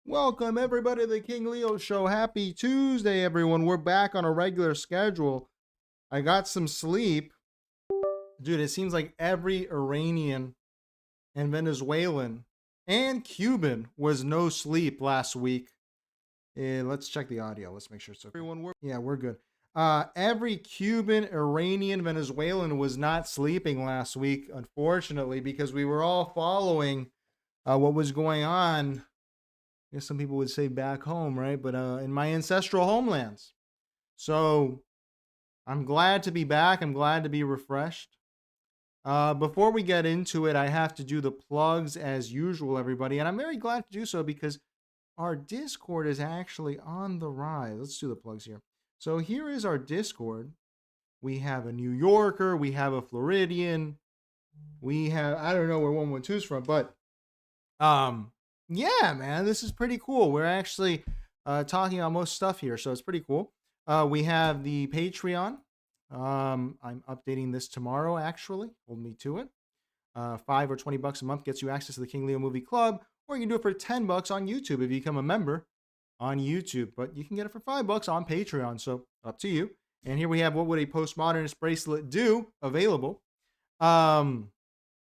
Welcome, everybody, to the King Leo Show. Happy Tuesday, everyone. We're back on a regular schedule. I got some sleep. Dude, it seems like every Iranian and Venezuelan and Cuban was no sleep last week. Let's check the audio. Let's make sure it's okay. Everyone, we're good. Every Cuban, Iranian, Venezuelan was not sleeping last week, unfortunately, because we were all following what was going on. I guess some people would say back home, right? But in my ancestral homelands. So I'm glad to be back. I'm glad to be refreshed. Before we get into it, I have to do the plugs as usual, everybody. And I'm very glad to do so because our Discord is actually on the rise. Let's do the plugs here. So here is our Discord. We have a New Yorker. We have a Floridian. We have, I don't know where 112 is from, but yeah, man, this is pretty cool. We're actually talking about most stuff here, so it's pretty cool. We have the Patreon. I'm updating this tomorrow, actually. Hold me to it. $5 or $20 a month gets you access to the King Leo Movie Club, or you can do it for $10 on YouTube if you become a member on YouTube. But you can get it for $5 on Patreon, so up to you. And here we have What Would a Postmodernist Bracelet Do available. And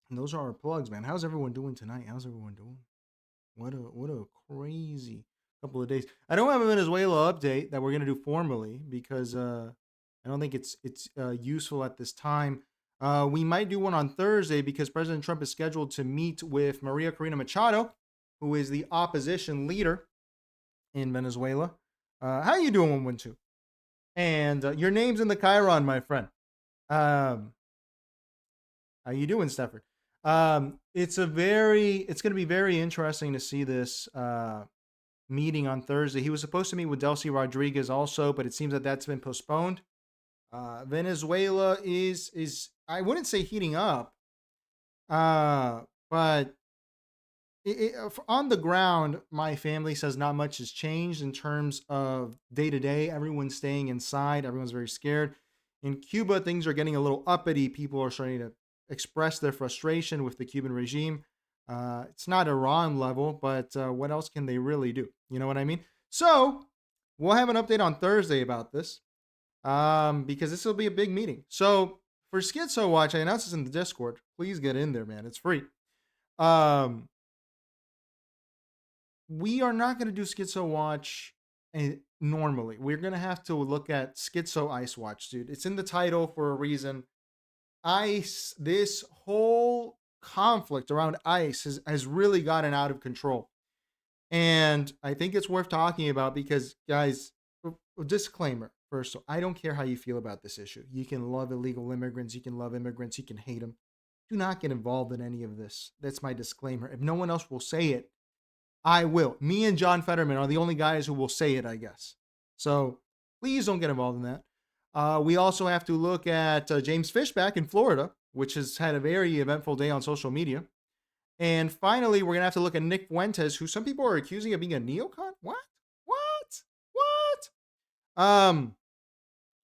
those are our plugs, man. How's everyone doing tonight? How's everyone doing? What a crazy couple of days. I don't have a Venezuela update that we're going to do formally because I don't think it's useful at this time. We might do one on Thursday because President Trump is scheduled to meet with Maria Corina Machado, who is the opposition leader in Venezuela. How you doing, 112? And your name's in the Chiron, my friend. How you doing, Stafford? It's going to be very interesting to see this meeting on Thursday. He was supposed to meet with Delcy Rodriguez also, but it seems that that's been postponed. Venezuela is I wouldn't say heating up, but on the ground, my family says not much has changed in terms of day to day. Everyone's staying inside. Everyone's very scared. In Cuba, things are getting a little uppity. People are starting to express their frustration with the Cuban regime. It's not Iran level, but what else can they really do? You know what I mean? So we'll have an update on Thursday about this because this will be a big meeting. So for Schizo Watch, I announced this in the Discord. Please get in there, man. It's free. We are not going to do Schizo Watch normally. We're going to have to look at Schizo Ice Watch, dude. It's in the title for a reason. ICE, this whole conflict around ICE has really gotten out of control. And I think it's worth talking about because, guys, disclaimer first, so I don't care how you feel about this issue. You can love illegal immigrants, you can love immigrants, you can hate them. Do not get involved in any of this. That's my disclaimer. If no one else will say it, I will. Me and John Fetterman are the only guys who will say it, I guess. So please don't get involved in that. We also have to look at James Fishback in Florida, which has had a very eventful day on social media. And finally, we're going to have to look at Nick Fuentes, who some people are accusing of being a neocon. What?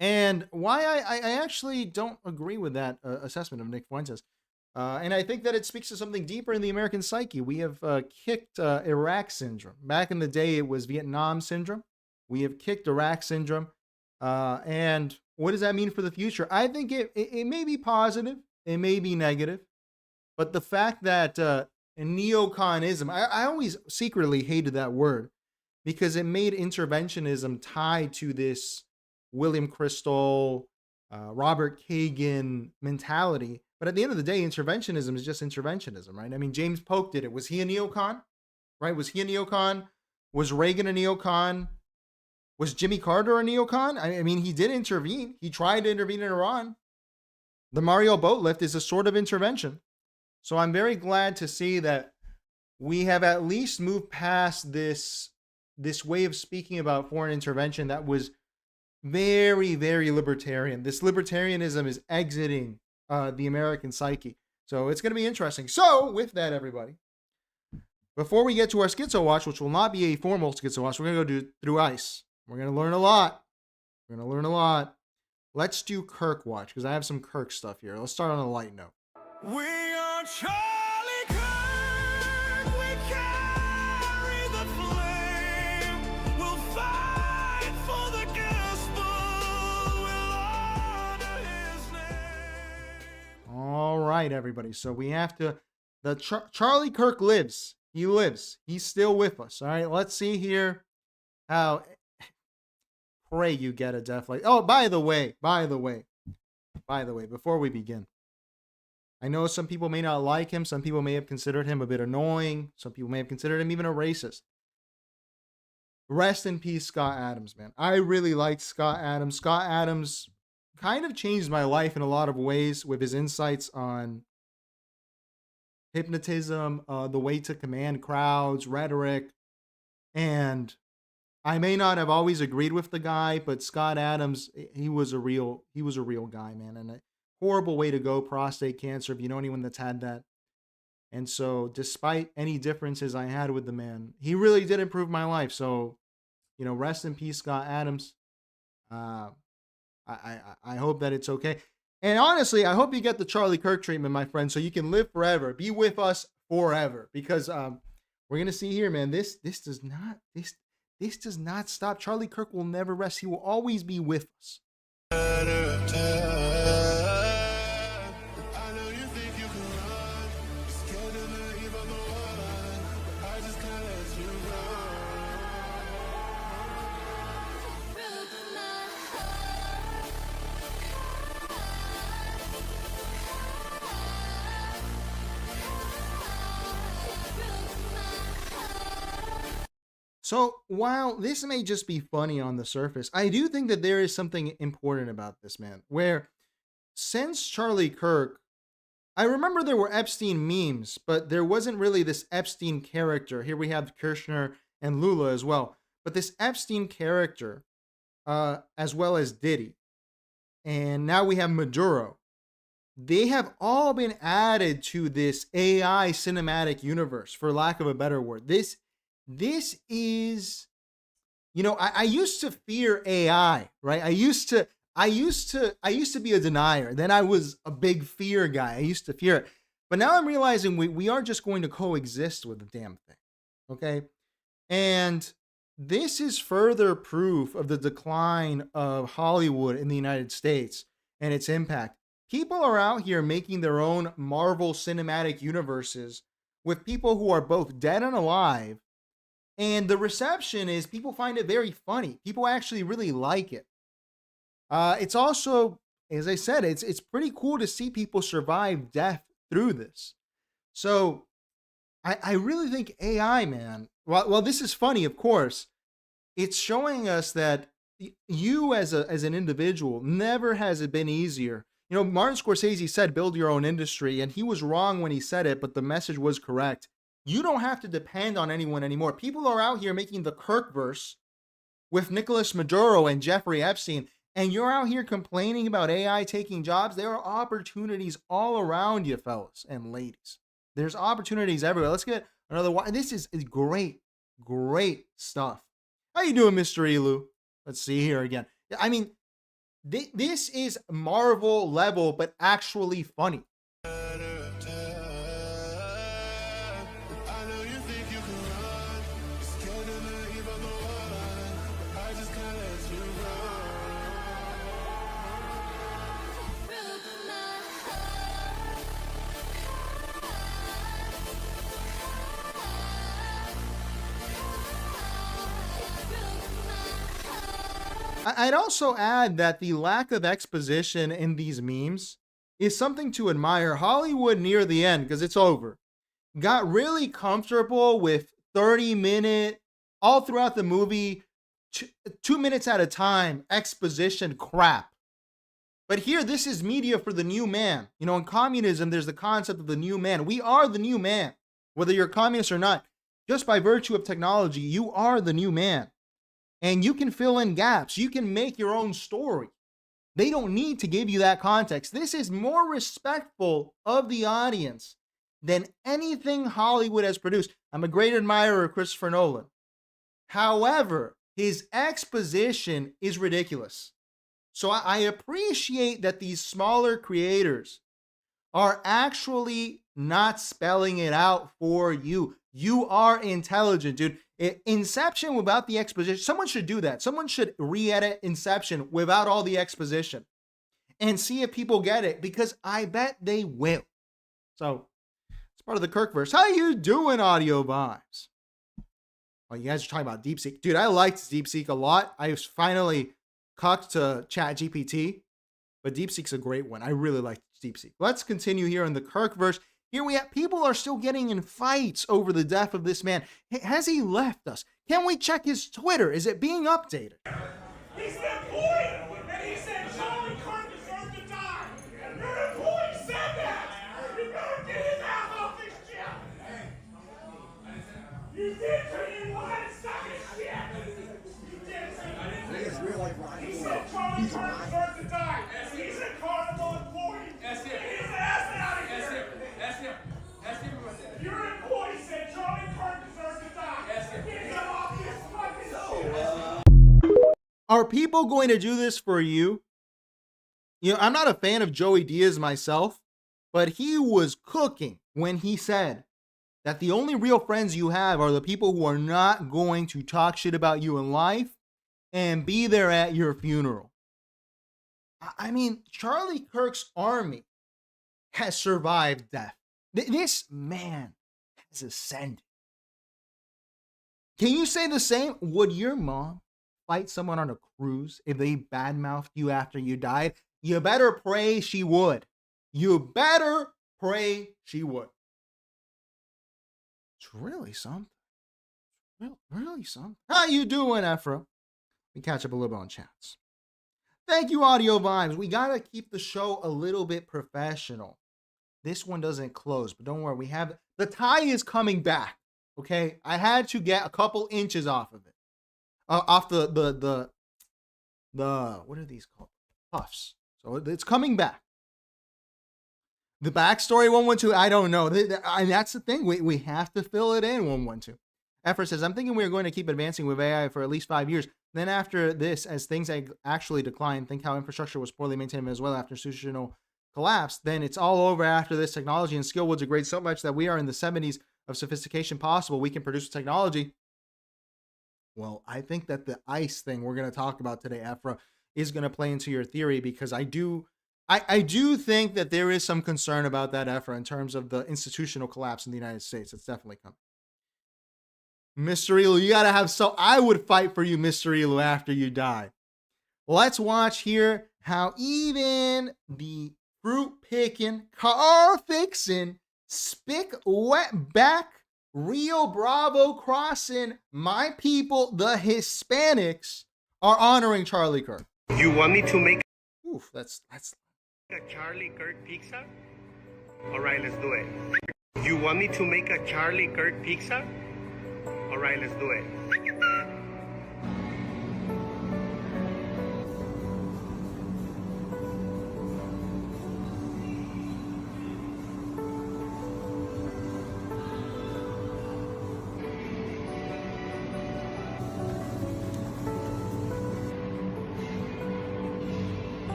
And why I actually don't agree with that assessment of Nick Fuentes. And I think that it speaks to something deeper in the American psyche. We have kicked Iraq syndrome. Back in the day, it was Vietnam syndrome. We have kicked Iraq syndrome. And what does that mean for the future? I think it may be positive. It may be negative. But the fact that neoconism, I always secretly hated that word because it made interventionism tied to this William Crystal, Robert Kagan mentality. But at the end of the day, interventionism is just interventionism, right? I mean, James Polk did it. Was he a neocon? Right? Was he a neocon? Was Reagan a neocon? Was Jimmy Carter a neocon? I mean, he did intervene. He tried to intervene in Iran. The Mario boat lift is a sort of intervention. So I'm very glad to see that we have at least moved past this way of speaking about foreign intervention that was very, very libertarian. This libertarianism is exiting the American psyche. So it's going to be interesting. So with that, everybody, before we get to our Schizo Watch, which will not be a formal Schizo Watch, we're going to go through ICE. We're going to learn a lot. Let's do Kirk Watch because I have some Kirk stuff here. Let's start on a light note. We are Charlie Kirk. We carry the flame. night, everybody. So we have to, Charlie Kirk lives. He lives. He's still with us. All right. Let's see here how, pray you get a death like, oh, by the way, before we begin, I know some people may not like him. Some people may have considered him a bit annoying. Some people may have considered him even a racist. Rest in peace, Scott Adams, man. I really liked Scott Adams. Scott Adams kind of changed my life in a lot of ways with his insights on hypnotism, the way to command crowds, rhetoric. And I may not have always agreed with the guy, but Scott Adams, he was a real guy, man. And a horrible way to go, prostate cancer, if you know anyone that's had that. And so despite any differences I had with the man, he really did improve my life. So, rest in peace, Scott Adams. I hope that it's okay. And honestly, I hope you get the Charlie Kirk treatment, my friend, so you can live forever, be with us forever. Because we're gonna see here, man. This does not stop. Charlie Kirk will never rest. He will always be with us. So while this may just be funny on the surface, I do think that there is something important about this, man, where since Charlie Kirk, I remember there were Epstein memes, but there wasn't really this Epstein character. Here we have Kirshner and Lula as well. But this Epstein character, as well as Diddy, and now we have Maduro, they have all been added to this AI cinematic universe, for lack of a better word. This is, I used to fear AI, right? I used to be a denier. Then I was a big fear guy. I used to fear it. But now I'm realizing we are just going to coexist with the damn thing. Okay. And this is further proof of the decline of Hollywood in the United States and its impact. People are out here making their own Marvel cinematic universes with people who are both dead and alive. And the reception is people find it very funny. People actually really like it. It's also, as I said, it's pretty cool to see people survive death through this. So I really think AI, man, well, this is funny, of course. It's showing us that you as an individual, never has it been easier. Martin Scorsese said, build your own industry. And he was wrong when he said it, but the message was correct. You don't have to depend on anyone anymore. People are out here making the Kirkverse with Nicolas Maduro and Jeffrey Epstein, and you're out here complaining about AI taking jobs. There are opportunities all around you, fellas and ladies. There's opportunities everywhere. Let's get another one. This is great, great stuff. How you doing, Mr. Elu? Let's see here again. I mean, this is Marvel level, but actually funny. I'd also add that the lack of exposition in these memes is something to admire. Hollywood near the end, because it's over, got really comfortable with 30-minute, all throughout the movie, 2 minutes at a time, exposition crap. But here, this is media for the new man. In communism, there's the concept of the new man. We are the new man, whether you're a communist or not. Just by virtue of technology, you are the new man. And you can fill in gaps. You can make your own story. They don't need to give you that context. This is more respectful of the audience than anything Hollywood has produced. I'm a great admirer of Christopher Nolan. However, his exposition is ridiculous. So I appreciate that these smaller creators are actually not spelling it out for you. You are intelligent, dude. Inception without the exposition. Someone should do that. Someone should re-edit Inception without all the exposition and see if people get it, because I bet they will. So it's part of the Kirkverse. How you doing, Audio Vibes? Oh, you guys are talking about DeepSeek. Dude, I liked DeepSeek a lot. I was finally cucked to ChatGPT, but DeepSeek's a great one. I really like DeepSeek. Let's continue here in the Kirkverse. Here we have people are still getting in fights over the death of this man. Has he left us? Can we check his Twitter? Is it being updated? He's an employee, and he said Charlie Kirk deserved to die. Your employee said that. You better get his ass off this ship. You did turn your line and stop his shit. You did. He said Charlie Kirk deserved to die. He's a Carnival employee. That's him. Get his ass out of here. That's him. That's him. That's him. Your employee said Charlie Kirk deserved to die. That's him. Get him off this fucking shit. Are people going to do this for you? You know, I'm not a fan of Joey Diaz myself, but he was cooking when he said that the only real friends you have are the people who are not going to talk shit about you in life and be there at your funeral. I mean, Charlie Kirk's army has survived death. This man has ascended. Can you say the same? Would your mom fight someone on a cruise if they badmouthed you after you died? You better pray she would. You better pray she would. It's really something. Really something. How you doing, Ephra? We catch up a little bit on chats. Thank you, Audio Vibes. We got to keep the show a little bit professional. This one doesn't close, but don't worry. We have the tie is coming back. Okay, I had to get a couple inches off of it, off the what are these called? Puffs. So it's coming back. The backstory 112, I don't know. And that's the thing. We have to fill it in 112. Effort says, I'm thinking we're going to keep advancing with AI for at least 5 years. Then after this, as things actually decline, think how infrastructure was poorly maintained in Venezuela after institutional collapse. Then it's all over after this. Technology and skill will degrade so much that we are in the 70s of sophistication possible. We can produce technology. Well, I think that the ICE thing we're going to talk about today, Ephra, is going to play into your theory, because I do think that there is some concern about that, Ephra, in terms of the institutional collapse in the United States. It's definitely coming. Mr. Elu, you got to have I would fight for you, Mr. Elu, after you die. Let's watch here how even the fruit picking, car fixing, spick wet back, Rio Bravo crossing, my people, the Hispanics, are honoring Charlie Kirk. You want me to make Oof, that's a Charlie Kirk pizza? All right, let's do it. You want me to make a Charlie Kirk pizza? All right, let's do it.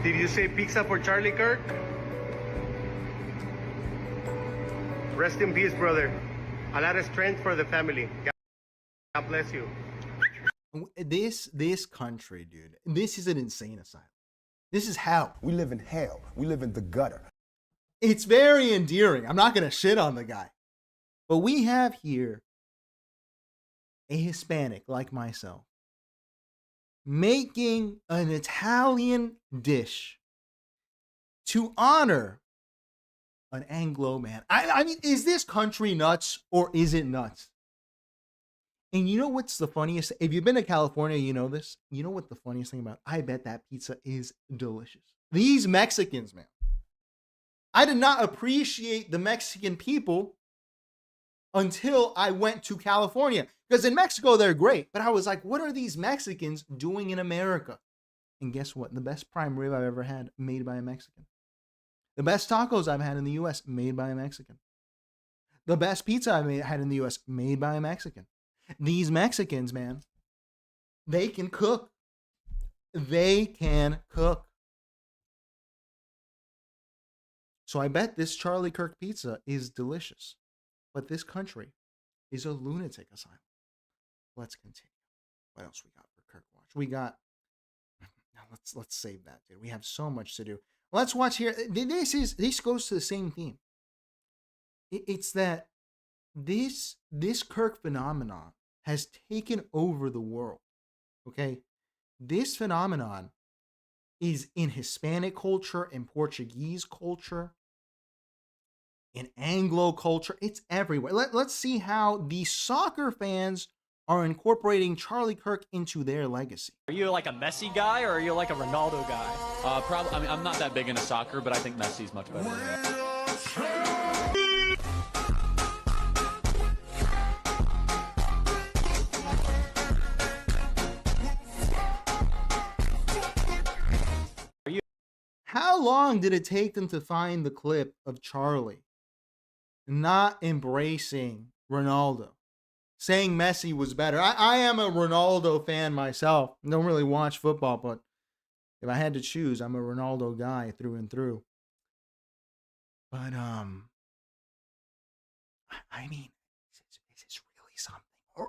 Did you say pizza for Charlie Kirk? Rest in peace, brother. A lot of strength for the family. God bless you. This country, dude. This is an insane asylum. This is hell. We live in hell. We live in the gutter. It's very endearing. I'm not going to shit on the guy. But we have here a Hispanic like myself making an Italian dish to honor an Anglo man. I mean, is this country nuts or is it nuts? And you know what's the funniest? If you've been to California, you know this. You know what the funniest thing about it? I bet that pizza is delicious. These Mexicans, man. I did not appreciate the Mexican people until I went to California. Because in Mexico, they're great. But I was like, what are these Mexicans doing in America? And guess what? The best prime rib I've ever had, made by a Mexican. The best tacos I've had in the U.S., made by a Mexican. The best pizza I had in the US, made by a Mexican. These Mexicans, man, they can cook. They can cook. So I bet this Charlie Kirk pizza is delicious. But this country is a lunatic asylum. Let's continue. What else we got for Kirk Watch? We got... Now let's save that, dude. We have so much to do. Let's watch here. This goes to the same theme. It's that this Kirk phenomenon has taken over the world. Okay? This phenomenon is in Hispanic culture, in Portuguese culture, in Anglo culture. It's everywhere. Let's see how the soccer fans are incorporating Charlie Kirk into their legacy. Are you like a Messi guy or are you like a Ronaldo guy? Probably. I mean, I'm not that big into soccer, but I think Messi's much better. How long did it take them to find the clip of Charlie not embracing Ronaldo, saying Messi was better? I am a Ronaldo fan myself. I don't really watch football, but if I had to choose, I'm a Ronaldo guy through and through. But I mean, is this really something,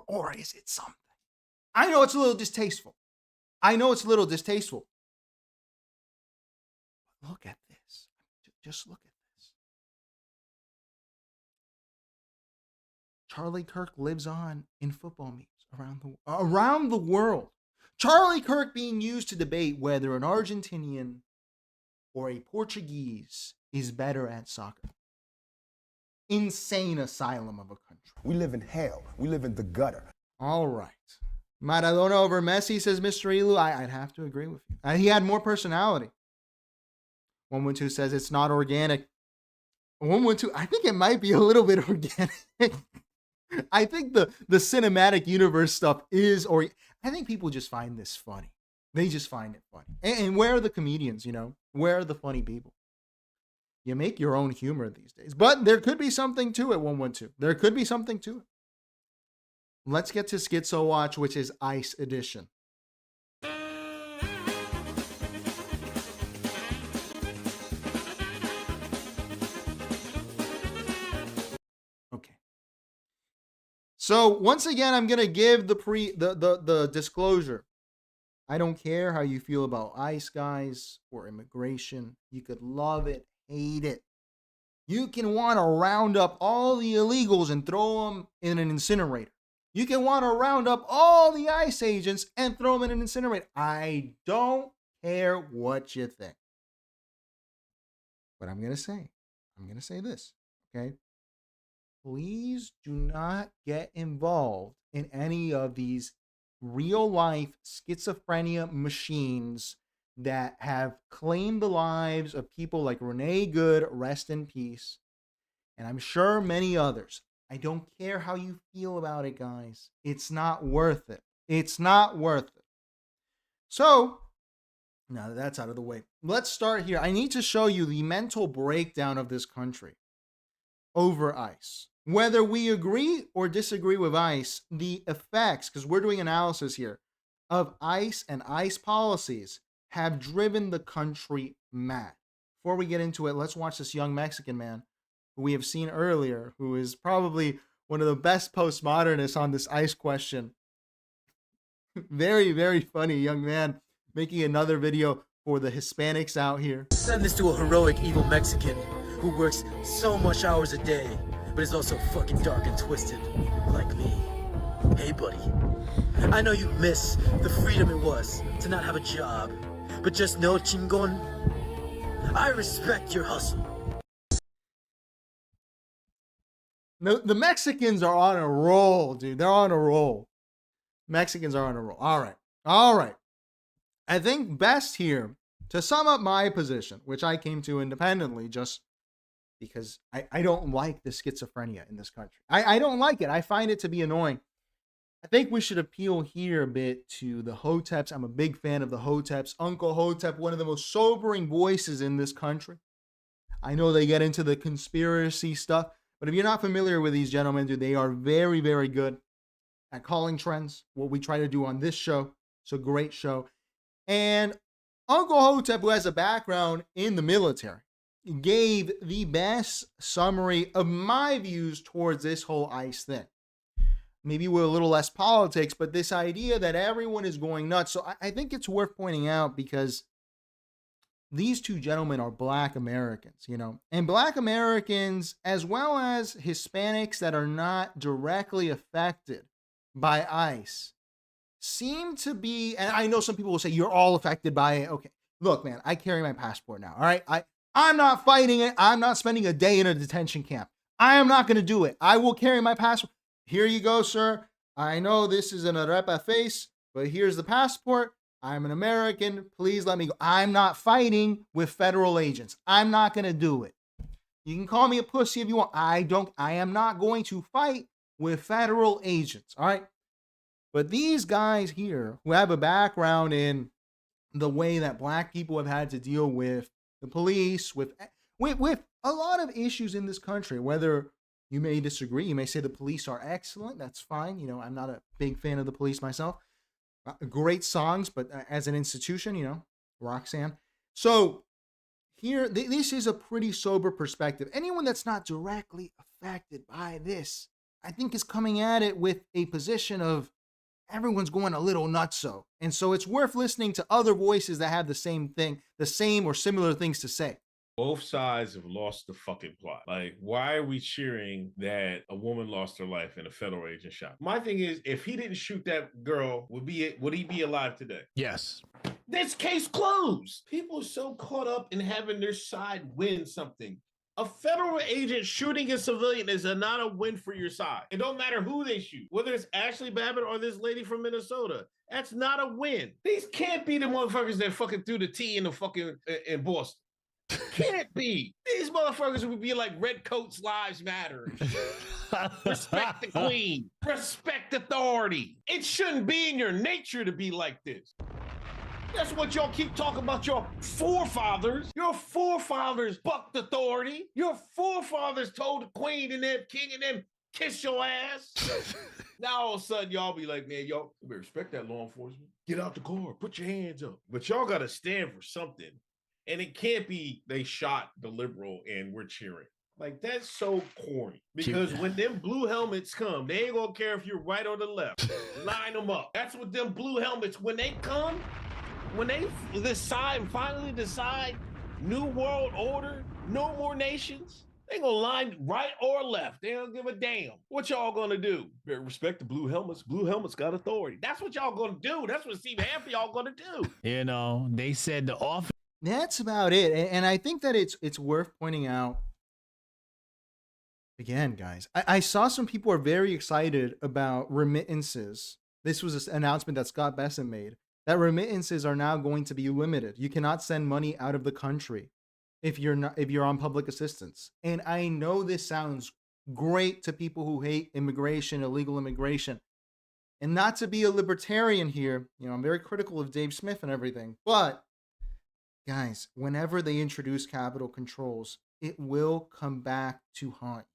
or is it something? I know it's a little distasteful. Look at this. Just look at this. Charlie Kirk lives on in football meets around the world. Charlie Kirk being used to debate whether an Argentinian or a Portuguese is better at soccer. Insane asylum of a country. We live in hell. We live in the gutter. All right. Maradona over Messi, says Mr. Elu. I'd have to agree with you. He had more personality. 112 says it's not organic. 112, I think it might be a little bit organic. I think the cinematic universe stuff is, or I think people just find this funny. They just find it funny. And where are the comedians, you know? Where are the funny people? You make your own humor these days. But there could be something to it, 112. There could be something to it. Let's get to Schizo Watch, which is Ice Edition. So once again, I'm gonna give the disclosure. I don't care how you feel about ICE guys or immigration. You could love it, hate it. You can want to round up all the illegals and throw them in an incinerator. You can want to round up all the ICE agents and throw them in an incinerator. I don't care what you think. But I'm gonna say this, okay? Please do not get involved in any of these real-life schizophrenia machines that have claimed the lives of people like Renee Good, rest in peace, and I'm sure many others. I don't care how you feel about it, guys. It's not worth it. It's not worth it. So, now that that's out of the way, let's start here. I need to show you the mental breakdown of this country over ICE. Whether we agree or disagree with ICE, the effects, because we're doing analysis here, of ICE and ICE policies have driven the country mad. Before we get into it, let's watch this young Mexican man who we have seen earlier, who is probably one of the best postmodernists on this ICE question. Very, very funny young man making another video for the Hispanics out here. Send this to a heroic evil Mexican who works so much hours a day, but is also fucking dark and twisted, like me. Hey, buddy. I know you miss the freedom it was to not have a job, but just know, chingon, I respect your hustle. The Mexicans are on a roll, dude. They're on a roll. Mexicans are on a roll. All right. I think best here, to sum up my position, which I came to independently just because I don't like the schizophrenia in this country. I don't like it. I find it to be annoying. I think we should appeal here a bit to the Hoteps. I'm a big fan of the Hoteps. Uncle Hotep, one of the most sobering voices in this country. I know they get into the conspiracy stuff, But if you're not familiar with these gentlemen, dude, they are very, very good at calling trends, what we try to do on this show. It's a great show. And Uncle Hotep, who has a background in the military, gave the best summary of my views towards this whole ICE thing. Maybe we're a little less politics, but this idea that everyone is going nuts. So I think it's worth pointing out because these two gentlemen are Black Americans, you know, and Black Americans, as well as Hispanics that are not directly affected by ICE, seem to be, and I know some people will say, you're all affected by it. Okay, look, man, I carry my passport now, all right? I'm not fighting it. I'm not spending a day in a detention camp. I am not going to do it. I will carry my passport. Here you go, sir. I know this is an arepa face, but here's the passport. I'm an American. Please let me go. I'm not fighting with federal agents. I'm not going to do it. You can call me a pussy if you want. I am not going to fight with federal agents. All right. But these guys here who have a background in the way that Black people have had to deal with the police, with a lot of issues in this country, whether you may disagree. You may say the police are excellent. That's fine. You know, I'm not a big fan of the police myself. Great songs, but as an institution, you know, Roxanne. So here, this is a pretty sober perspective. Anyone that's not directly affected by this, I think, is coming at it with a position of everyone's going a little nutso. And so it's worth listening to other voices that have the same thing, the same or similar things to say. Both sides have lost the fucking plot. Like, why are we cheering that a woman lost her life in a federal agent shot? My thing is, if he didn't shoot that girl, would he be alive today? Yes. This case closed. People are so caught up in having their side win something. A federal agent shooting a civilian is not a win for your side. It don't matter who they shoot, whether it's Ashley Babbitt or this lady from Minnesota. That's not a win. These can't be the motherfuckers that fucking threw the tea in the fucking in Boston. Can't be. These motherfuckers would be like Redcoats Lives Matter. Respect the queen. Respect authority. It shouldn't be in your nature to be like this. That's what y'all keep talking about. Your forefathers. Your forefathers bucked authority. Your forefathers told the queen and them, king and them, kiss your ass. Now all of a sudden y'all be like, man, y'all respect that law enforcement. Get out the car. Put your hands up. But y'all got to stand for something. And it can't be they shot the liberal and we're cheering. Like, that's so corny. Because when them blue helmets come, they ain't gonna care if you're right or the left. Line them up. That's what them blue helmets, when they come, when they finally decide new world order, no more nations, they gonna line right or left. They don't give a damn. What y'all gonna do? Better respect the blue helmets. Blue helmets got authority. That's what y'all gonna do. That's what Steve Hanford y'all gonna do. You know, they said the office. That's about it. And I think that it's worth pointing out, again, guys, I saw some people are very excited about remittances. This was an announcement that Scott Bessent made, that remittances are now going to be limited. You cannot send money out of the country if you're on public assistance. And I know this sounds great to people who hate immigration, illegal immigration. And not to be a libertarian here, you know, I'm very critical of Dave Smith and everything, but guys, whenever they introduce capital controls, it will come back to haunt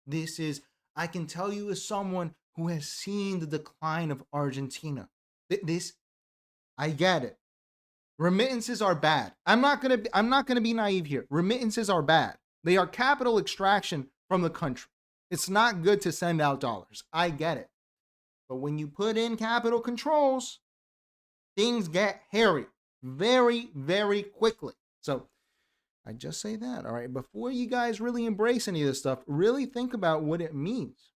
you. This is, I can tell you as someone who has seen the decline of Argentina. I get it. Remittances are bad. I'm not gonna be naive here. Remittances are bad. They are capital extraction from the country. It's not good to send out dollars. I get it. But when you put in capital controls, things get hairy very, very quickly. So I just say that, all right? Before you guys really embrace any of this stuff, really think about what it means.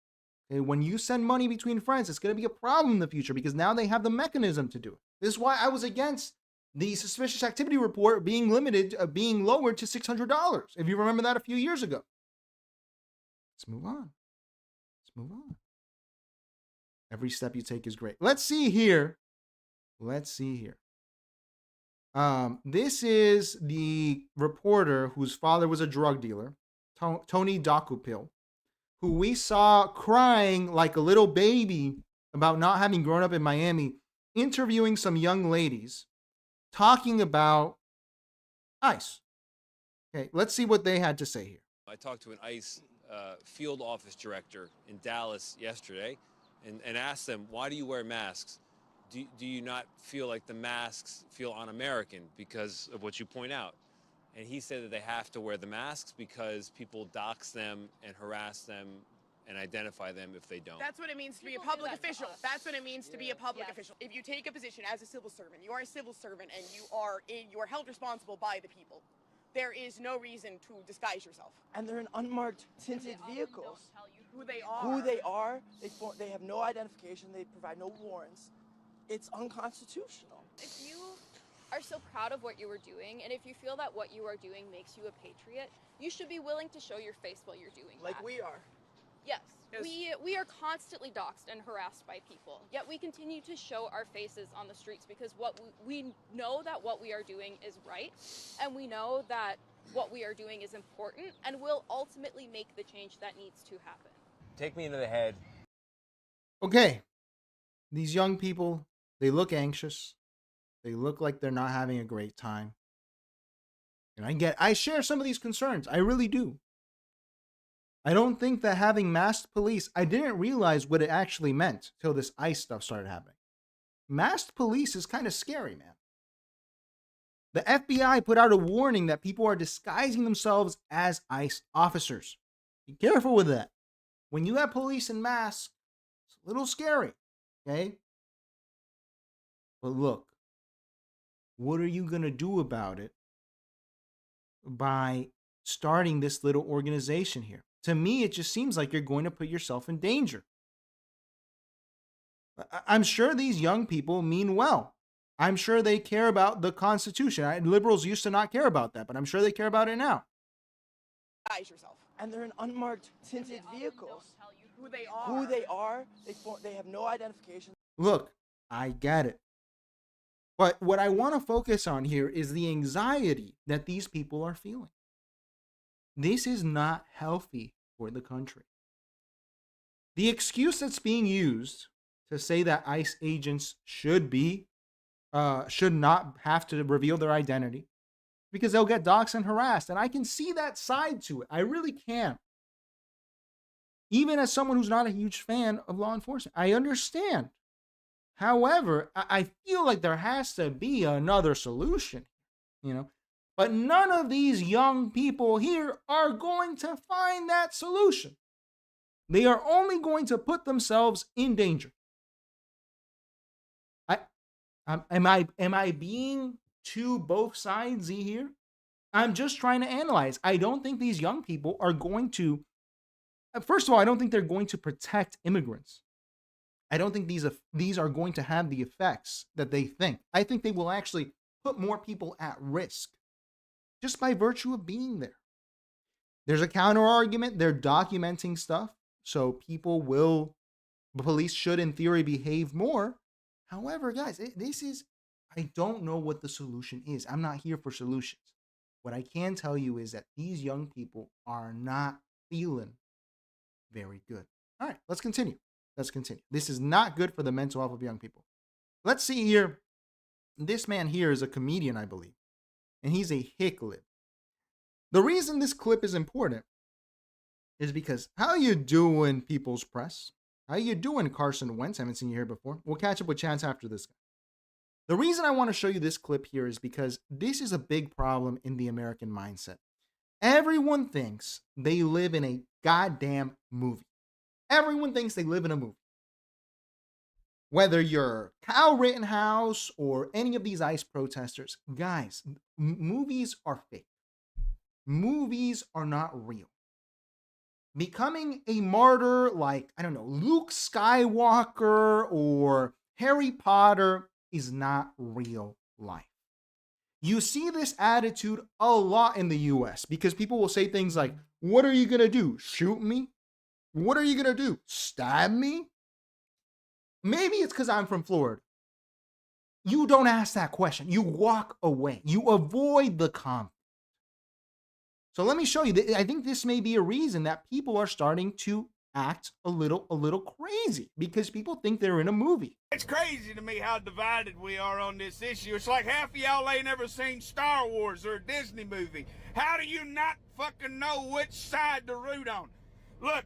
Okay? When you send money between friends, it's going to be a problem in the future because now they have the mechanism to do it. This is why I was against the suspicious activity report being being lowered to $600. If you remember that a few years ago. Let's move on. Every step you take is great. Let's see here. This is the reporter whose father was a drug dealer, Tony Docupil, who we saw crying like a little baby about not having grown up in Miami, interviewing some young ladies, talking about ICE. Okay, let's see what they had to say here. I talked to an ICE field office director in Dallas yesterday and asked them, why do you wear masks? Do you not feel like the masks feel un-American because of what you point out? And he said that they have to wear the masks because people dox them and harass them and identify them if they don't. That's what it means to be a public official. That's what it means to be a public official. If you take a position as a civil servant, you are a civil servant and you are held responsible by the people. There is no reason to disguise yourself. And they're in unmarked, tinted vehicles. Who they are. Who they are, they have no identification, they provide no warrants. It's unconstitutional. If you are so proud of what you are doing, and if you feel that what you are doing makes you a patriot, you should be willing to show your face while you're doing like that. we are. Yes, we are constantly doxxed and harassed by people, yet we continue to show our faces on the streets because we know that what we are doing is right, and we know that what we are doing is important and will ultimately make the change that needs to happen. Take me into the head. Okay, these young people, they look anxious. They look like they're not having a great time. And I share some of these concerns. I really do. I don't think that having masked police, I didn't realize what it actually meant till this ICE stuff started happening. Masked police is kind of scary, man. The FBI put out a warning that people are disguising themselves as ICE officers. Be careful with that. When you have police in masks, it's a little scary, okay? But look, what are you going to do about it by starting this little organization here? To me, it just seems like you're going to put yourself in danger. I'm sure these young people mean well. I'm sure they care about the Constitution. Liberals used to not care about that, but I'm sure they care about it now. Yourself. And they're in unmarked, tinted vehicles. Who they are. Who they are, they have no identification. Look, I get it. But what I want to focus on here is the anxiety that these people are feeling. This is not healthy for the country. The excuse that's being used to say that ICE agents should not have to reveal their identity because they'll get doxxed and harassed. And I can see that side to it. I really can. Even as someone who's not a huge fan of law enforcement, I understand. However, I feel like there has to be another solution, But none of these young people here are going to find that solution. They are only going to put themselves in danger. Am I being too both sides here? I'm just trying to analyze. I don't think these young people are going to. First of all, I don't think they're going to protect immigrants. I don't think these are going to have the effects that they think. I think they will actually put more people at risk just by virtue of being there. There's a counter argument. They're documenting stuff, so police should, in theory, behave more. However, guys, I don't know what the solution is. I'm not here for solutions. What I can tell you is that these young people are not feeling very good. All right, let's continue. This is not good for the mental health of young people. Let's see here. This man here is a comedian, I believe, and he's a hicklib. The reason this clip is important is because how you doing, People's Press? How you doing, Carson Wentz? I haven't seen you here before. We'll catch up with Chance after this guy. The reason I want to show you this clip here is because this is a big problem in the American mindset. Everyone thinks they live in a goddamn movie. Everyone thinks they live in a movie. Whether you're Kyle Rittenhouse or any of these ICE protesters, guys, movies are fake. Movies are not real. Becoming a martyr like, Luke Skywalker or Harry Potter is not real life. You see this attitude a lot in the US because people will say things like, what are you going to do? Shoot me? What are you going to do? Stab me? Maybe it's because I'm from Florida. You don't ask that question. You walk away. You avoid the conflict. So let me show you. I think this may be a reason that people are starting to act a little crazy because people think they're in a movie. It's crazy to me how divided we are on this issue. It's like half of y'all ain't ever seen Star Wars or a Disney movie. How do you not fucking know which side to root on. Look,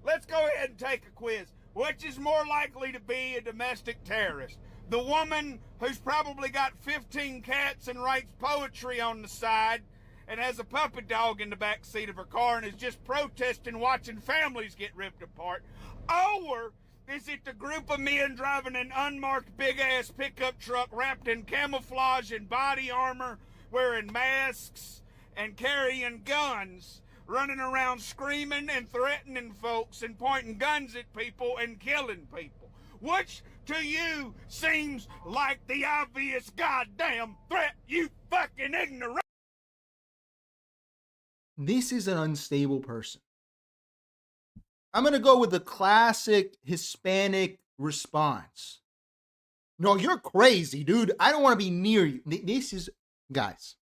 let's go ahead and take a quiz. Which is more likely to be a domestic terrorist? The woman who's probably got 15 cats and writes poetry on the side and has a puppy dog in the back seat of her car and is just protesting watching families get ripped apart? Or is it the group of men driving an unmarked big-ass pickup truck wrapped in camouflage and body armor, wearing masks and carrying guns, running around screaming and threatening folks and pointing guns at people and killing people? Which to you seems like the obvious goddamn threat, you fucking ignorant? This is an unstable person. I'm going to go with the classic Hispanic response. No, you're crazy, dude. I don't want to be near you. This is, guys,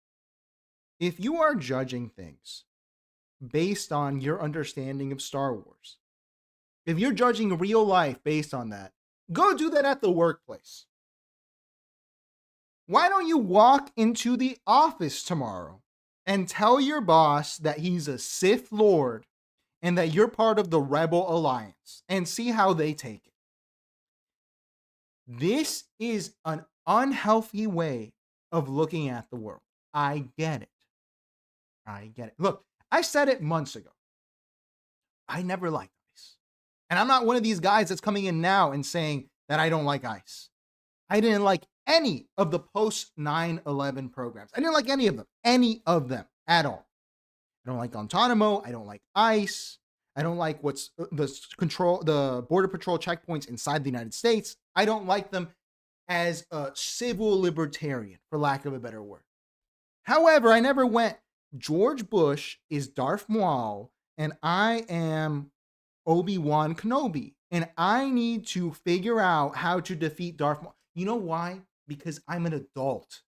if you are judging things based on your understanding of Star Wars, if you're judging real life based on that, go do that at the workplace. Why don't you walk into the office tomorrow and tell your boss that he's a Sith Lord and that you're part of the Rebel Alliance and see how they take it? This is an unhealthy way of looking at the world. I get it. I get it. Look, I said it months ago. I never liked ICE. And I'm not one of these guys that's coming in now and saying that I don't like ICE. I didn't like any of the post 9/11 programs. I didn't like any of them at all. I don't like Guantanamo. I don't like ICE. I don't like what's the Border Patrol checkpoints inside the United States. I don't like them as a civil libertarian, for lack of a better word. However, I never went, George Bush is Darth Maul, and I am Obi-Wan Kenobi, and I need to figure out how to defeat Darth Maul. You know why? Because I'm an adult.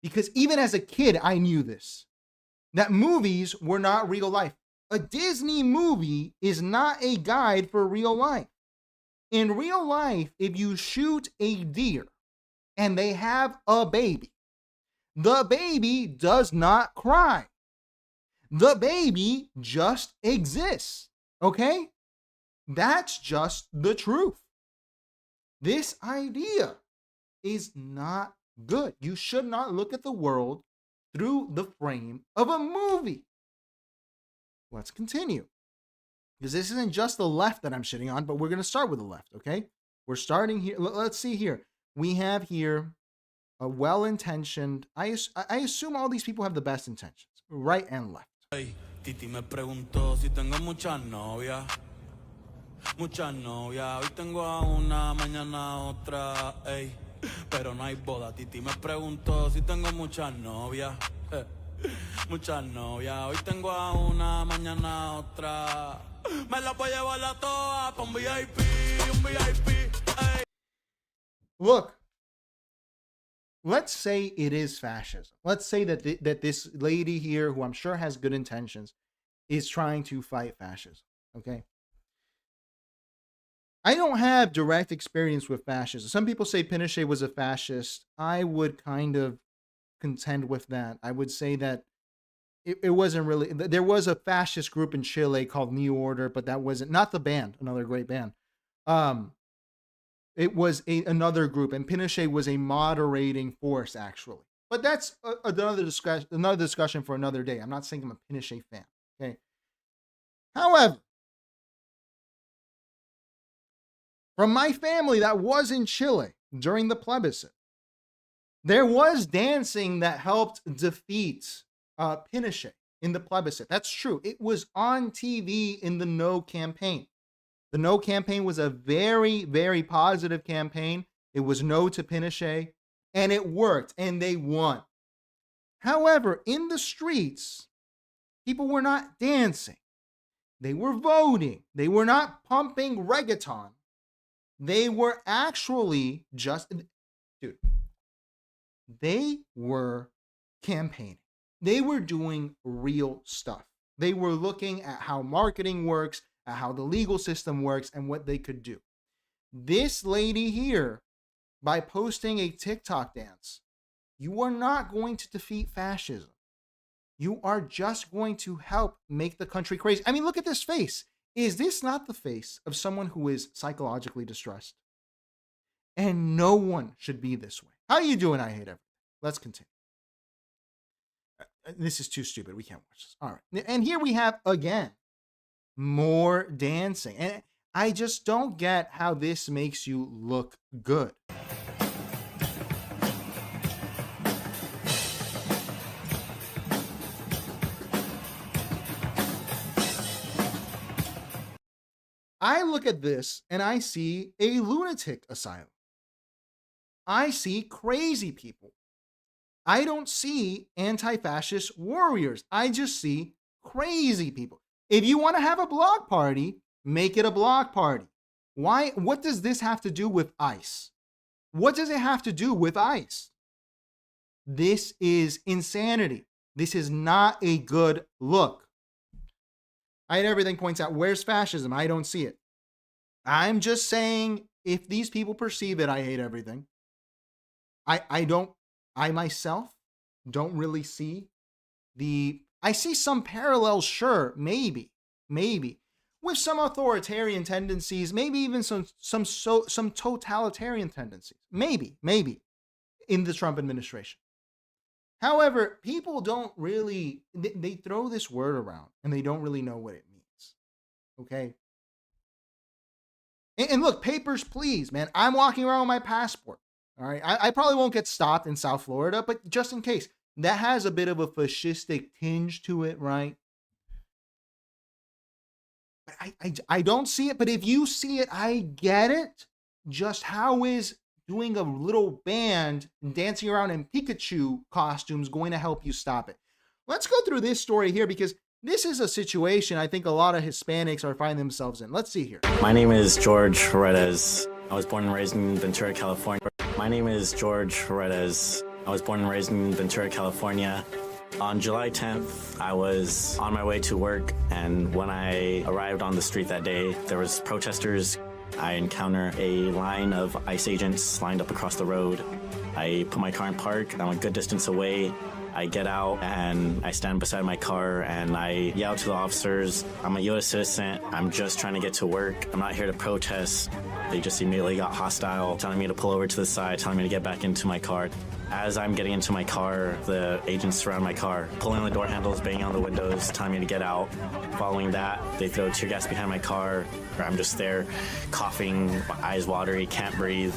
Because even as a kid, I knew this. That movies were not real life. A Disney movie is not a guide for real life. In real life, if you shoot a deer and they have a baby, the baby does not cry. The baby just exists. Okay? That's just the truth. This idea is not good. You should not look at the world through the frame of a movie. Let's continue. Because this isn't just the left that I'm shitting on, but we're going to start with the left, okay? We're starting here. Let's see here. We have here a well-intentioned, I assume all these people have the best intentions, right and left. Hey, Titi me preguntó si tengo muchas novias. Muchas novias. Hoy tengo a una, mañana otra. Ey, pero no hay boda. Titi me preguntó si tengo muchas novias. Muchas novias. Hoy tengo a una, mañana otra. Me la voy a llevar a todas pa' un VIP, un VIP. Ey. Look, let's say it is fascism. Let's say that that this lady here, who I'm sure has good intentions, is trying to fight fascism, okay? I don't have direct experience with fascism. Some people say Pinochet was a fascist. I would kind of contend with that. I would say that it wasn't really, there was a fascist group in Chile called New Order, but that wasn't, not the band, another great band. It was another group, and Pinochet was a moderating force, actually. But that's another discussion for another day. I'm not saying I'm a Pinochet fan, okay? However, from my family that was in Chile during the plebiscite, there was dancing that helped defeat Pinochet in the plebiscite. That's true. It was on TV in the No campaign. The No campaign was a very, very positive campaign. It was no to Pinochet, and it worked, and they won. However, in the streets, people were not dancing. They were voting. They were not pumping reggaeton. They were actually just, dude, they were campaigning. They were doing real stuff. They were looking at how marketing works, at how the legal system works, and what they could do. This lady here, by posting a TikTok dance, you are not going to defeat fascism. you are just going to help make the country crazy. I mean, look at this face. Is this not the face of someone who is psychologically distressed? And no one should be this way. How are you doing? I hate everything. Let's continue. This is too stupid. We can't watch this. All right. And here we have, again, more dancing. And I just don't get how this makes you look good. I look at this and I see a lunatic asylum. I see crazy people. I don't see anti-fascist warriors. I just see crazy people. If you want to have a block party, make it a block party. Why? What does this have to do with ICE? What does it have to do with ICE? This is insanity. This is not a good look. I Hate Everything points out, where's fascism? I don't see it. I'm just saying, if these people perceive it, I hate everything. I myself don't really see I see some parallels, sure, maybe, with some authoritarian tendencies, maybe even some totalitarian tendencies, maybe, in the Trump administration. However, people don't really, they throw this word around and they don't really know what it means, okay? And look, papers, please, man. I'm walking around with my passport, all right? I probably won't get stopped in South Florida, but just in case. That has a bit of a fascistic tinge to it, right? I don't see it, but if you see it, I get it. Just how is doing a little band dancing around in Pikachu costumes going to help you stop it? Let's go through this story here, because this is a situation I think a lot of Hispanics are finding themselves in. Let's see here. My name is George Paredes. I was born and raised in Ventura, California. My name is George Paredes. I was born and raised in Ventura, California. On July 10th, I was on my way to work, and when I arrived on the street that day, there was protesters. I encounter a line of ICE agents lined up across the road. I put my car in park. I'm a good distance away. I get out and I stand beside my car and I yell to the officers, I'm a U.S. citizen. I'm just trying to get to work. I'm not here to protest. They just immediately got hostile, telling me to pull over to the side, telling me to get back into my car. As I'm getting into my car, the agents surround my car, pulling on the door handles, banging on the windows, telling me to get out. Following that, they throw tear gas behind my car. I'm just there, coughing, my eyes watery, can't breathe.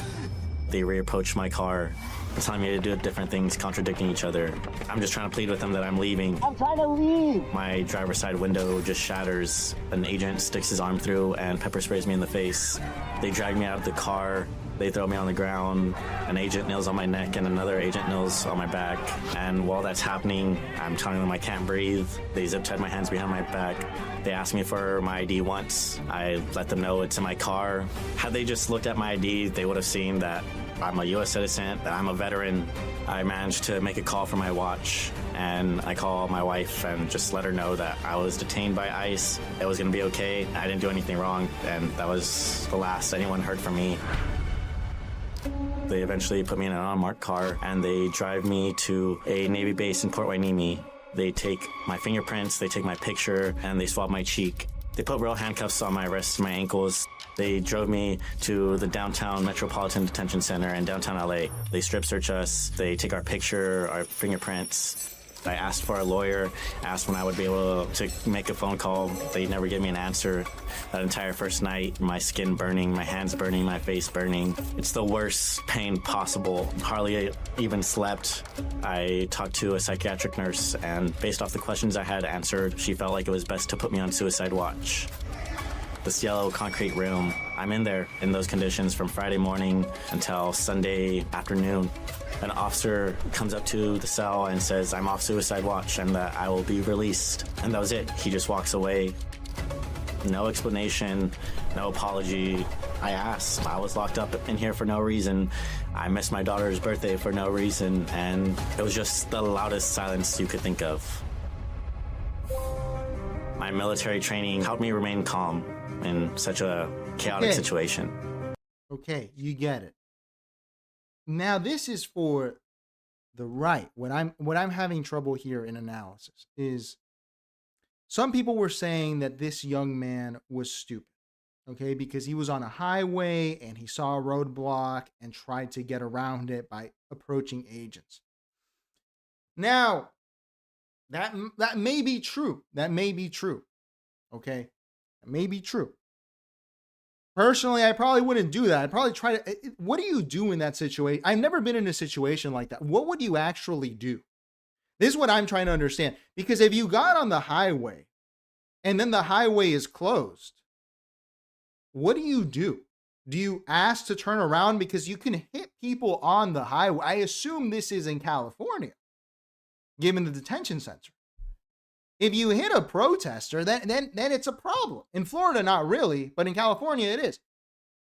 They reapproach my car, telling me to do different things, contradicting each other. I'm just trying to plead with them that I'm leaving. I'm trying to leave. My driver's side window just shatters. An agent sticks his arm through and pepper sprays me in the face. They drag me out of the car. They throw me on the ground. An agent kneels on my neck and another agent kneels on my back. And while that's happening, I'm telling them I can't breathe. They zip tied my hands behind my back. They asked me for my ID once. I let them know it's in my car. Had they just looked at my ID, they would have seen that I'm a U.S. citizen, that I'm a veteran. I managed to make a call from my watch, and I call my wife and just let her know that I was detained by ICE. It was going to be okay. I didn't do anything wrong, and that was the last anyone heard from me. They eventually put me in an unmarked car, and they drive me to a Navy base in Port Hueneme. They take my fingerprints, they take my picture, and they swab my cheek. They put real handcuffs on my wrists and my ankles. They drove me to the downtown Metropolitan Detention Center in downtown LA. They strip search us. They take our picture, our fingerprints. I asked for a lawyer, asked when I would be able to make a phone call. They never gave me an answer. That entire first night, my skin burning, my hands burning, my face burning. It's the worst pain possible. Hardly even slept. I talked to a psychiatric nurse, and based off the questions I had answered, she felt like it was best to put me on suicide watch. This yellow concrete room, I'm in there in those conditions from Friday morning until Sunday afternoon. An officer comes up to the cell and says I'm off suicide watch and that I will be released. And that was it. He just walks away. No explanation, no apology. I asked. I was locked up in here for no reason. I missed my daughter's birthday for no reason, and it was just the loudest silence you could think of. My military training helped me remain calm in such a chaotic situation. Okay, you get it. Now, this is for the right, what I'm having trouble here in analysis is some people were saying that this young man was stupid, okay, because he was on a highway and he saw a roadblock and tried to get around it by approaching agents. Now, that may be true. That may be true. Okay? That may be true. Personally, I probably wouldn't do that. I'd probably try to. What do you do in that situation? I've never been in a situation like that. What would you actually do? This is what I'm trying to understand. Because if you got on the highway and then the highway is closed, what do you do? Do you ask to turn around? Because you can hit people on the highway. I assume this is in California, given the detention center. If you hit a protester, then it's a problem. In Florida, not really, but in California, it is.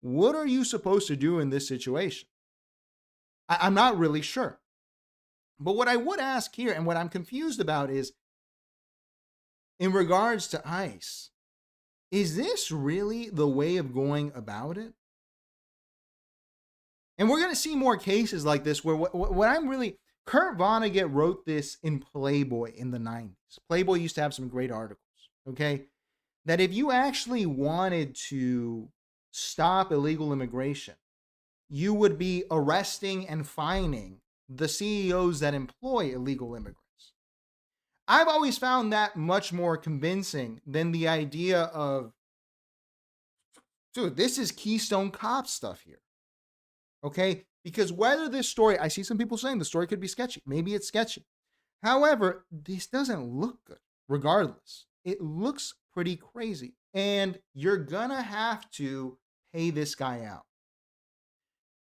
What are you supposed to do in this situation? I'm not really sure. But what I would ask here, and what I'm confused about is, in regards to ICE, is this really the way of going about it? And we're going to see more cases like this where what I'm really... Kurt Vonnegut wrote this in Playboy in the 90s. Playboy used to have some great articles, okay? That if you actually wanted to stop illegal immigration, you would be arresting and fining the CEOs that employ illegal immigrants. I've always found that much more convincing than the idea of, dude, this is Keystone Cop stuff here, okay? Because whether this story, I see some people saying the story could be sketchy. Maybe it's sketchy. However, this doesn't look good. Regardless, it looks pretty crazy. And you're going to have to pay this guy out.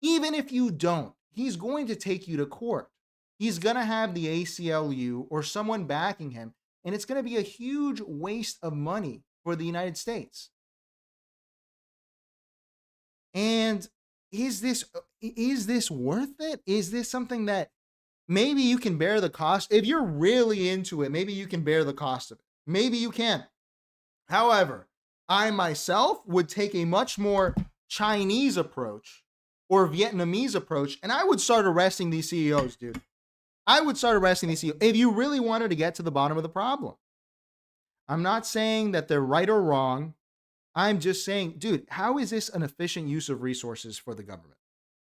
Even if you don't, he's going to take you to court. He's going to have the ACLU or someone backing him. And it's going to be a huge waste of money for the United States. And is this worth it? Is this something that maybe you can bear the cost? If you're really into it, maybe you can bear the cost of it. Maybe you can. However, I myself would take a much more Chinese approach or Vietnamese approach, and I would start arresting these CEOs, dude. I would start arresting these CEOs if you really wanted to get to the bottom of the problem. I'm not saying that they're right or wrong. I'm just saying, dude, how is this an efficient use of resources for the government?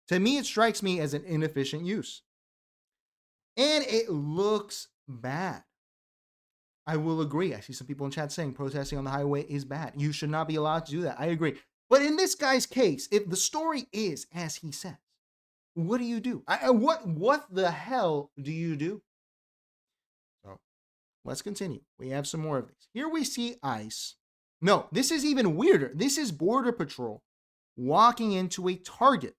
To me, it strikes me as an inefficient use. And it looks bad. I will agree. I see some people in chat saying protesting on the highway is bad. You should not be allowed to do that. I agree. But in this guy's case, if the story is as he says, what do you do? What the hell do you do? So let's continue. We have some more of these. Here we see ICE. No, this is even weirder. This is Border Patrol walking into a Target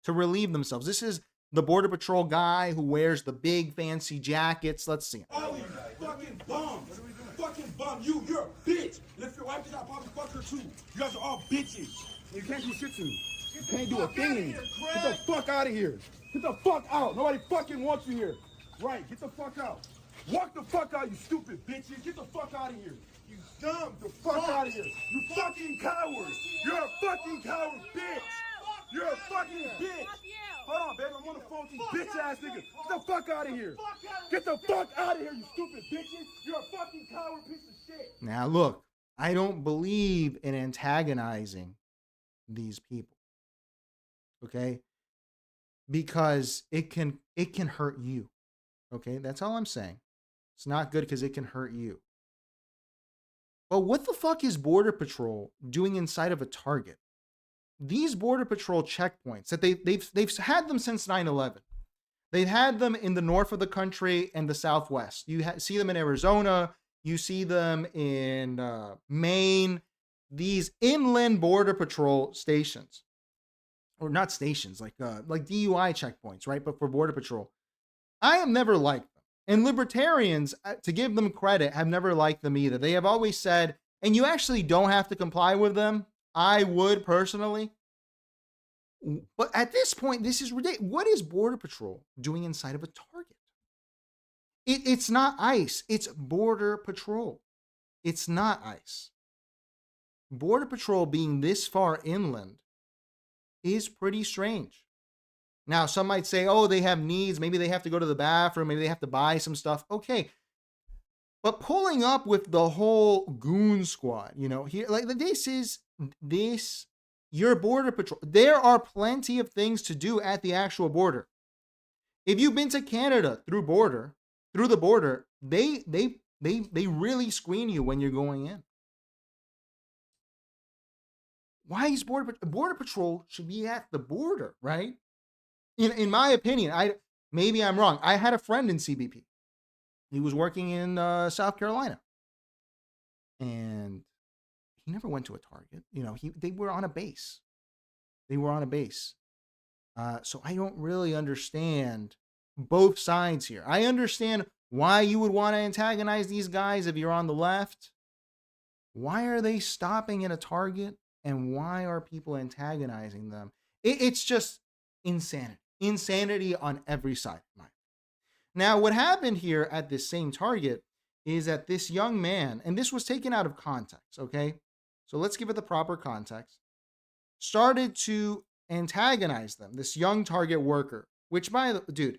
to relieve themselves. This is the Border Patrol guy who wears the big fancy jackets. Let's see. All these fucking bums. Fucking bum. You're a bitch. And if your wife is, I'll probably fuck her too. You guys are all bitches. You can't do shit to me. You can't do a thing. Get the fuck out of here. Get the fuck out. Nobody fucking wants you here. Right, get the fuck out. Walk the fuck out, you stupid bitches. Get the fuck out of here. You dumb. The fuck out of here. You fucking coward. You're a fucking coward, bitch. You're a fucking bitch. Hold on, baby. I'm on the phone with these bitch ass niggas. Get the fuck out of here. Get the fuck out of here, you stupid bitches. You're a fucking coward piece of shit. Now, look, I don't believe in antagonizing these people. Okay? Because it can hurt you. Okay? That's all I'm saying. It's not good because it can hurt you. But what the fuck is Border Patrol doing inside of a Target? These Border Patrol checkpoints that they've had them since 9/11. They've had them in the north of the country and the southwest. You see them in Arizona. You see them in Maine. These inland Border Patrol stations, or not stations, like DUI checkpoints, right? But for Border Patrol, I have never liked them. And libertarians, to give them credit, have never liked them either. They have always said, and you actually don't have to comply with them. I would personally. But at this point, this is ridiculous. What is Border Patrol doing inside of a Target? It's not ICE. It's Border Patrol. It's not ICE. Border Patrol being this far inland is pretty strange. Now, some might say, oh, they have needs. Maybe they have to go to the bathroom. Maybe they have to buy some stuff. Okay. But pulling up with the whole goon squad, you know, here, like this, your border patrol. There are plenty of things to do at the actual border. If you've been to Canada through the border, they really screen you when you're going in. Why is border patrol should be at the border, right? In my opinion, maybe I'm wrong. I had a friend in CBP. He was working in South Carolina, and he never went to a target. You know, they were on a base. So I don't really understand both sides here. I understand why you would want to antagonize these guys if you're on the left. Why are they stopping at a target? And why are people antagonizing them? It's just insanity. Insanity on every side. Now, what happened here at this same target is that this young man, and this was taken out of context, okay? So let's give it the proper context, started to antagonize them, this young target worker, which dude,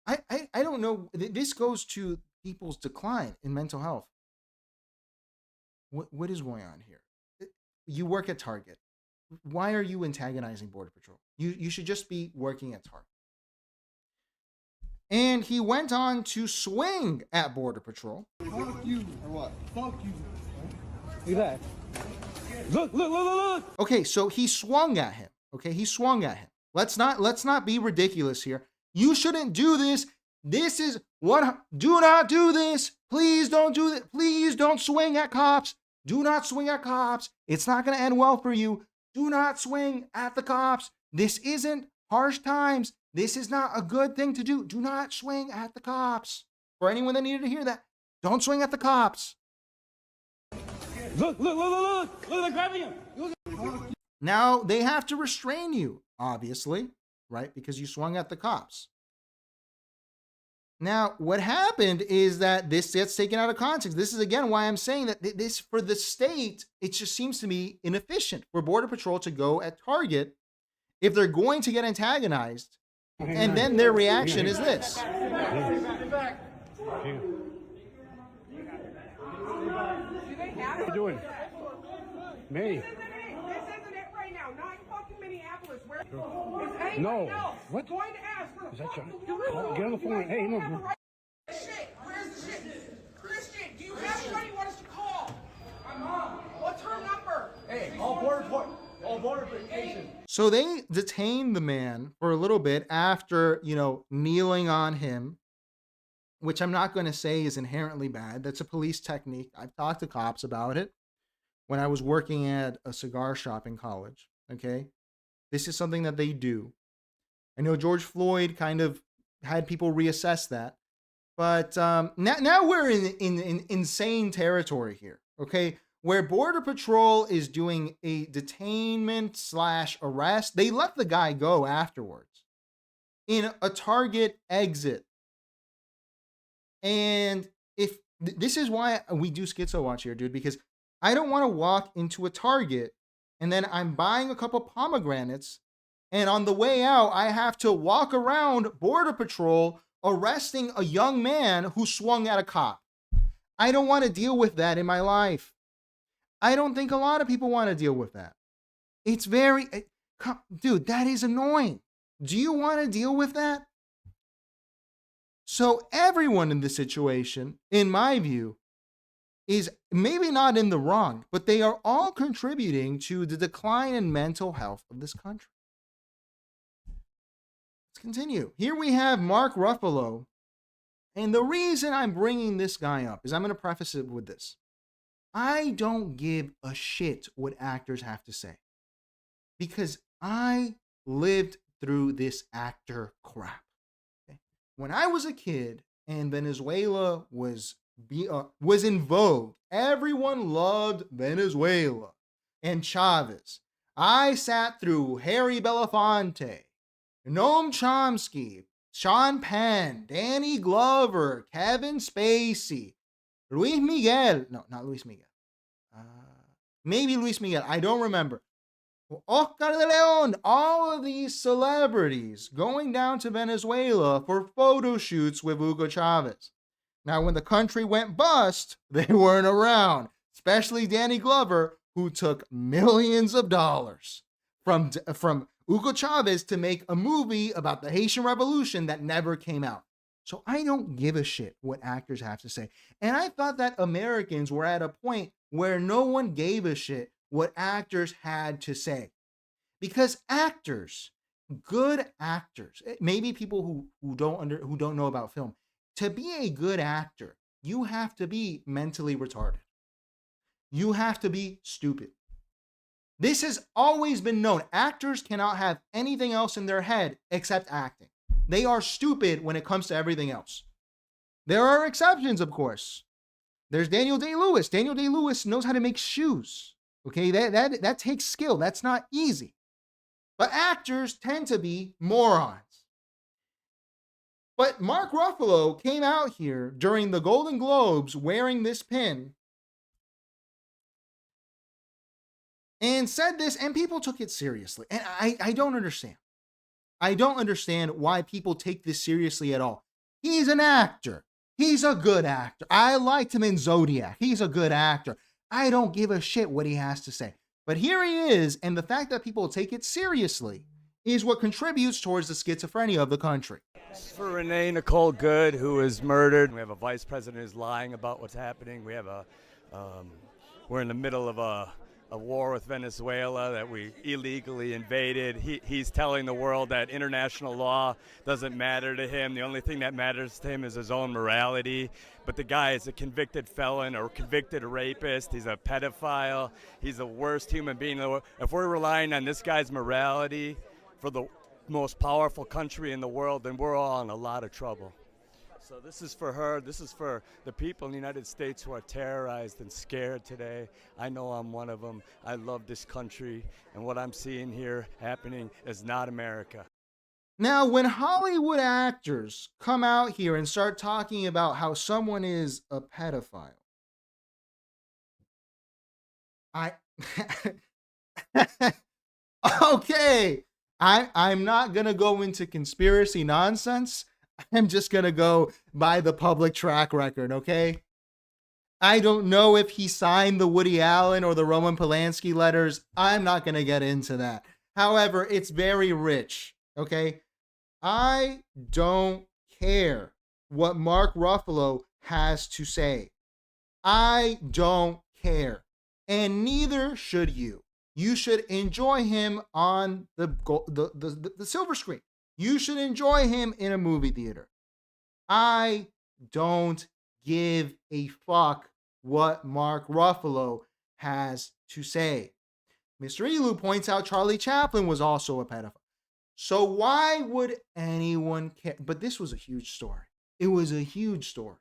I don't know. This goes to people's decline in mental health. What is going on here? You work at Target. Why are you antagonizing Border Patrol? You should just be working at Target. And he went on to swing at Border Patrol. Fuck you, or what? Fuck you. Look at that. Look. Okay, so he swung at him. Okay, he swung at him. Let's not be ridiculous here. You shouldn't do this. This is what. Do not do this. Please don't do this. Please don't swing at cops. Do not swing at cops. It's not going to end well for you. Do not swing at the cops. This isn't harsh times. This is not a good thing to do. Do not swing at the cops. For anyone that needed to hear that, don't swing at the cops. Look, they're grabbing him. Now they have to restrain you, obviously, right? Because you swung at the cops. Now, what happened is that this gets taken out of context. This is, again, why I'm saying that this, for the state, it just seems to be inefficient for Border Patrol to go at target if they're going to get antagonized, and then their reaction is this. What are you doing? Me? This isn't it right now. Not in fucking Minneapolis. Where? No. What? Going to ask for Is that John? the Get on the phone. Hey, no. Shit. Where's the shit? Christian, do you have anybody you want us to call? My mom. What's her number? Hey, all border vacation. So they detained the man for a little bit after, kneeling on him, which I'm not going to say is inherently bad. That's a police technique. I've talked to cops about it when I was working at a cigar shop in college, okay? This is something that they do. I know George Floyd kind of had people reassess that, but now we're in insane territory here, okay? Where Border Patrol is doing a detainment / arrest, they let the guy go afterwards in a Target exit. And if this is why we do Schizo Watch here, dude, because I don't want to walk into a Target and then I'm buying a couple pomegranates, and on the way out, I have to walk around Border Patrol arresting a young man who swung at a cop. I don't want to deal with that in my life. I don't think a lot of people want to deal with that. It's dude, that is annoying. Do you want to deal with that? So everyone in this situation, in my view, is maybe not in the wrong, but they are all contributing to the decline in mental health of this country. Let's continue. Here we have Mark Ruffalo. And the reason I'm bringing this guy up is I'm going to preface it with this. I don't give a shit what actors have to say, because I lived through this actor crap. Okay? When I was a kid and Venezuela was in vogue, everyone loved Venezuela and Chavez. I sat through Harry Belafonte, Noam Chomsky, Sean Penn, Danny Glover, Kevin Spacey, Luis Miguel. No, not Luis Miguel. Maybe Luis Miguel. I don't remember. Oscar de Leon, all of these celebrities going down to Venezuela for photo shoots with Hugo Chavez. Now, when the country went bust, they weren't around, especially Danny Glover, who took millions of dollars from Hugo Chavez to make a movie about the Haitian Revolution that never came out. So I don't give a shit what actors have to say. And I thought that Americans were at a point where no one gave a shit what actors had to say. Because actors, good actors, maybe people who don't know about film, to be a good actor, you have to be mentally retarded. You have to be stupid. This has always been known. Actors cannot have anything else in their head except acting. They are stupid when it comes to everything else. There are exceptions, of course. There's Daniel Day-Lewis. Daniel Day-Lewis knows how to make shoes. Okay, that takes skill. That's not easy. But actors tend to be morons. But Mark Ruffalo came out here during the Golden Globes wearing this pin and said this, and people took it seriously. And I don't understand. I don't understand why people take this seriously at all. He's an actor. He's a good actor. I liked him in Zodiac. He's a good actor. I don't give a shit what he has to say. But here he is, and the fact that people take it seriously is what contributes towards the schizophrenia of the country. For Renee Nicole Good, who was murdered. We have a vice president who's lying about what's happening. We have we're in the middle of a war with Venezuela that we illegally invaded. He's telling the world that international law doesn't matter to him. The only thing that matters to him is his own morality. But the guy is a convicted felon or convicted rapist. He's a pedophile. He's the worst human being in the world. If we're relying on this guy's morality for the most powerful country in the world, then we're all in a lot of trouble. So this is for her. This is for the people in the United States who are terrorized and scared today. I know I'm one of them. I love this country, and what I'm seeing here happening is not America. Now, when Hollywood actors come out here and start talking about how someone is a pedophile, okay, I'm not going to go into conspiracy nonsense. I'm just going to go by the public track record, okay? I don't know if he signed the Woody Allen or the Roman Polanski letters. I'm not going to get into that. However, it's very rich, okay? I don't care what Mark Ruffalo has to say. I don't care. And neither should you. You should enjoy him on the silver screen. You should enjoy him in a movie theater. I don't give a fuck what Mark Ruffalo has to say. Mr. Elu points out Charlie Chaplin was also a pedophile. So why would anyone care? But this was a huge story. It was a huge story.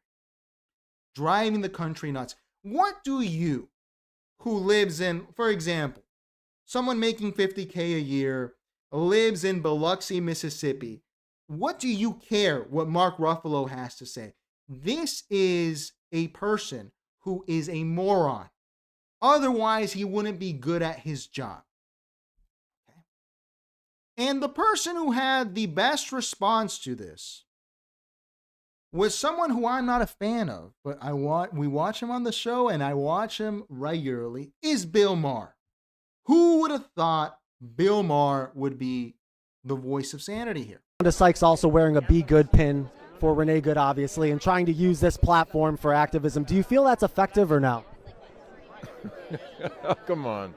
Driving the country nuts. What do you, who lives in, for example, someone making $50K a year, lives in Biloxi, Mississippi, what do you care what Mark Ruffalo has to say? This is a person who is a moron. Otherwise, he wouldn't be good at his job. Okay? And the person who had the best response to this was someone who I'm not a fan of, but we watch him on the show and I watch him regularly, is Bill Maher. Who would have thought Bill Maher would be the voice of sanity here? Sykes also wearing a Be Good pin for Renee Good, obviously, and trying to use this platform for activism. Do you feel that's effective or no? Oh, come on.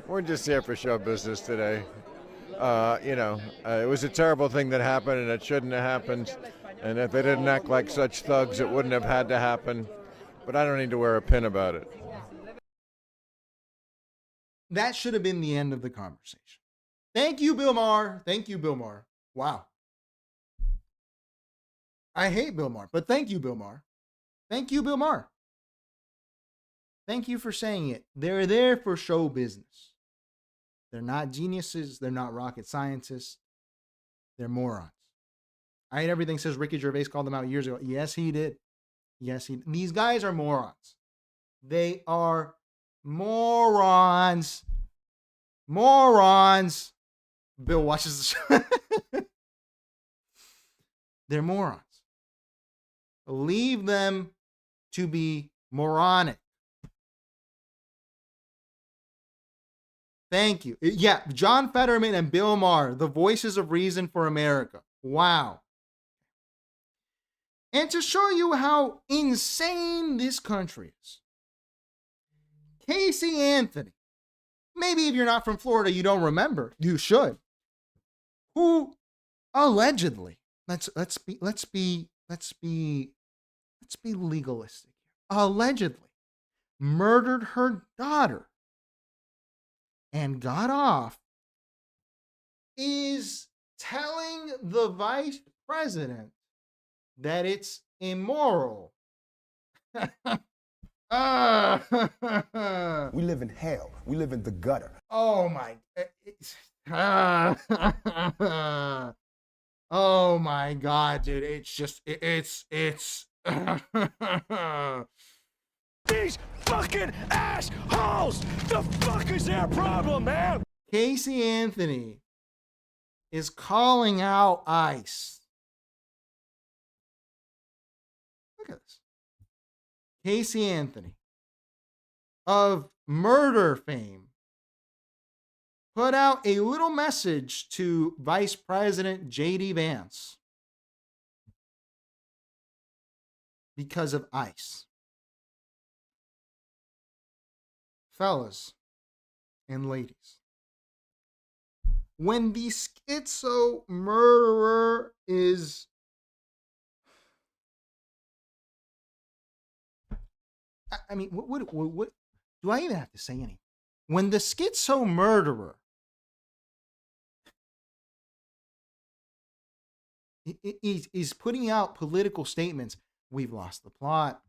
We're just here for show business today. It was a terrible thing that happened, and it shouldn't have happened. And if they didn't act like such thugs, it wouldn't have had to happen. But I don't need to wear a pin about it. That should have been the end of the conversation. Thank you, Bill Maher. Thank you, Bill Maher. Wow. I hate Bill Maher, but thank you, Bill Maher. Thank you, Bill Maher. Thank you for saying it. They're there for show business. They're not geniuses. They're not rocket scientists. They're morons. I hate everything says Ricky Gervais called them out years ago. Yes, he did. Yes, he did. These guys are morons. They are morons. Morons. Bill watches the show. They're morons. Leave them to be moronic. Thank you. Yeah, John Fetterman and Bill Maher, the voices of reason for America. Wow. And to show you how insane this country is, Casey Anthony, maybe if you're not from Florida, you don't remember. You should. Who allegedly, let's be legalistic. Allegedly murdered her daughter and got off, is telling the vice president that it's immoral. We live in hell. We live in the gutter. Oh my. Oh my God, dude. It's just, it's. These fucking assholes! The fuck is their problem, man? Casey Anthony is calling out ICE. Look at this. Casey Anthony of murder fame put out a little message to Vice President J.D. Vance because of ICE. Fellas and ladies, when the schizo murderer is I mean, what do I even have to say anything? When the schizo murderer is putting out political statements, we've lost the plot.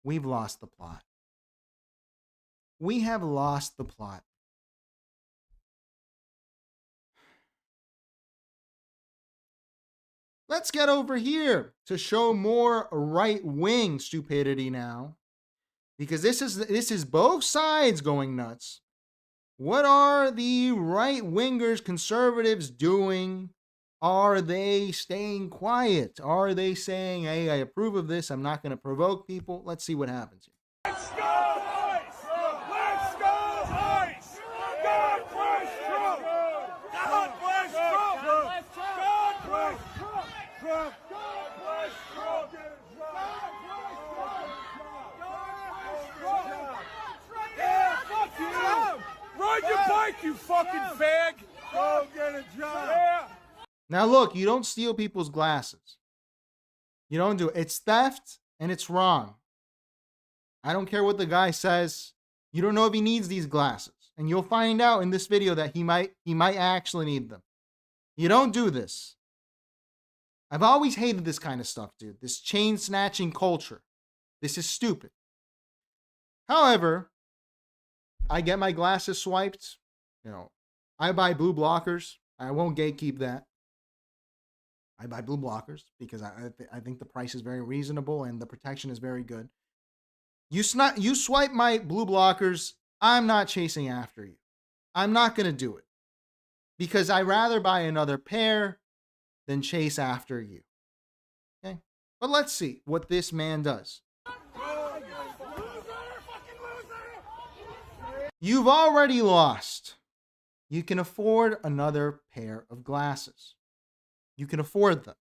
We've lost the plot. We have lost the plot. Let's get over here to show more right-wing stupidity now, because this is both sides going nuts. What are the right-wingers, conservatives doing? Are they staying quiet? Are they saying, hey, I approve of this, I'm not going to provoke people? Let's see what happens here. Let's go, ICE! Let's go, ICE! God bless Trump! God bless Trump! God bless Trump! God bless Trump! Yeah, fuck you! Ride your bike, you fucking fag! Go get a job! Yeah! Now look, you don't steal people's glasses. You don't do it. It's theft and it's wrong. I don't care what the guy says. You don't know if he needs these glasses. And you'll find out in this video that he might actually need them. You don't do this. I've always hated this kind of stuff, dude. This chain snatching culture. This is stupid. However, I get my glasses swiped. You know, I buy blue blockers. I won't gatekeep that. I buy blue blockers because I think the price is very reasonable and the protection is very good. You swipe my blue blockers, I'm not chasing after you. I'm not going to do it because I'd rather buy another pair than chase after you. Okay? But let's see what this man does. You've already lost. You can afford another pair of glasses. You can afford them.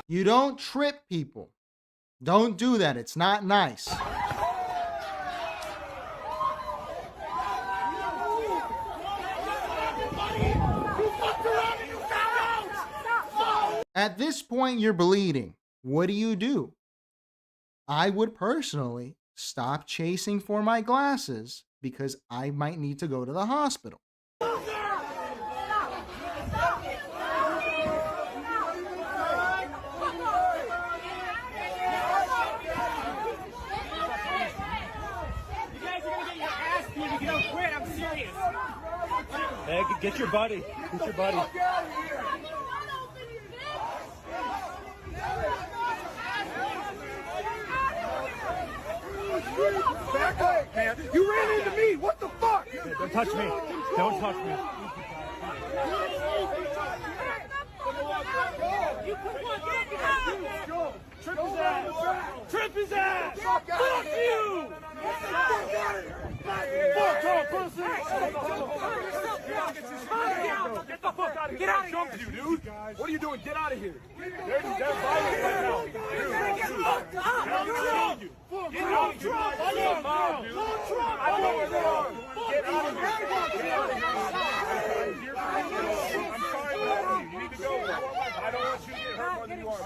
You don't trip people. Don't do that. It's not nice. At this point, you're bleeding. What do? I would personally stop chasing for my glasses because I might need to go to the hospital. Hey, get your buddy. Get your buddy. man. You ran into me. What the fuck? Don't touch me. Don't touch me. Trip his ass. Trip his ass. Fuck you. Fuck off, pussy. Get the fuck out of here. Get out of here. You, dude. What are you doing? Get out of here. They're violent right now. Dude, get out of here. I don't know where they are. Get out of here. Get out of here. I'm sorry, but you need to go. I don't want you to get hurt more than you are.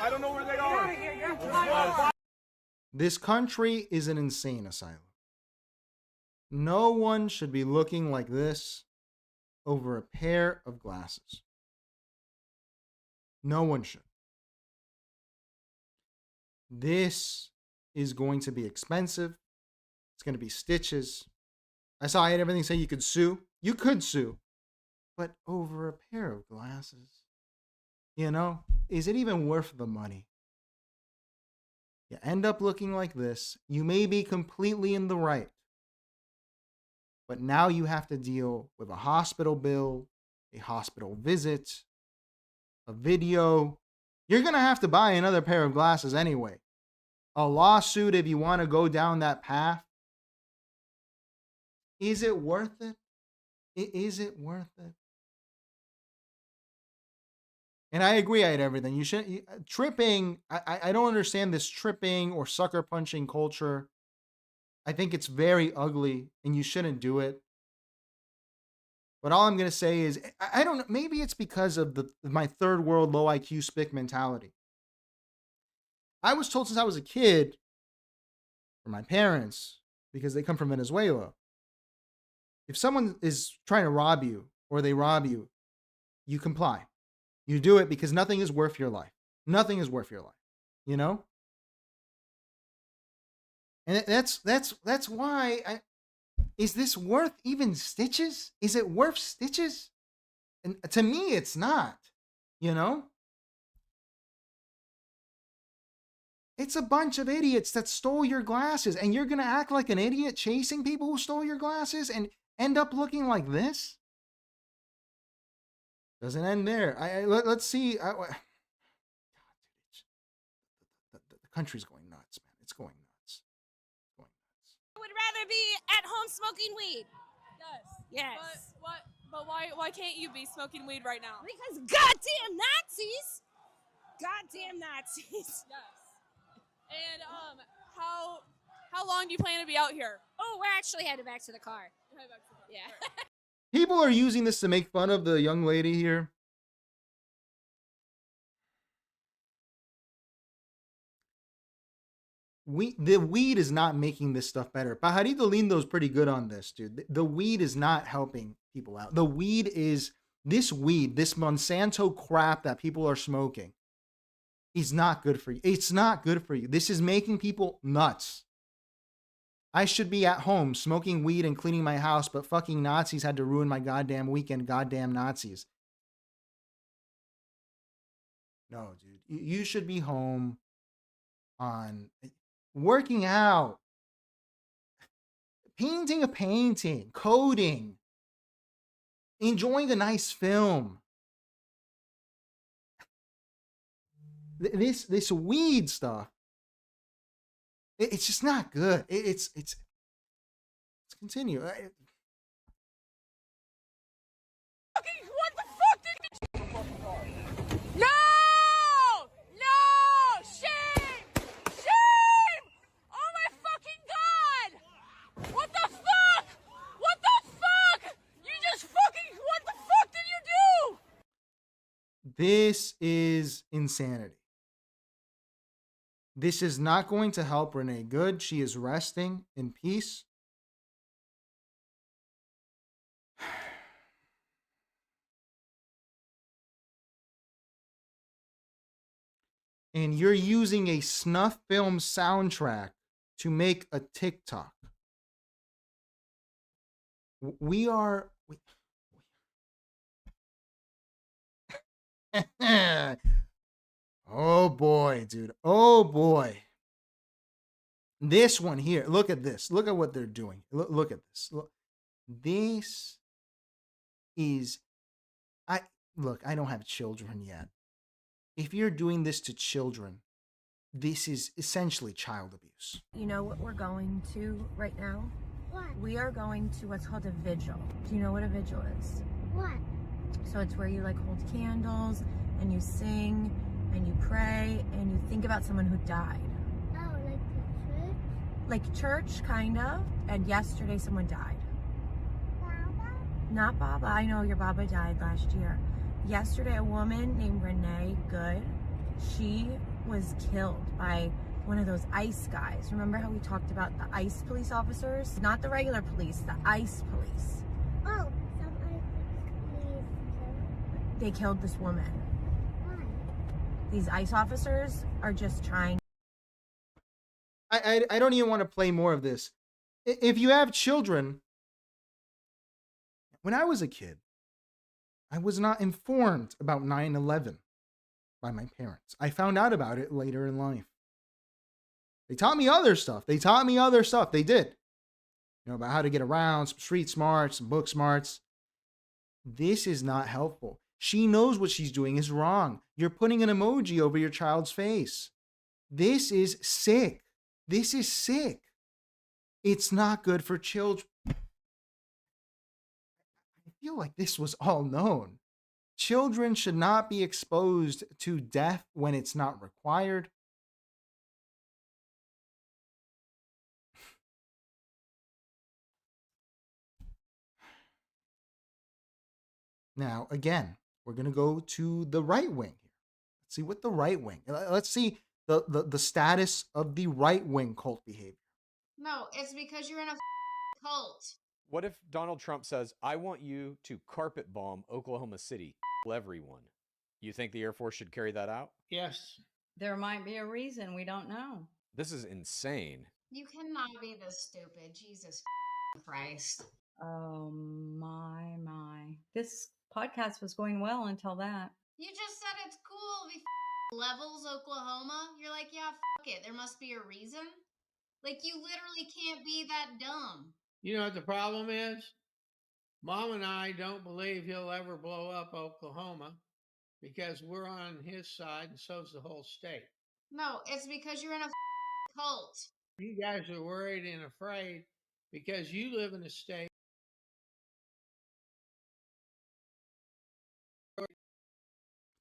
I don't know where they are. This country is an insane asylum. No one should be looking like this over a pair of glasses. No one should. This is going to be expensive. It's going to be stitches. I had everything say you could sue. You could sue. But over a pair of glasses, you know, is it even worth the money? You end up looking like this. You may be completely in the right. But now you have to deal with a hospital bill, a hospital visit, a video. You're going to have to buy another pair of glasses anyway. A lawsuit if you want to go down that path. Is it worth it? Is it worth it? And I agree, I had everything. You should tripping. I don't understand this tripping or sucker punching culture. I think it's very ugly and you shouldn't do it. But all I'm going to say is, I don't know, maybe it's because of my third world low IQ spick mentality. I was told since I was a kid from my parents, because they come from Venezuela, if someone is trying to rob you or they rob you, you comply. You do it because nothing is worth your life. Nothing is worth your life. You know? And that's why is this worth even stitches? Is it worth stitches? And to me, it's not. You know? It's a bunch of idiots that stole your glasses, and you're going to act like an idiot chasing people who stole your glasses and end up looking like this? Doesn't end there. Let's see. The country's going nuts, man. It's going nuts. I would rather be at home smoking weed. Yes. Yes. But why can't you be smoking weed right now? Because goddamn Nazis! Goddamn Nazis! Yes. And how long do you plan to be out here? Oh, we're actually headed back to the car. Yeah. People are using this to make fun of the young lady here. The weed is not making this stuff better. Pajarito Lindo's pretty good on this, dude. The weed is not helping people out. The weed is, this Monsanto crap that people are smoking is not good for you. It's not good for you. This is making people nuts. I should be at home smoking weed and cleaning my house, but fucking Nazis had to ruin my goddamn weekend. Goddamn Nazis. No, dude. You should be home on working out, painting a painting, coding, enjoying a nice film. This weed stuff, it's just not good. Let's continue. What the fuck did you... No! No! Shame! Shame! Oh my fucking god! What the fuck? What the fuck? You just fucking... What the fuck did you do? This is insanity. This is not going to help Renee Good. She is resting in peace. And you're using a snuff film soundtrack to make a TikTok. Oh boy, dude. Oh boy. This one here, look at this. Look at what they're doing. Look at this. Look. This is, I don't have children yet. If you're doing this to children, this is essentially child abuse. You know what we're going to right now? What? We are going to what's called a vigil. Do you know what a vigil is? What? So it's where you like hold candles and you sing and you pray and you think about someone who died. Oh, like the church? Like church, kind of. And yesterday someone died. Baba? Not Baba. I know your Baba died last year. Yesterday, a woman named Renee Good, she was killed by one of those ICE guys. Remember how we talked about the ICE police officers? Not the regular police, the ICE police. Oh, some ICE police. They killed this woman. Why? These ICE officers are just trying. I don't even want to play more of this. If you have children, when I was a kid, I was not informed about 9/11 by my parents. I found out about it later in life. They taught me other stuff. They did. You know, about how to get around, some street smarts, some book smarts. This is not helpful. She knows what she's doing is wrong. You're putting an emoji over your child's face. This is sick. This is sick. It's not good for children. I feel like this was all known. Children should not be exposed to death when it's not required. Now, again, we're going to go to the right wing here. Let's see what the right wing. Let's see the status of the right wing cult behavior. No, it's because you're in a cult. What if Donald Trump says, I want you to carpet bomb Oklahoma City, everyone? You think the Air Force should carry that out? Yes. There might be a reason we don't know. This is insane. You cannot be this stupid. Jesus Christ. Oh my. This podcast was going well until that. You just said it's cool. We levels Oklahoma. You're like, yeah, it. There must be a reason. Like, you literally can't be that dumb. You know what the problem is? Mom and I don't believe he'll ever blow up Oklahoma because we're on his side and so's the whole state. No, it's because you're in a cult. You guys are worried and afraid because you live in a state.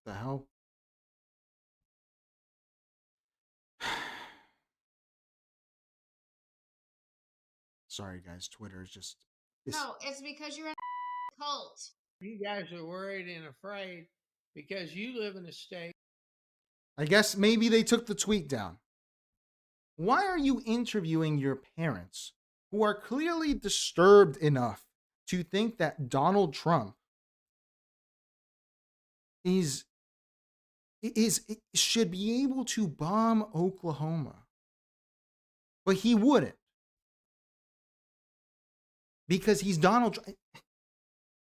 The hell? Sorry, guys. Twitter is just... No, it's because you're in a cult. You guys are worried and afraid because you live in a state. I guess maybe they took the tweet down. Why are you interviewing your parents who are clearly disturbed enough to think that Donald Trump should be able to bomb Oklahoma? But he wouldn't. Because he's Donald Trump.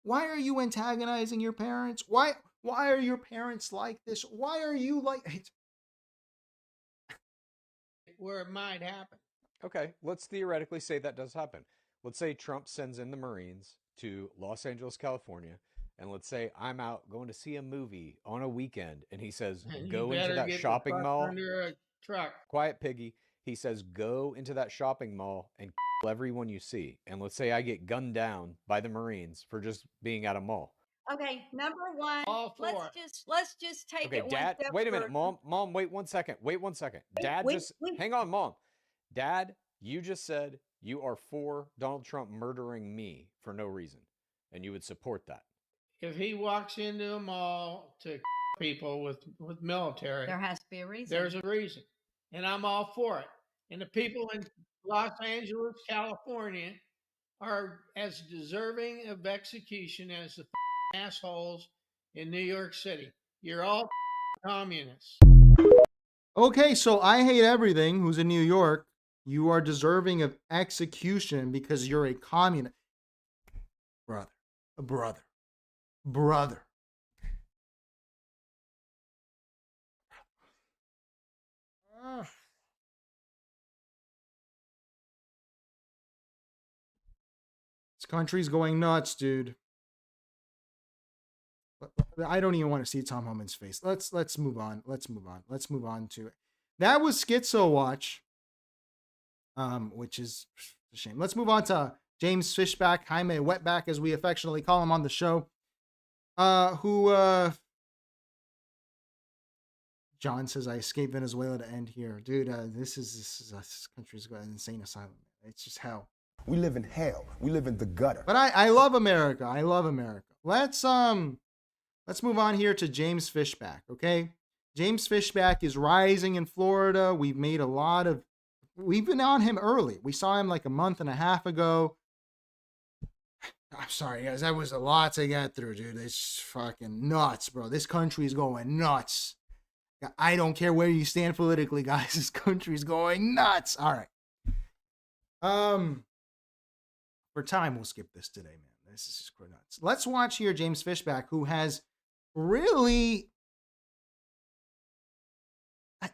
Why are you antagonizing your parents? Why are your parents like this? Why are you like... Where it might happen. Okay, let's theoretically say that does happen. Let's say Trump sends in the Marines to Los Angeles, California, and let's say I'm out going to see a movie on a weekend, and he says, go into that shopping mall. Under a truck. Quiet piggy. He says, go into that shopping mall and kill everyone you see. And let's say I get gunned down by the Marines for just being at a mall. Okay, number one, All four. let's just take Okay, it Dad, one step wait a minute, further. Mom, wait 1 second. Wait 1 second. Dad wait, just, wait. hang on, Mom. Dad, you just said you are for Donald Trump murdering me for no reason, and you would support that. If he walks into a mall to people with military, There has to be a reason. there's a reason. And I'm all for it. And the people in Los Angeles, California are as deserving of execution as the assholes in New York City. You're all communists. Okay, so I hate everything who's in New York. You are deserving of execution because you're a communist. Brother. This country's going nuts, dude. I don't even want to see Tom Homan's face. Let's move on. Let's move on to it. That was Schizo Watch, which is a shame. Let's move on to James Fishback, Jaime Wetback, as we affectionately call him on the show, who John says, I escaped Venezuela to end here. Dude, this country's got an insane asylum. It's just hell. We live in hell. We live in the gutter. But I love America. I love America. Let's move on here to James Fishback, okay? James Fishback is rising in Florida. We've been on him early. We saw him like a month and a half ago. I'm sorry, guys. That was a lot to get through, dude. It's fucking nuts, bro. This country's going nuts. I don't care where you stand politically, guys. This country's going nuts. All right. For time, we'll skip this today, man. This is just nuts. Let's watch here James Fishback, who has really,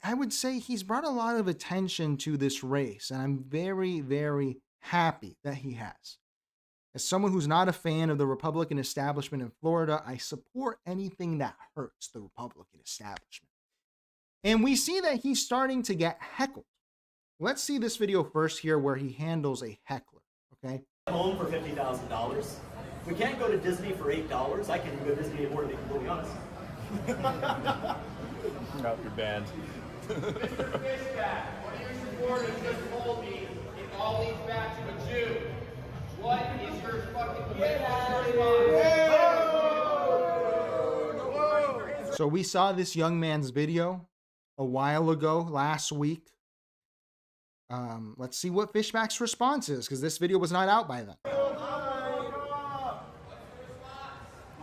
I would say he's brought a lot of attention to this race, and I'm very, very happy that he has. As someone who's not a fan of the Republican establishment in Florida, I support anything that hurts the Republican establishment. And we see that he's starting to get heckled. Let's see this video first here where he handles a heckler, okay? Home for $50,000. We can't go to Disney for $8. I can't even go to Disney anymore, to be completely honest. No, you're banned. Mr. Fishback, one of your supporters just told me it all leads back to a Jew. What is your fucking response? So we saw this young man's video a while ago, last week. Let's see what Fishback's response is, because this video was not out by then. My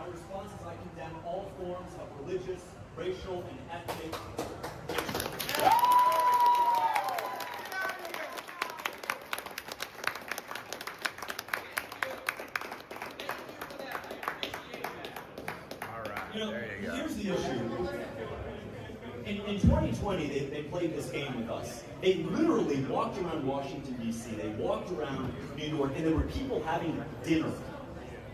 response is I condemn all forms of religious, racial, and ethnic hatred. All right, You know, there you go. here's the issue. In 2020, they played this game with us. They literally walked around Washington, D.C., they walked around New York, and there were people having dinner.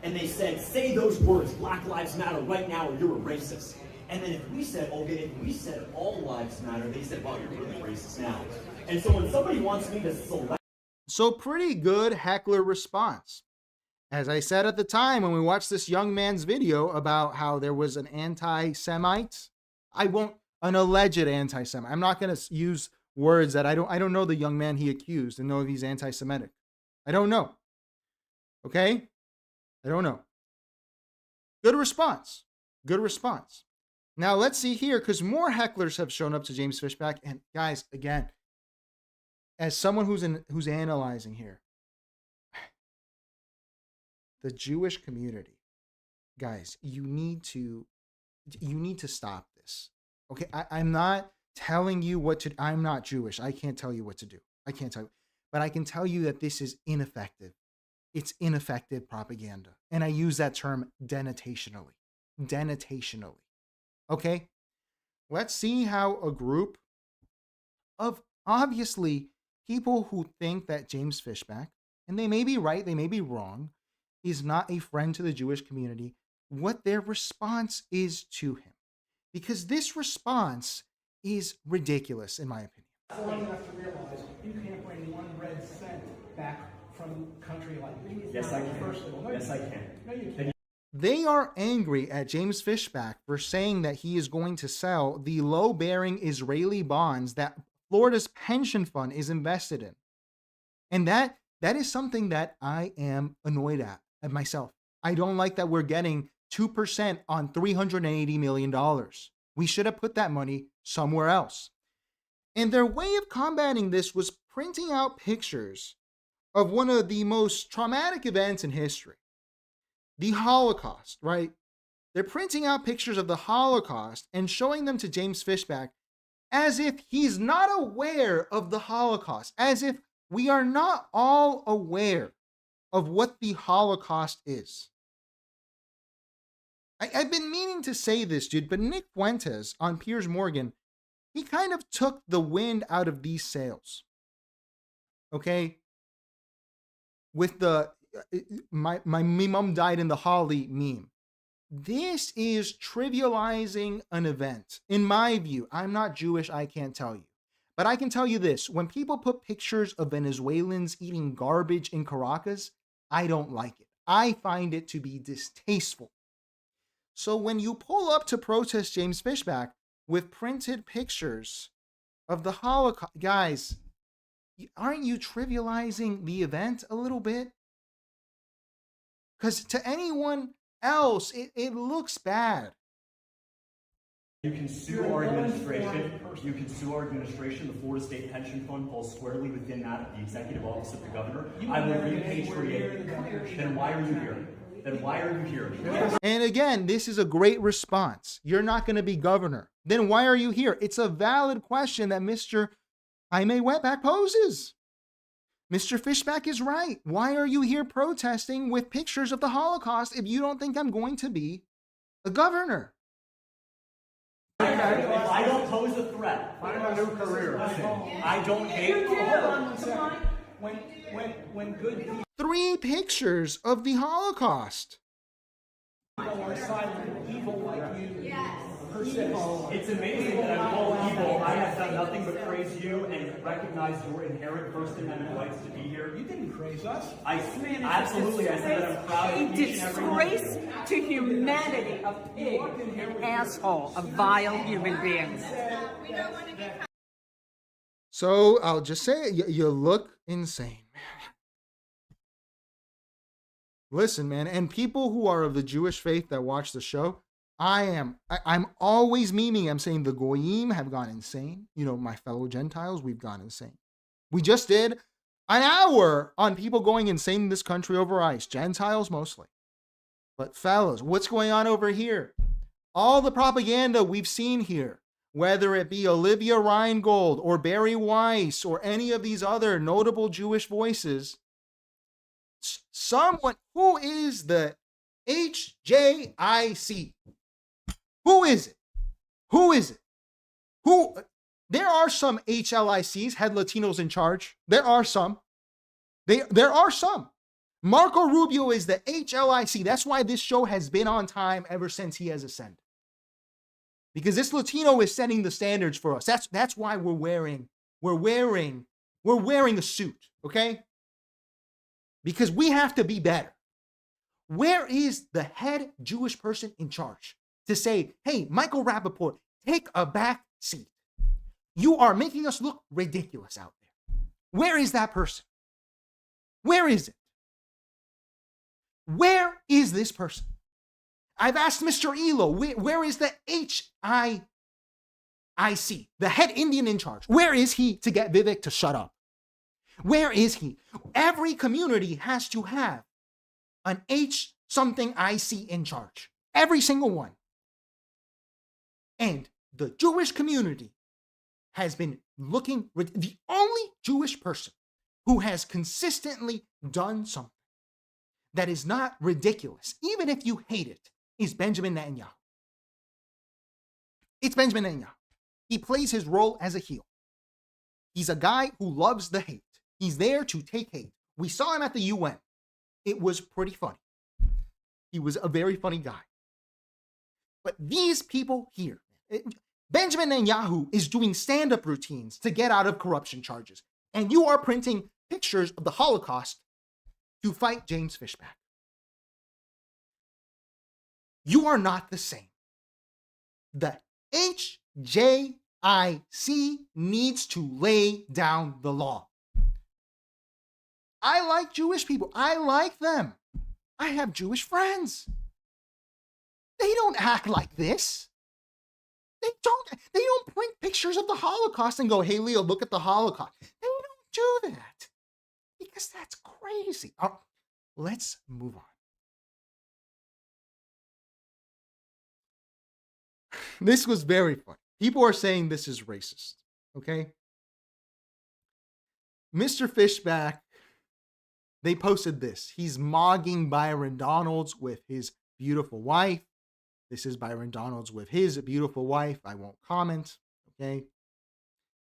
And they said, say those words, Black Lives Matter right now, or you're a racist. And then if we said, okay, if we said all lives matter, they said, wow, you're really racist now. And so when somebody wants me to select... So pretty good heckler response. As I said at the time when we watched this young man's video about how there was an anti-Semite, an alleged anti-Semite. I'm not going to use words that I don't know the young man he accused and know if he's anti-Semitic. I don't know. Okay? I don't know. Good response. Good response. Now let's see here, because more hecklers have shown up to James Fishback. And guys, again, as someone who's analyzing here, the Jewish community, guys, you need to stop this. Okay, I'm not telling you what to. I'm not Jewish. I can't tell you what to do. I can't tell you, but I can tell you that this is ineffective. It's ineffective propaganda, and I use that term denotationally. Denotationally. Okay, let's see how a group of obviously people who think that James Fishback, and they may be right, they may be wrong, is not a friend to the Jewish community, what their response is to him. Because this response is ridiculous, in my opinion. Long enough to realize you can't bring 1 red cent back from a country like this. Yes, I can. First of all, Yes, I can. No, you can't. They are angry at James Fishback for saying that he is going to sell the low-bearing Israeli bonds that Florida's pension fund is invested in. And that is something that I am annoyed at myself. I don't like that we're getting 2% on $380 million. We should have put that money somewhere else. And their way of combating this was printing out pictures of one of the most traumatic events in history, the Holocaust, right? They're printing out pictures of the Holocaust and showing them to James Fishback as if he's not aware of the Holocaust, as if we are not all aware of what the Holocaust is. I've been meaning to say this, dude, but Nick Fuentes on Piers Morgan, he kind of took the wind out of these sails. Okay? With my mom died in the Holly meme. This is trivializing an event. In my view, I'm not Jewish, I can't tell you. But I can tell you this, when people put pictures of Venezuelans eating garbage in Caracas, I don't like it. I find it to be distasteful. So when you pull up to protest James Fishback with printed pictures of the Holocaust, guys, aren't you trivializing the event a little bit? Because to anyone else, it looks bad. You can sue our administration. You can sue our administration. The Florida State Pension Fund falls squarely within that of the executive office of the governor. I will repatriate. Then why are you here? Then why are you here? And again, this is a great response. You're not going to be governor. Then why are you here? It's a valid question that Mr. Jaime Wetback poses. Mr. Fishback is right. Why are you here protesting with pictures of the Holocaust if you don't think I'm going to be a governor? If I don't pose a threat, Find a new career. I don't hate. Hold on 1 second. When good people 3 pictures of the Holocaust. are silent, evil like you persist. It's amazing that I'm called evil. I have done nothing but praise you and recognize your inherent First Amendment rights to be here. You didn't praise us. Absolutely. I said that I'm proud of each and every one. Disgrace to humanity, a pig, an asshole, a vile human being. So I'll just say it. You look insane. Listen, man, and people who are of the Jewish faith that watch the show, I'm always memeing. I'm saying the Goyim have gone insane. You know, my fellow Gentiles, we've gone insane. We just did an hour on people going insane in this country over ICE, Gentiles mostly. But fellows, what's going on over here? All the propaganda we've seen here, whether it be Olivia Reingold or Barry Weiss or any of these other notable Jewish voices, someone who is the HJIC. Who is it? Who is it? Who? There are some HLICs, had Latinos in charge. There are some. There are some. Marco Rubio is the HLIC. That's why this show has been on time ever since he has ascended. Because this Latino is setting the standards for us. That's why we're wearing a suit, okay? Because we have to be better. Where is the head Jewish person in charge to say, hey, Michael Rappaport, take a back seat? You are making us look ridiculous out there. Where is that person? Where is it? Where is this person? I've asked Mr. Elo, where is the HIIC, the head Indian in charge? Where is he to get Vivek to shut up? Where is he? Every community has to have an H something IC in charge. Every single one. And the Jewish community has been looking, the only Jewish person who has consistently done something that is not ridiculous, even if you hate it, is Benjamin Netanyahu. It's Benjamin Netanyahu. He plays his role as a heel. He's a guy who loves the hate. He's there to take hate. We saw him at the UN. It was pretty funny. He was a very funny guy. But these people here, Benjamin Netanyahu is doing stand-up routines to get out of corruption charges. And you are printing pictures of the Holocaust to fight James Fishback. You are not the same. The HJIC needs to lay down the law. I like Jewish people. I like them. I have Jewish friends. They don't act like this. They don't print pictures of the Holocaust and go, hey, Leo, look at the Holocaust. They don't do that because that's crazy. Let's move on. This was very funny. People are saying this is racist, okay? Mr. Fishback, they posted this. He's mogging Byron Donalds with his beautiful wife. This is Byron Donalds with his beautiful wife. I won't comment, okay?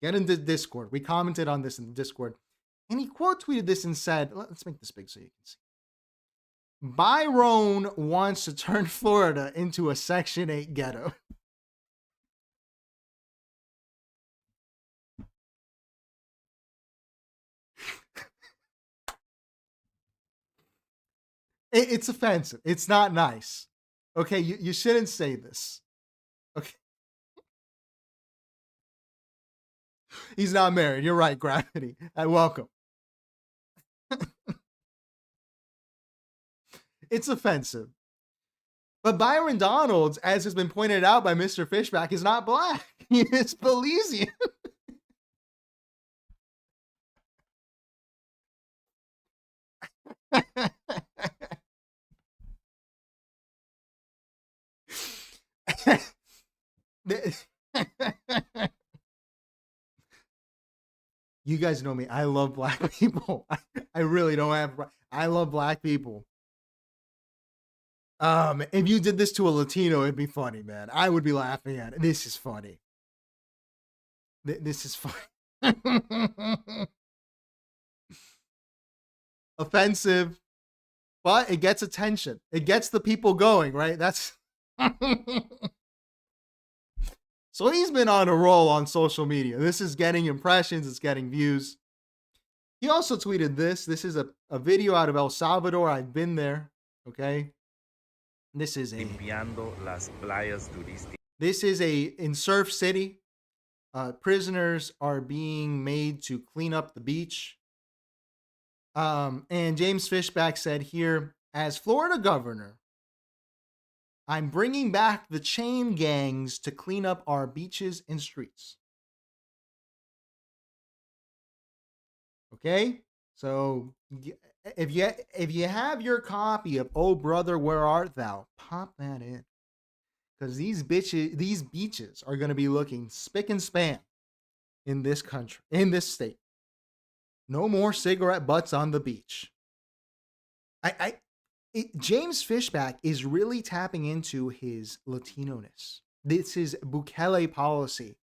Get into Discord. We commented on this in the Discord. And he quote tweeted this and said, let's make this big so you can see. Byron wants to turn Florida into a Section 8 ghetto. It's offensive. It's not nice. Okay, you shouldn't say this. Okay. He's not married. You're right, Gravity. Welcome. It's offensive. But Byron Donalds, as has been pointed out by Mr. Fishback, is not black. He is Belizean. You guys know me. I love black people. I really don't have. I love black people. If you did this to a Latino, it'd be funny, man. I would be laughing at it. This is funny. This is funny. Offensive, but it gets attention. It gets the people going, right? That's so he's been on a roll on social media. This is getting impressions. It's getting views. He also tweeted this. This is a video out of El Salvador. I've been there. Okay. This is in Surf City. Prisoners are being made to clean up the beach. And James Fishback said here, as Florida governor, I'm bringing back the chain gangs to clean up our beaches and streets. Okay? So if you have your copy of Oh Brother, Where Art Thou, pop that in. Because these beaches are going to be looking spick and span in this country, in this state. No more cigarette butts on the beach. James Fishback is really tapping into his Latino-ness. This is Bukele policy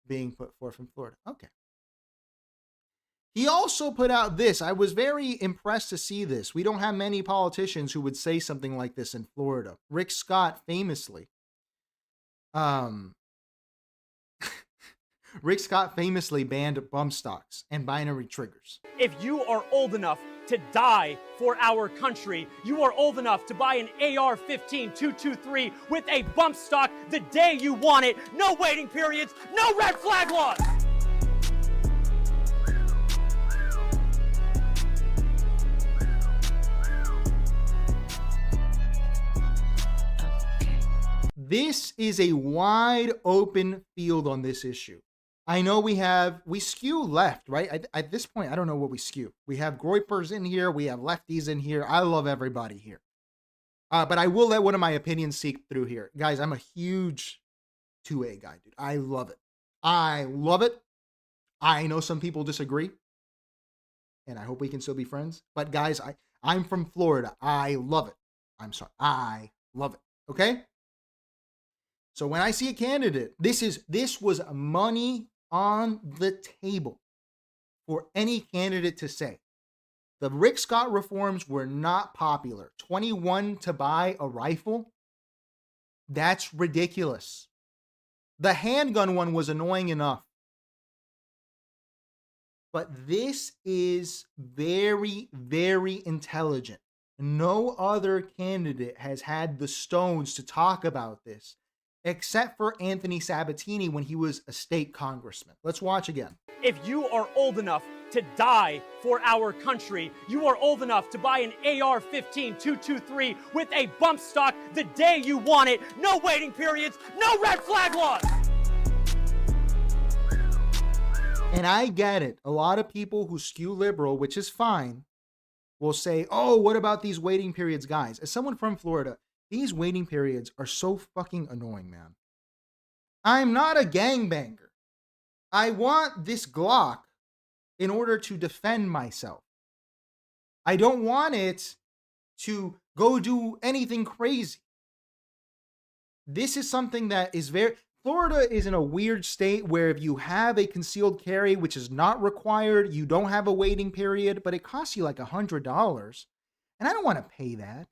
being put forth from Florida. Okay. He also put out this. I was very impressed to see this. We don't have many politicians who would say something like this in Florida. Rick Scott famously. Rick Scott famously banned bump stocks and binary triggers. If you are old enough to die for our country, you are old enough to buy an AR-15 223 with a bump stock the day you want it. No waiting periods, no red flag laws. This is a wide open field on this issue. I know we skew left, right? At this point, I don't know what we skew. We have Groypers in here. We have lefties in here. I love everybody here. But I will let one of my opinions seep through here. Guys, I'm a huge 2A guy, dude. I love it. I love it. I know some people disagree. And I hope we can still be friends. But guys, I'm from Florida. I love it. I'm sorry. I love it. Okay? So when I see a candidate, this was money on the table for any candidate to say. The Rick Scott reforms were not popular. 21 to buy a rifle? That's ridiculous. The handgun one was annoying enough. But this is very, very intelligent. No other candidate has had the stones to talk about this, except for Anthony Sabatini when he was a state congressman. Let's watch again. If you are old enough to die for our country, you are old enough to buy an AR-15 223 with a bump stock the day you want it. No waiting periods, no red flag laws. And I get it. A lot of people who skew liberal, which is fine, will say, oh, what about these waiting periods, guys? As someone from Florida, these waiting periods are so fucking annoying, man. I'm not a gangbanger. I want this Glock in order to defend myself. I don't want it to go do anything crazy. This is something that is very... Florida is in a weird state where if you have a concealed carry, which is not required, you don't have a waiting period, but it costs you like $100. And I don't want to pay that.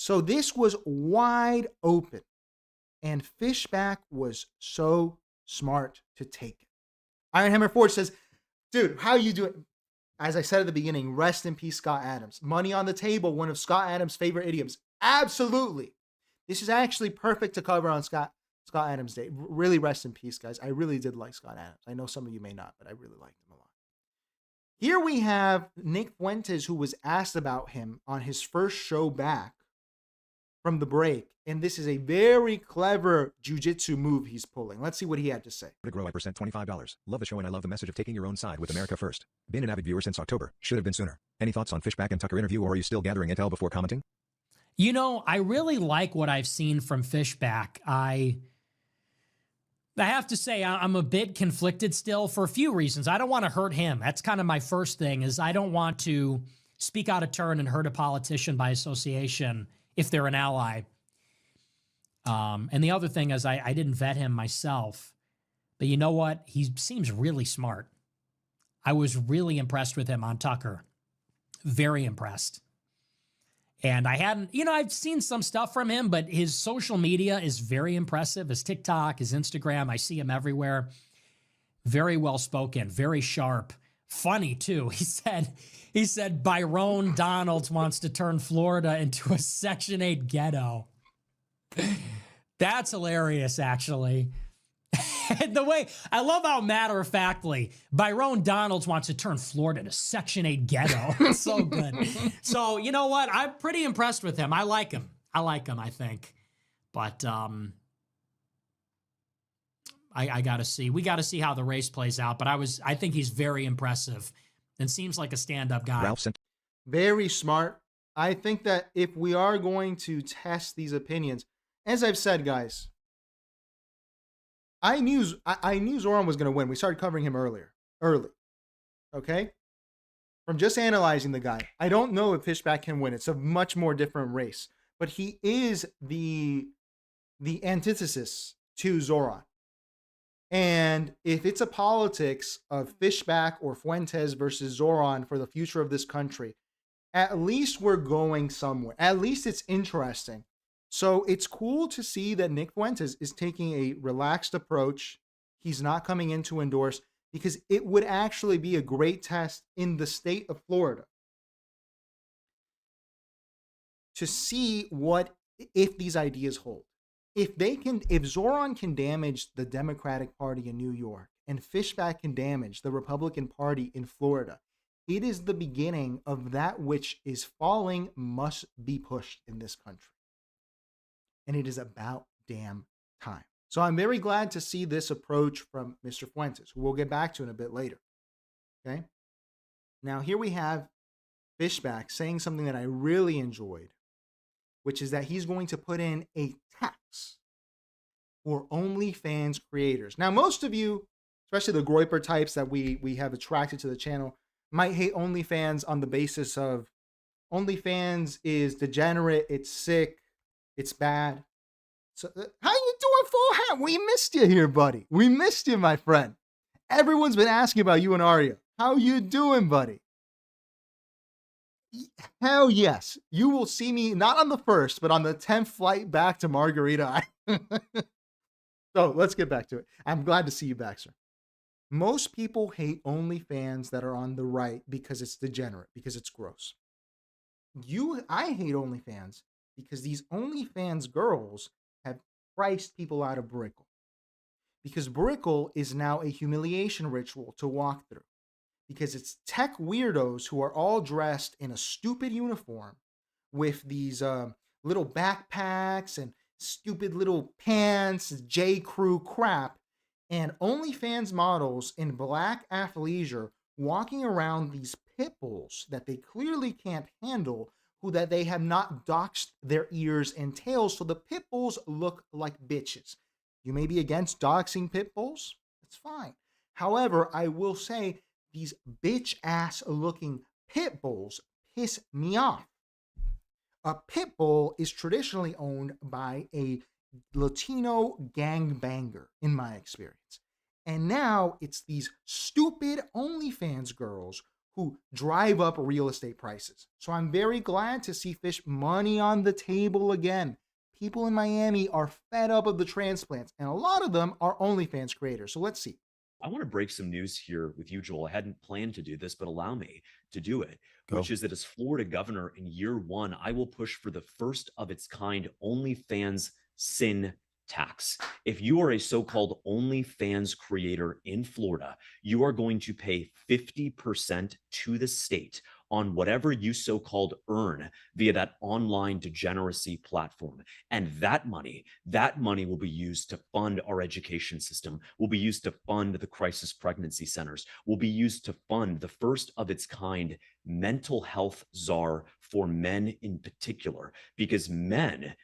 So this was wide open, and Fishback was so smart to take it. Iron Hammer Forge says, dude, how you doing? As I said at the beginning, rest in peace, Scott Adams. Money on the table, one of Scott Adams' favorite idioms. Absolutely. This is actually perfect to cover on Scott Adams Day. Really rest in peace, guys. I really did like Scott Adams. I know some of you may not, but I really liked him a lot. Here we have Nick Fuentes, who was asked about him on his first show back from the break. And this is a very clever jujitsu move he's pulling. Let's see what he had to say. To grow percent $25. Love the show and I love the message of taking your own side with America first. Been an avid viewer since October. Should have been sooner. Any thoughts on Fishback and Tucker interview, or are you still gathering intel before commenting? You know, I really like what I've seen from Fishback. I have to say I'm a bit conflicted still for a few reasons. I don't want to hurt him. That's kind of my first thing, is I don't want to speak out of turn and hurt a politician by association if they're an ally. And the other thing is I didn't vet him myself. But you know what? He seems really smart. I was really impressed with him on Tucker. Very impressed. And I hadn't, I've seen some stuff from him, but his social media is very impressive. His TikTok, his Instagram, I see him everywhere. Very well spoken, very sharp. Funny too. He said Byron Donalds wants to turn Florida into a Section 8 ghetto. That's hilarious, actually. And the way, I love how matter-of-factly Byron Donalds wants to turn Florida into Section 8 ghetto. It's so good. So, you know what? I'm pretty impressed with him. I like him, I think. But I got to see. We got to see how the race plays out. But I think he's very impressive and seems like a stand-up guy. Very smart. I think that if we are going to test these opinions, as I've said, guys, I knew Zoran was going to win. We started covering him early. Okay? From just analyzing the guy, I don't know if Fishback can win. It's a much more different race. But he is the antithesis to Zoran. And if it's a politics of Fishback or Fuentes versus Zoran for the future of this country, at least we're going somewhere. At least it's interesting. So it's cool to see that Nick Fuentes is taking a relaxed approach. He's not coming in to endorse, because it would actually be a great test in the state of Florida to see if these ideas hold. If Zoran can damage the Democratic Party in New York and Fishback can damage the Republican Party in Florida, it is the beginning of that which is falling must be pushed in this country. And it is about damn time. So I'm very glad to see this approach from Mr. Fuentes, who we'll get back to in a bit later. Okay? Now, here we have Fishback saying something that I really enjoyed, which is that he's going to put in a tax for OnlyFans creators. Now, most of you, especially the Groiper types that we have attracted to the channel, might hate OnlyFans on the basis of OnlyFans is degenerate, it's sick, it's bad. So, how you doing, Full Hat? We missed you here, buddy. We missed you, my friend. Everyone's been asking about you and Arya. How you doing, buddy? Hell yes. You will see me not on the 1st, but on the 10th flight back to Margarita Island. So let's get back to it. I'm glad to see you back, sir. Most people hate OnlyFans that are on the right because it's degenerate, because it's gross. I hate OnlyFans because these OnlyFans girls have priced people out of Brickle. Because Brickle is now a humiliation ritual to walk through. Because it's tech weirdos who are all dressed in a stupid uniform with these little backpacks and stupid little pants, J. Crew crap, and OnlyFans models in black athleisure walking around these pit bulls that they clearly can't handle, that they have not doxed their ears and tails, so the pit bulls look like bitches. You may be against doxing pit bulls. That's fine. However, I will say these bitch-ass looking pit bulls piss me off. A pit bull is traditionally owned by a Latino gangbanger, in my experience. And now it's these stupid OnlyFans girls who drive up real estate prices. So I'm very glad to see Fish money on the table again. People in Miami are fed up of the transplants, and a lot of them are OnlyFans creators. So let's see. I want to break some news here with you, Joel. I hadn't planned to do this, but allow me to do it, Go. which is that as Florida governor in year one, I will push for the first of its kind OnlyFans sin tax. If you are a so-called OnlyFans creator in Florida, you are going to pay 50% to the state on whatever you so-called earn via that online degeneracy platform. And that money will be used to fund our education system, will be used to fund the crisis pregnancy centers, will be used to fund the first of its kind mental health czar for men in particular, because men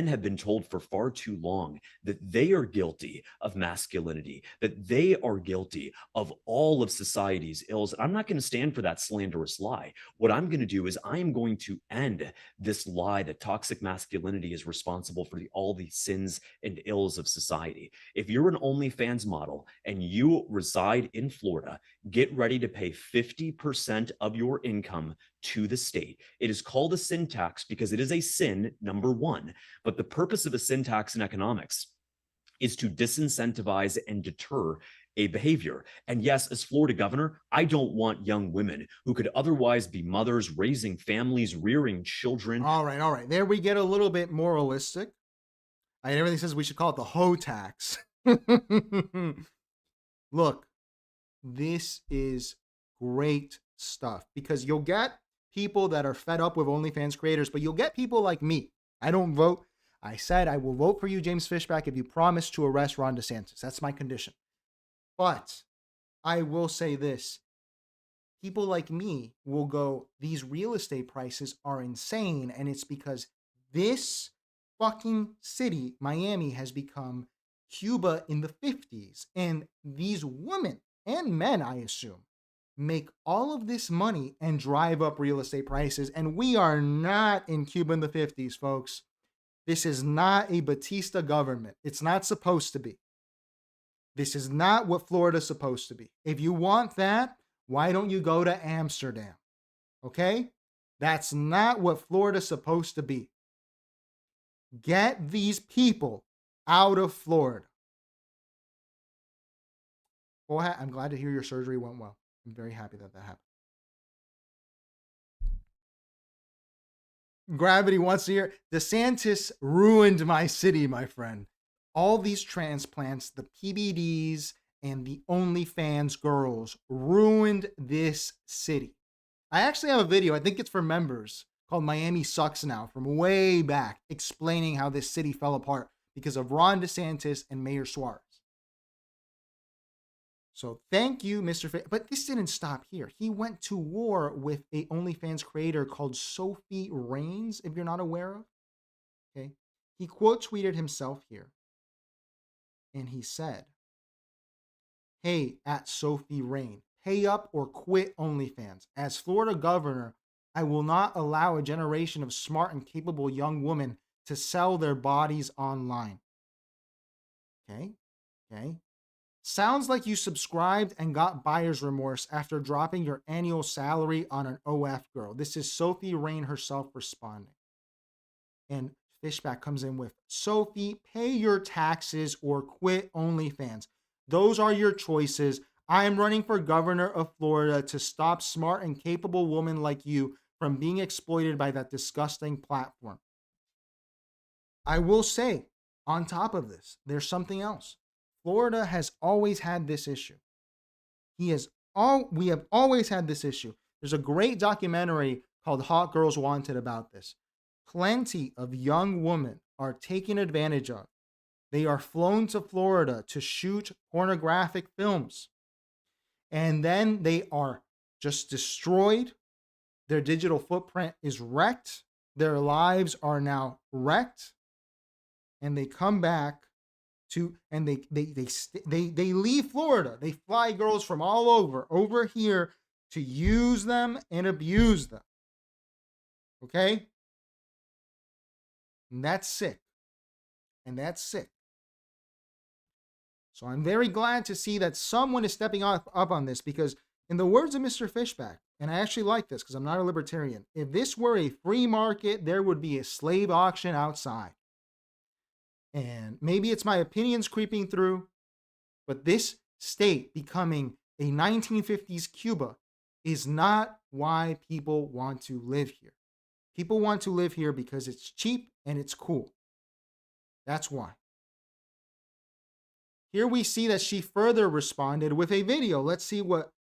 have been told for far too long that they are guilty of masculinity, that they are guilty of all of society's ills. I'm not going to stand for that slanderous lie. What I'm going to do is I am going to end this lie that toxic masculinity is responsible for all the sins and ills of society. If you're an OnlyFans model and you reside in Florida, get ready to pay 50% of your income to the state. It is called a sin tax because it is a sin, number one. But the purpose of a sin tax in economics is to disincentivize and deter a behavior. And yes, as Florida governor, I don't want young women who could otherwise be mothers, raising families, rearing children. All right. There we get a little bit moralistic. Everything says we should call it the hoe tax. Look, this is great stuff because you'll get people that are fed up with OnlyFans creators, but you'll get people like me. I don't vote. I said I will vote for you, James Fishback, if you promise to arrest Ron DeSantis. That's my condition. But I will say this. People like me will go, these real estate prices are insane, and it's because this fucking city, Miami, has become Cuba in the 50s. And these women and men, I assume, make all of this money and drive up real estate prices. And we are not in Cuba in the 50s, folks. This is not a Batista government. It's not supposed to be. This is not what Florida's supposed to be. If you want that, why don't you go to Amsterdam? Okay? That's not what Florida's supposed to be. Get these people out of Florida. Well, I'm glad to hear your surgery went well. I'm very happy that happened. Gravity wants to hear, DeSantis ruined my city, my friend. All these transplants, the PBDs, and the OnlyFans girls ruined this city. I actually have a video, I think it's for members, called Miami Sucks Now, from way back, explaining how this city fell apart because of Ron DeSantis and Mayor Suarez. So thank you, Mr. But this didn't stop here. He went to war with a OnlyFans creator called Sophie Rains, if you're not aware of. Okay. He quote tweeted himself here. And he said, "Hey, at Sophie Rain, pay up or quit OnlyFans. As Florida governor, I will not allow a generation of smart and capable young women to sell their bodies online." Okay. Sounds like you subscribed and got buyer's remorse after dropping your annual salary on an OF girl. This is Sophie Rain herself responding. And Fishback comes in with, "Sophie, pay your taxes or quit OnlyFans. Those are your choices. I am running for governor of Florida to stop smart and capable women like you from being exploited by that disgusting platform." I will say, on top of this, there's something else. Florida has always had this issue. We have always had this issue. There's a great documentary called Hot Girls Wanted about this. Plenty of young women are taken advantage of. They are flown to Florida to shoot pornographic films. And then they are just destroyed. Their digital footprint is wrecked. Their lives are now wrecked. And they come back and they leave Florida. They fly girls from all over here to use them and abuse them. Okay? And that's sick. So I'm very glad to see that someone is stepping up on this because, in the words of Mr. Fishback, and I actually like this because I'm not a libertarian. If this were a free market, there would be a slave auction outside. And maybe it's my opinions creeping through, but this state becoming a 1950s Cuba is not why people want to live here. People want to live here because it's cheap and it's cool. That's why. Here we see that she further responded with a video. Let's see what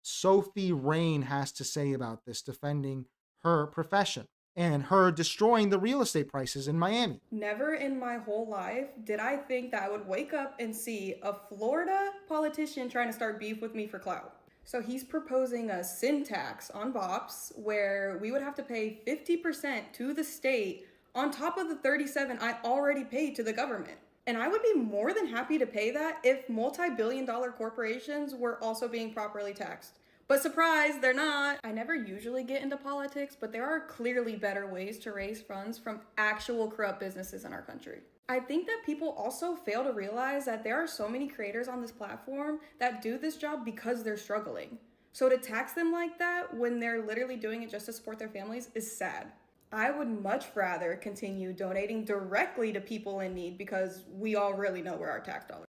Sophie Rain has to say about this, defending her profession and her destroying the real estate prices in Miami. Never in my whole life did I think that I would wake up and see a Florida politician trying to start beef with me for clout. So he's proposing a sin tax on BOPs where we would have to pay 50% to the state on top of the 37 I already paid to the government. And I would be more than happy to pay that if multi-billion-dollar corporations were also being properly taxed. But surprise, they're not. I never usually get into politics, but there are clearly better ways to raise funds from actual corrupt businesses in our country. I think that people also fail to realize that there are so many creators on this platform that do this job because they're struggling. So to tax them like that when they're literally doing it just to support their families is sad. I would much rather continue donating directly to people in need because we all really know where our tax dollars.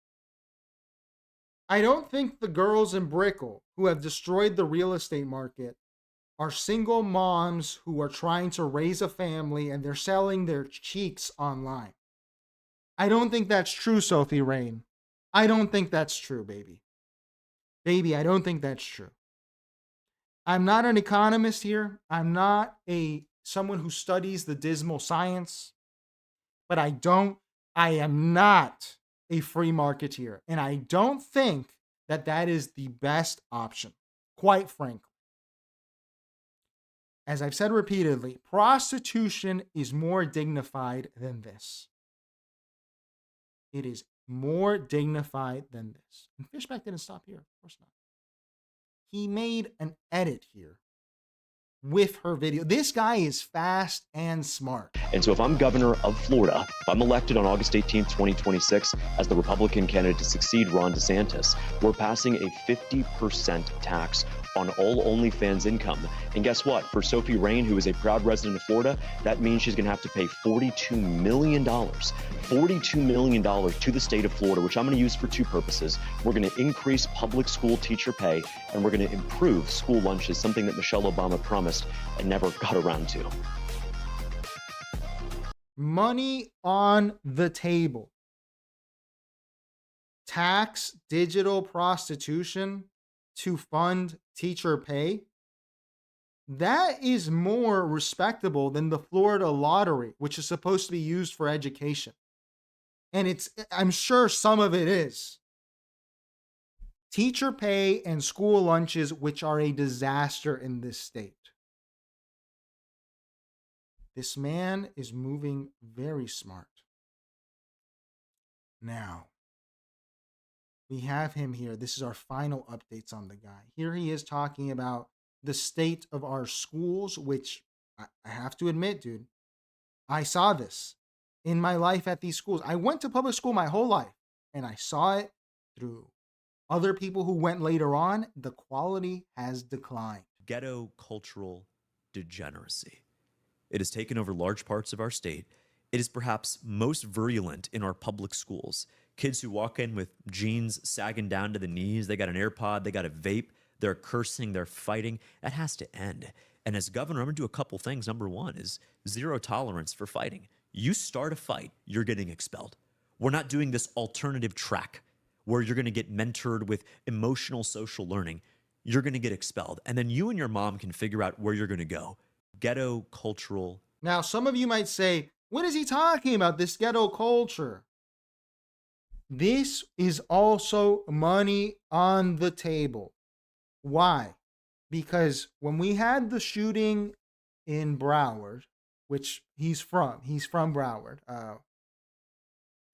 I don't think the girls in Brickell who have destroyed the real estate market are single moms who are trying to raise a family and they're selling their cheeks online. I don't think that's true, Sophie Rain. I don't think that's true, baby. Baby, I don't think that's true. I'm not an economist here. I'm not someone who studies the dismal science, but I am not a free marketeer. And I don't think that that is the best option, quite frankly. As I've said repeatedly, prostitution is more dignified than this. It is more dignified than this. And Fishback didn't stop here. Of course not. He made an edit here with her video. This guy is fast and smart. And so if I'm governor of Florida, if I'm elected on August 18th, 2026, as the Republican candidate to succeed Ron DeSantis, we're passing a 50% tax on all OnlyFans income. And guess what? For Sophie Rain, who is a proud resident of Florida, that means she's going to have to pay $42 million. $42 million to the state of Florida, which I'm going to use for two purposes. We're going to increase public school teacher pay, and we're going to improve school lunches, something that Michelle Obama promised and never got around to. Money on the table. Tax digital prostitution to fund teacher pay. That is more respectable than the Florida lottery, which is supposed to be used for education. And I'm sure some of it is. Teacher pay and school lunches, which are a disaster in this state. This man is moving very smart. Now, we have him here. This is our final updates on the guy. Here he is talking about the state of our schools, which I have to admit, dude, I saw this in my life at these schools. I went to public school my whole life, and I saw it through other people who went later on. The quality has declined. Ghetto cultural degeneracy. It has taken over large parts of our state. It is perhaps most virulent in our public schools. Kids who walk in with jeans sagging down to the knees, they got an AirPod, they got a vape, they're cursing, they're fighting. That has to end. And as governor, I'm gonna do a couple things. Number one is zero tolerance for fighting. You start a fight, you're getting expelled. We're not doing this alternative track where you're gonna get mentored with emotional social learning. You're gonna get expelled. And then you and your mom can figure out where you're gonna go. Ghetto cultural. Now, some of you might say, what is he talking about, this ghetto culture? This is also money on the table. Why? Because when we had the shooting in Broward, which he's from Broward,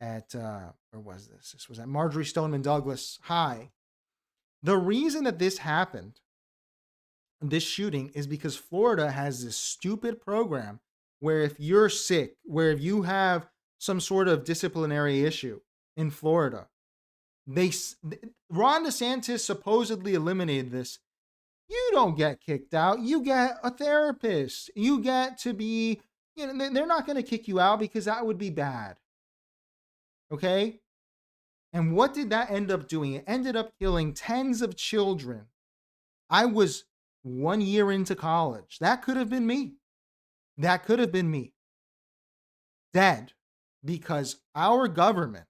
where was this? This was at Marjorie Stoneman Douglas High. The reason that this happened, this shooting, is because Florida has this stupid program where if you're sick, where if you have some sort of disciplinary issue in Florida, Ron DeSantis supposedly eliminated this. You don't get kicked out. You get a therapist. You get to be, they're not going to kick you out because that would be bad. Okay? And what did that end up doing? It ended up killing tens of children. I was 1 year into college. That could have been me. That could have been me. Dead because our government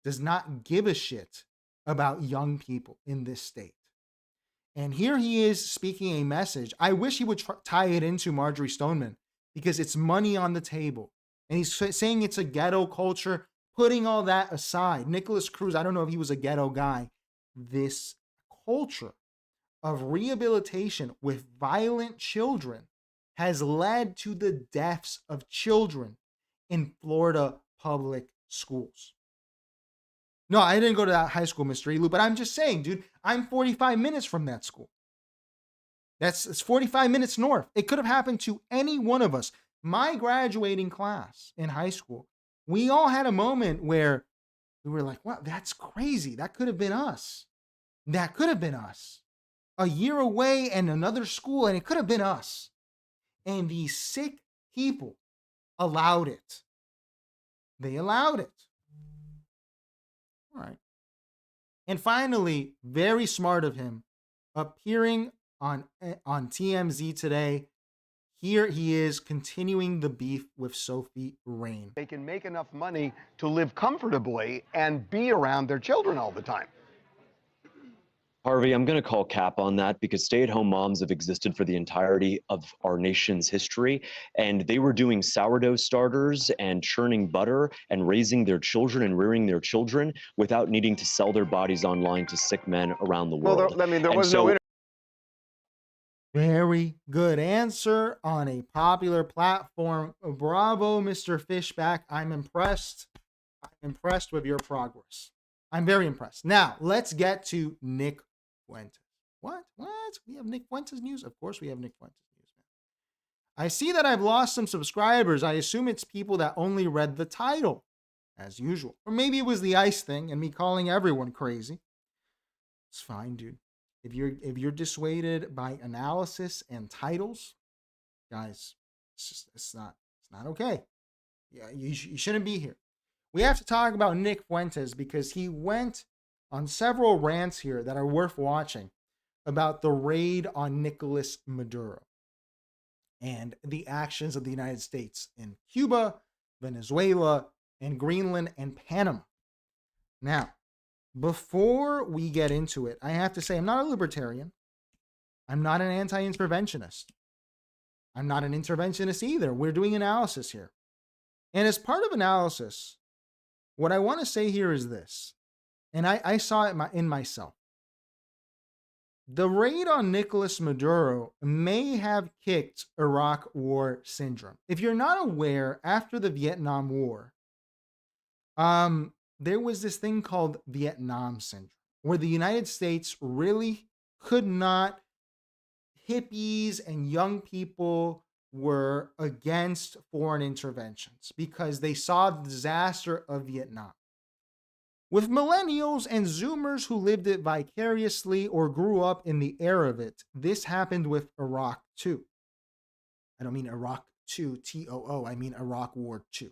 does not give a shit about young people in this state. And here he is speaking a message. I wish he would tie it into Marjorie Stoneman because it's money on the table. And he's saying it's a ghetto culture, putting all that aside. Nicholas Cruz, I don't know if he was a ghetto guy. This culture of rehabilitation with violent children has led to the deaths of children in Florida public schools. No, I didn't go to that high school, Mr. Elu, but I'm just saying, dude, I'm 45 minutes from that school. It's 45 minutes north. It could have happened to any one of us. My graduating class in high school, we all had a moment where we were like, wow, that's crazy. That could have been us. That could have been us. A year away and another school, and it could have been us. And these sick people allowed it. They allowed it. All right. And finally, very smart of him, appearing on TMZ today. Here he is continuing the beef with Sophie Rain. They can make enough money to live comfortably and be around their children all the time. Harvey, I'm going to call cap on that because stay-at-home moms have existed for the entirety of our nation's history, and they were doing sourdough starters and churning butter and raising their children and rearing their children without needing to sell their bodies online to sick men around the world. Well, there was no Very good answer on a popular platform. Bravo, Mr. Fishback. I'm impressed. I'm impressed with your progress. I'm very impressed. Now, let's get to Nick Fuentes. What? We have Nick Fuentes news? Of course we have Nick Fuentes news, man. I see that I've lost some subscribers. I assume it's people that only read the title, as usual. Or maybe it was the ICE thing and me calling everyone crazy. It's fine, dude. If you're dissuaded by analysis and titles, guys, it's not okay. Yeah, you shouldn't be here. We have to talk about Nick Fuentes because he went on several rants here that are worth watching about the raid on Nicolas Maduro and the actions of the United States in Cuba, Venezuela, and Greenland and Panama. Now, before we get into it, I have to say I'm not a libertarian. I'm not an anti-interventionist. I'm not an interventionist either. We're doing analysis here. And as part of analysis, what I want to say here is this, and I saw it in myself. The raid on Nicolas Maduro may have kicked Iraq War syndrome. If you're not aware, after the Vietnam War, there was this thing called Vietnam syndrome, where the United States really could not, hippies and young people were against foreign interventions because they saw the disaster of Vietnam. With millennials and Zoomers who lived it vicariously or grew up in the era of it, this happened with Iraq too. I don't mean Iraq 2, TOO, I mean Iraq War 2.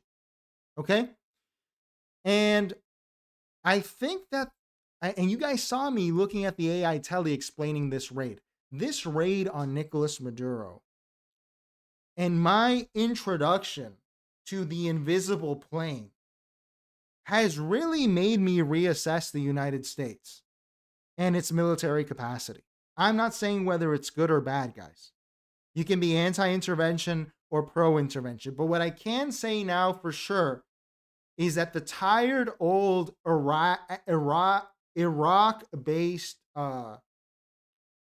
Okay? And I think that, and you guys saw me looking at the AI telly explaining this raid. This raid on Nicolas Maduro and my introduction to the invisible plane has really made me reassess the United States and its military capacity. I'm not saying whether it's good or bad, guys. You can be anti-intervention or pro-intervention. But what I can say now for sure is that the tired old Iraq-based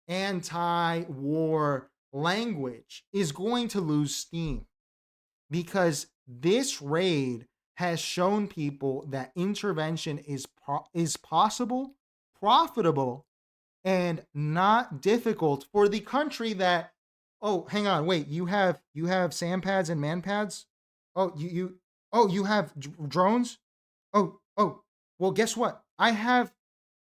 anti-war language is going to lose steam because this raid has shown people that intervention is possible, profitable, and not difficult for the country that, oh, hang on, wait, you have sand pads and man pads? Oh, you have drones? Oh, well, guess what? I have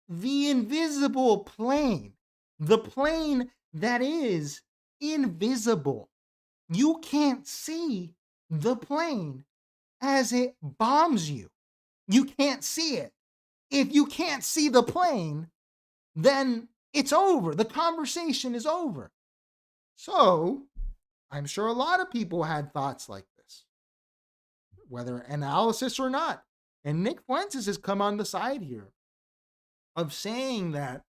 the invisible plane, the plane that is invisible. You can't see the plane as it bombs you. You can't see it. If you can't see the plane, then it's over. The conversation is over. So, I'm sure a lot of people had thoughts like this, whether analysis or not. And Nick Fuentes has come on the side here of saying that,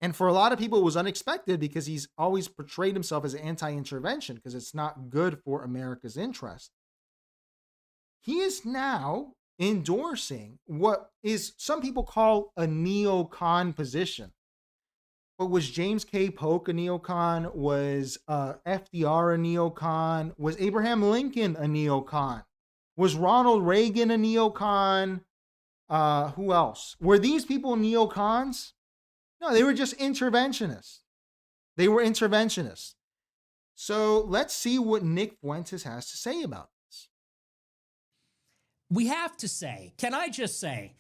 and for a lot of people, it was unexpected because he's always portrayed himself as anti-intervention because it's not good for America's interest. He is now endorsing what is some people call a neocon position. But was James K. Polk a neocon? Was FDR a neocon? Was Abraham Lincoln a neocon? Was Ronald Reagan a neocon? Who else? Were these people neocons? No, they were just interventionists. They were interventionists. So let's see what Nick Fuentes has to say about this. We have to say, can I just say,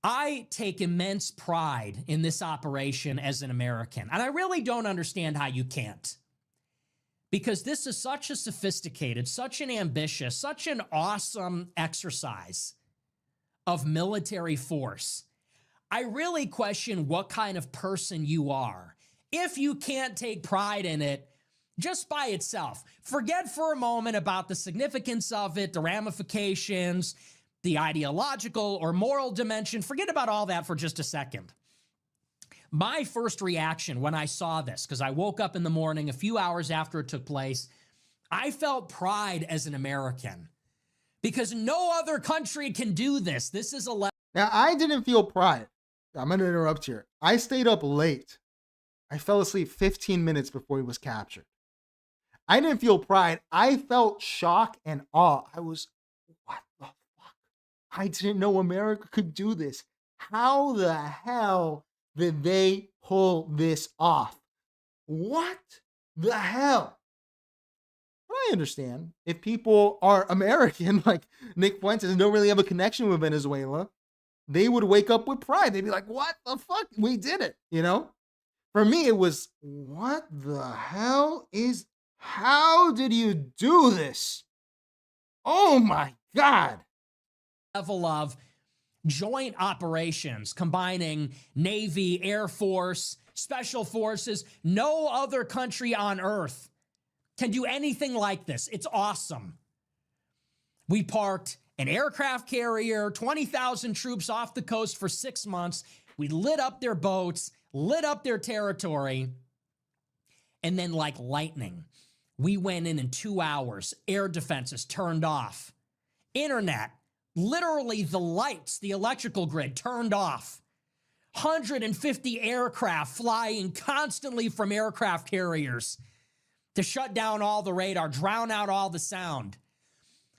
I take immense pride in this operation as an American, and I really don't understand how you can't. Because this is such a sophisticated, such an ambitious, such an awesome exercise of military force. I really question what kind of person you are if you can't take pride in it just by itself. Forget for a moment about the significance of it, the ramifications, the ideological or moral dimension. Forget about all that for just a second. My first reaction when I saw this, because I woke up in the morning a few hours after it took place, I felt pride as an American because no other country can do this. This is a Now, I didn't feel pride. I'm going to interrupt here. I stayed up late. I fell asleep 15 minutes before he was captured. I didn't feel pride. I felt shock and awe. I was, what the fuck? I didn't know America could do this. How the hell did they pull this off? What the hell? But I understand if people are American, like Nick Fuentes, and don't really have a connection with Venezuela, they would wake up with pride. They'd be like, what the fuck? We did it, you know? For me, it was, what the hell is, how did you do this? Oh my God. Level of joint operations combining Navy, Air Force, Special Forces. No other country on earth can do anything like this. It's awesome. We parked an aircraft carrier, 20,000 troops off the coast for 6 months. We lit up their boats, lit up their territory, and then like lightning, we went in 2 hours. Air defenses turned off. Internet, literally the lights, the electrical grid turned off. 150 aircraft flying constantly from aircraft carriers to shut down all the radar, drown out all the sound.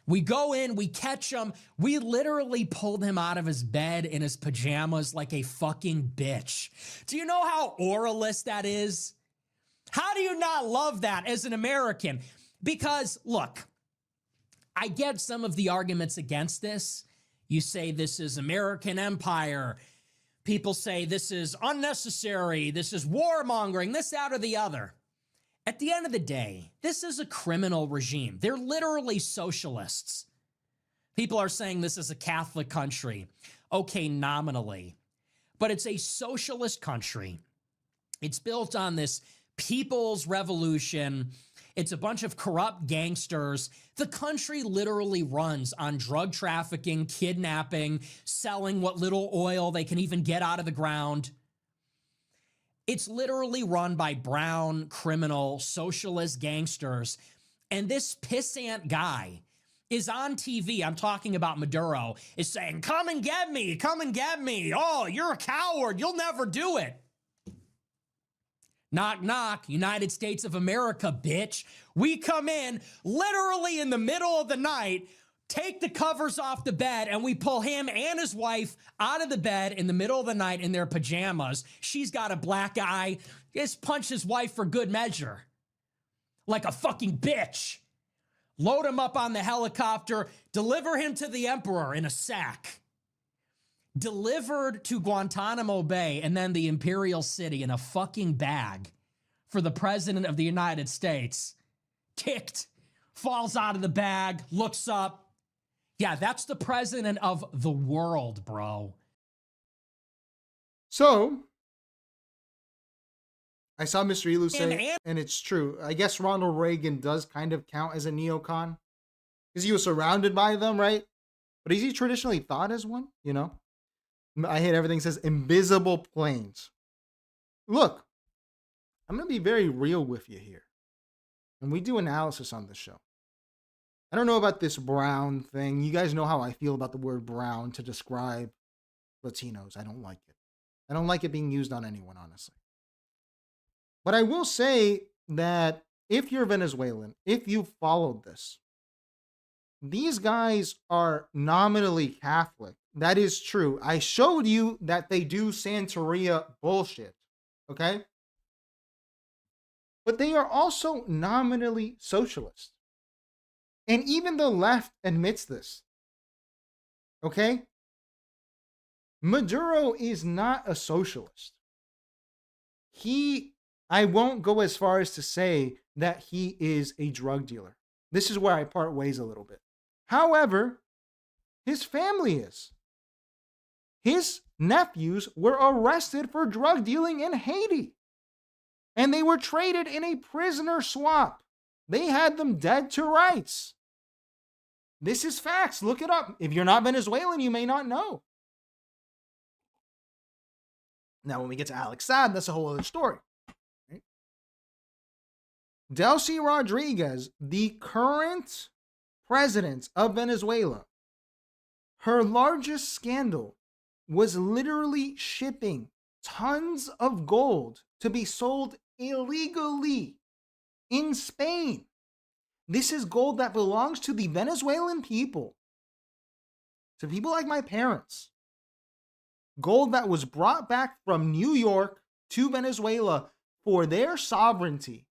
We go in, we catch him. We literally pulled him out of his bed in his pajamas like a fucking bitch. Do you know how oralist that is? How do you not love that as an American? Because, look, I get some of the arguments against this. You say this is American empire. People say this is unnecessary. This is warmongering, this, that, or the other. At the end of the day, this is a criminal regime. They're literally socialists. People are saying this is a Catholic country. Okay, nominally. But it's a socialist country. It's built on this people's revolution. It's a bunch of corrupt gangsters. The country literally runs on drug trafficking, kidnapping, selling what little oil they can even get out of the ground. It's literally run by brown, criminal, socialist gangsters. And this pissant guy is on TV, I'm talking about Maduro, is saying, come and get me, come and get me. Oh, you're a coward, you'll never do it. Knock, knock, United States of America, bitch. We come in literally in the middle of the night, take the covers off the bed, and we pull him and his wife out of the bed in the middle of the night in their pajamas. She's got a black eye. Just punch his wife for good measure. Like a fucking bitch. Load him up on the helicopter, deliver him to the emperor in a sack. Delivered to Guantanamo Bay and then the Imperial City in a fucking bag for the president of the United States. Kicked, falls out of the bag, looks up. Yeah, that's the president of the world, bro. So, I saw Mr. Elu say, and it's true, I guess Ronald Reagan does kind of count as a neocon because he was surrounded by them, right? But is he traditionally thought as one? You know, I hate everything says invisible planes. Look, I'm going to be very real with you here. And we do analysis on this show. I don't know about this brown thing. You guys know how I feel about the word brown to describe Latinos. I don't like it. I don't like it being used on anyone, honestly. But I will say that if you're Venezuelan, if you followed this, these guys are nominally Catholic. That is true. I showed you that they do Santeria bullshit, okay? But they are also nominally socialist. And even the left admits this, okay? Maduro is not a socialist. I won't go as far as to say that he is a drug dealer. This is where I part ways a little bit. However, his family is. His nephews were arrested for drug dealing in Haiti. And they were traded in a prisoner swap. They had them dead to rights. This is facts. Look it up. If you're not Venezuelan, you may not know. Now, when we get to Alex Saab, that's a whole other story. Right? Delcy Rodriguez, the current president of Venezuela, her largest scandal was literally shipping tons of gold to be sold illegally in Spain. This is gold that belongs to the Venezuelan people, to people like my parents. Gold that was brought back from New York to Venezuela for their sovereignty.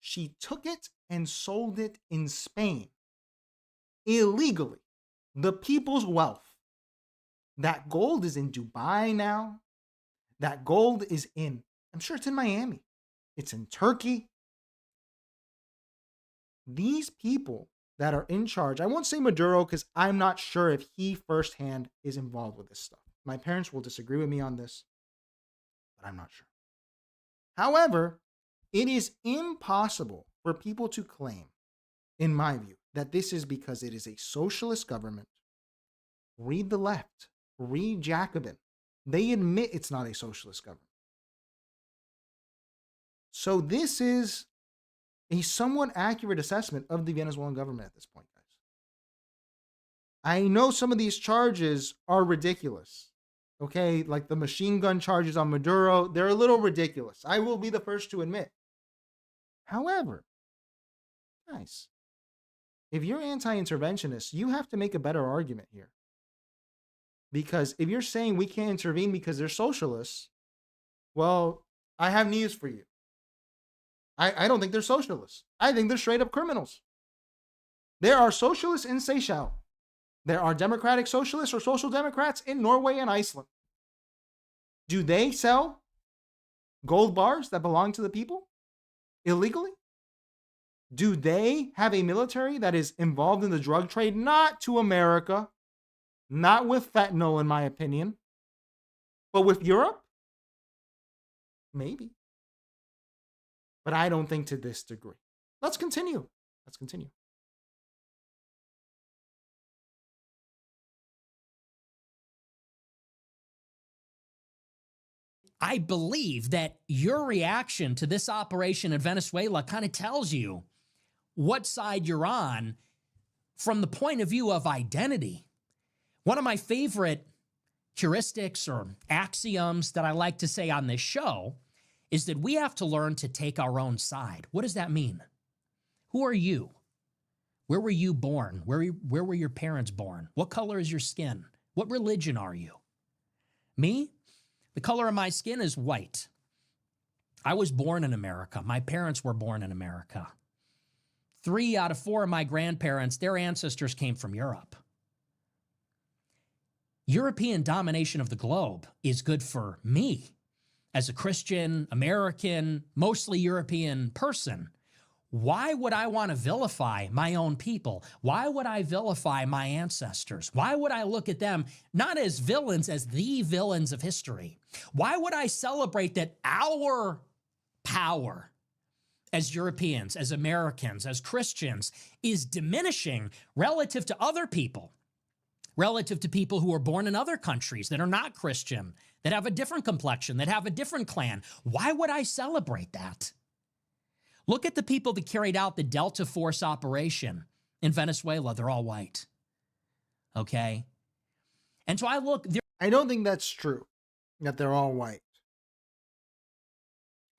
She took it and sold it in Spain illegally. The people's wealth. That gold is in Dubai now. That gold is in, I'm sure it's in Miami. It's in Turkey. These people that are in charge, I won't say Maduro because I'm not sure if he firsthand is involved with this stuff. My parents will disagree with me on this, but I'm not sure. However, it is impossible for people to claim, in my view, that this is because it is a socialist government. Read the left. Read Jacobin. They admit it's not a socialist government. So this is a somewhat accurate assessment of the Venezuelan government at this point, guys. I know some of these charges are ridiculous. Okay, like the machine gun charges on Maduro, they're a little ridiculous. I will be the first to admit. However, guys, if you're anti-interventionist, you have to make a better argument here. Because if you're saying we can't intervene because they're socialists, well, I have news for you. I don't think they're socialists. I think they're straight up criminals. There are socialists in Seychelles. There are democratic socialists or social democrats in Norway and Iceland. Do they sell gold bars that belong to the people illegally? Do they have a military that is involved in the drug trade? Not to America. Not with fentanyl, in my opinion. But with Europe? Maybe. But I don't think to this degree. Let's continue. I believe that your reaction to this operation in Venezuela kind of tells you what side you're on from the point of view of identity. One of my favorite heuristics or axioms that I like to say on this show is that we have to learn to take our own side. What does that mean? Who are you? Where were you born? Where were your parents born? What color is your skin? What religion are you? Me? The color of my skin is white. I was born in America. My parents were born in America. 3 out of 4 of my grandparents, their ancestors came from Europe. European domination of the globe is good for me. as a Christian, American, mostly European person, why would I want to vilify my own people? Why would I vilify my ancestors? Why would I look at them not as villains, as the villains of history? Why would I celebrate that our power as Europeans, as Americans, as Christians is diminishing relative to other people, relative to people who are born in other countries that are not Christian, that have a different complexion, that have a different clan? Why would I celebrate that? Look at the people that carried out the Delta Force operation in Venezuela. They're all white. Okay? And so I don't think that's true, that they're all white.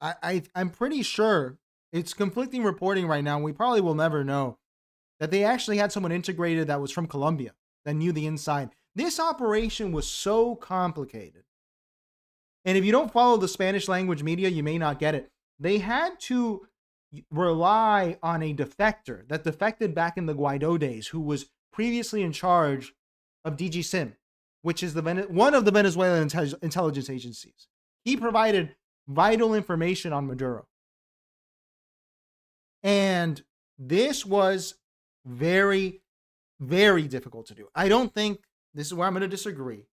I'm pretty sure it's conflicting reporting right now, and we probably will never know, that they actually had someone integrated that was from Colombia, that knew the inside. This operation was so complicated. And if you don't follow the Spanish language media, you may not get it. They had to rely on a defector that defected back in the Guaido days, who was previously in charge of DG SIM, which is one of the Venezuelan intelligence agencies. He provided vital information on Maduro. And this was very, very difficult to do. I don't think, this is where I'm going to disagree,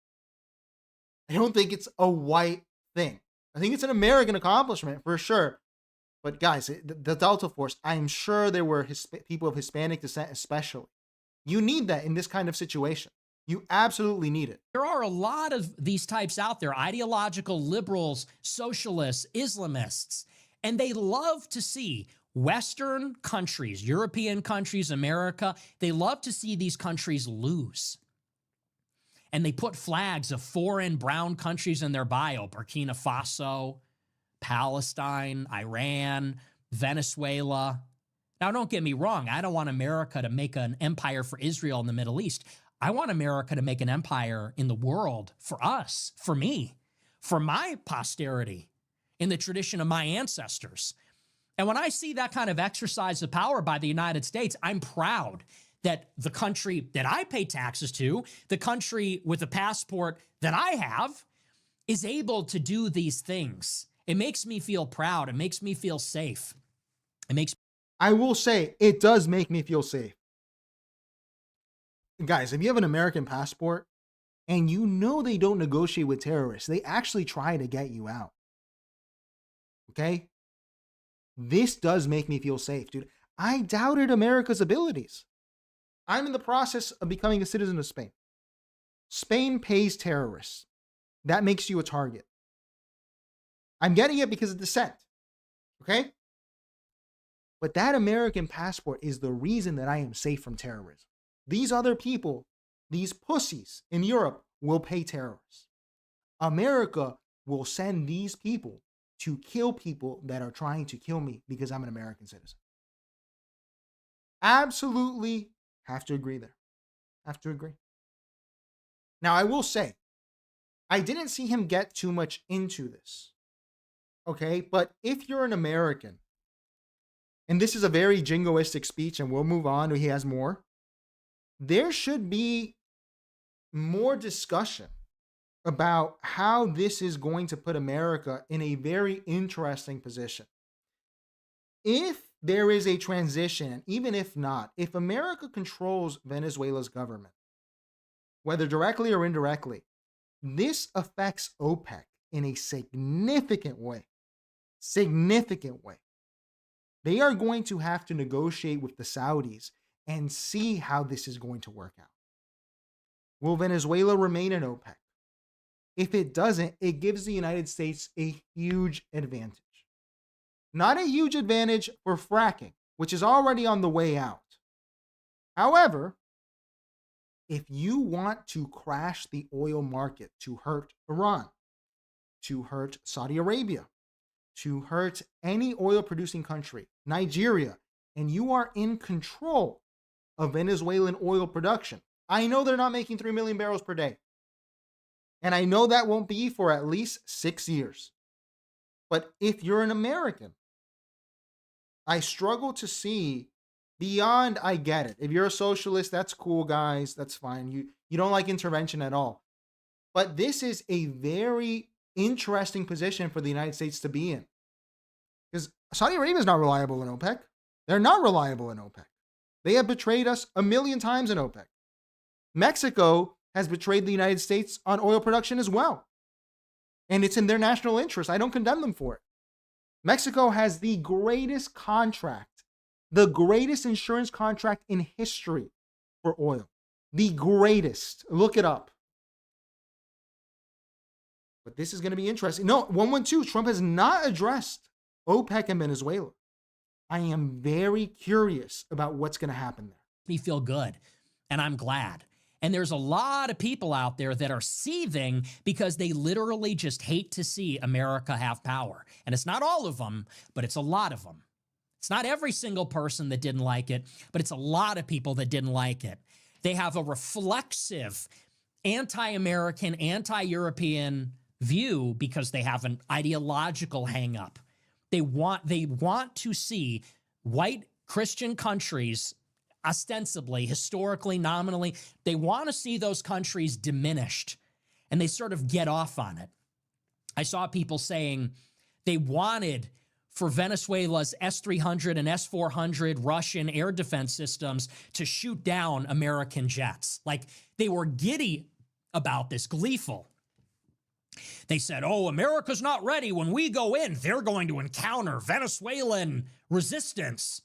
I don't think it's a white thing. I think it's an American accomplishment for sure. But guys, the Delta Force, I'm sure there were people of Hispanic descent especially. You need that in this kind of situation. You absolutely need it. There are a lot of these types out there, ideological liberals, socialists, Islamists, and they love to see Western countries, European countries, America, they love to see these countries lose. And they put flags of foreign brown countries in their bio: Burkina Faso, Palestine, Iran, Venezuela. Now, don't get me wrong. I don't want America to make an empire for Israel in the Middle East. I want America to make an empire in the world for us, for me, for my posterity, in the tradition of my ancestors. And when I see that kind of exercise of power by the United States, I'm proud that the country that I pay taxes to, the country with the passport that I have, is able to do these things. It makes me feel proud. It makes me feel safe. I will say, it does make me feel safe. Guys, if you have an American passport and you know they don't negotiate with terrorists, they actually try to get you out. Okay? This does make me feel safe, dude. I doubted America's abilities. I'm in the process of becoming a citizen of Spain. Spain pays terrorists. That makes you a target. I'm getting it because of descent. Okay? But that American passport is the reason that I am safe from terrorism. These other people, these pussies in Europe, will pay terrorists. America will send these people to kill people that are trying to kill me because I'm an American citizen. Absolutely have to agree there. Have to agree. Now, I will say, I didn't see him get too much into this. Okay, but if you're an American, and this is a very jingoistic speech, and we'll move on, he has more, there should be more discussion about how this is going to put America in a very interesting position. If there is a transition, even if not, if America controls Venezuela's government, whether directly or indirectly, this affects OPEC in a significant way. Significant way. They are going to have to negotiate with the Saudis and see how this is going to work out. Will Venezuela remain in OPEC? If it doesn't, it gives the United States a huge advantage. Not a huge advantage for fracking, which is already on the way out. However, if you want to crash the oil market to hurt Iran, to hurt Saudi Arabia, to hurt any oil-producing country, Nigeria, and you are in control of Venezuelan oil production, I know they're not making 3 million barrels per day. And I know that won't be for at least 6 years. But if you're an American, I struggle to see beyond, I get it. If you're a socialist, that's cool, guys. That's fine. You don't like intervention at all. But this is a very interesting position for the United States to be in. Because Saudi Arabia is not reliable in OPEC. They're not reliable in OPEC. They have betrayed us a million times in OPEC. Mexico has betrayed the United States on oil production as well. And it's in their national interest. I don't condemn them for it. Mexico has the greatest contract, the greatest insurance contract in history for oil. The greatest. Look it up. But this is going to be interesting. No, 112, Trump has not addressed OPEC and Venezuela. I am very curious about what's going to happen there. Me feel good, and I'm glad. And there's a lot of people out there that are seething because they literally just hate to see America have power. And it's not all of them, but it's a lot of them. It's not every single person that didn't like it, but it's a lot of people that didn't like it. They have a reflexive, anti-American, anti-European view because they have an ideological hang-up. They want to see white Christian countries, ostensibly, historically, nominally, they want to see those countries diminished, and they sort of get off on it. I saw people saying they wanted for Venezuela's S-300 and S-400 Russian air defense systems to shoot down American jets. Like, they were giddy about this, gleeful. They said, oh, America's not ready. When we go in, they're going to encounter Venezuelan resistance.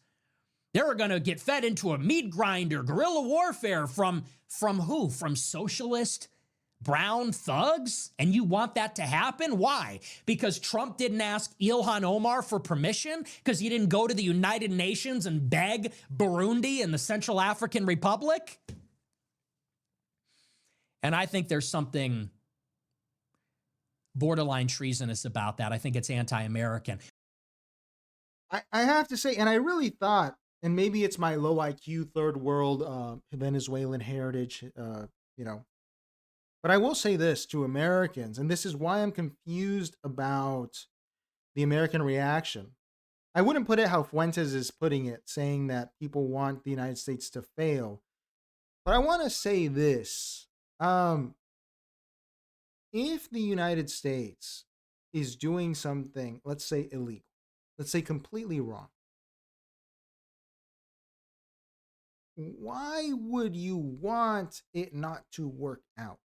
They're going to get fed into a meat grinder, guerrilla warfare from who? From socialist brown thugs? And you want that to happen? Why? Because Trump didn't ask Ilhan Omar for permission? Because he didn't go to the United Nations and beg Burundi and the Central African Republic? And I think there's something borderline treasonous about that. I think it's anti-American. I have to say, and I really thought, and maybe it's my low IQ third world Venezuelan heritage, but I will say this to Americans, and this is why I'm confused about the American reaction. I wouldn't put it how Fuentes is putting it, saying that people want the United States to fail. But I want to say this. If the United States is doing something, let's say illegal, let's say completely wrong, why would you want it not to work out?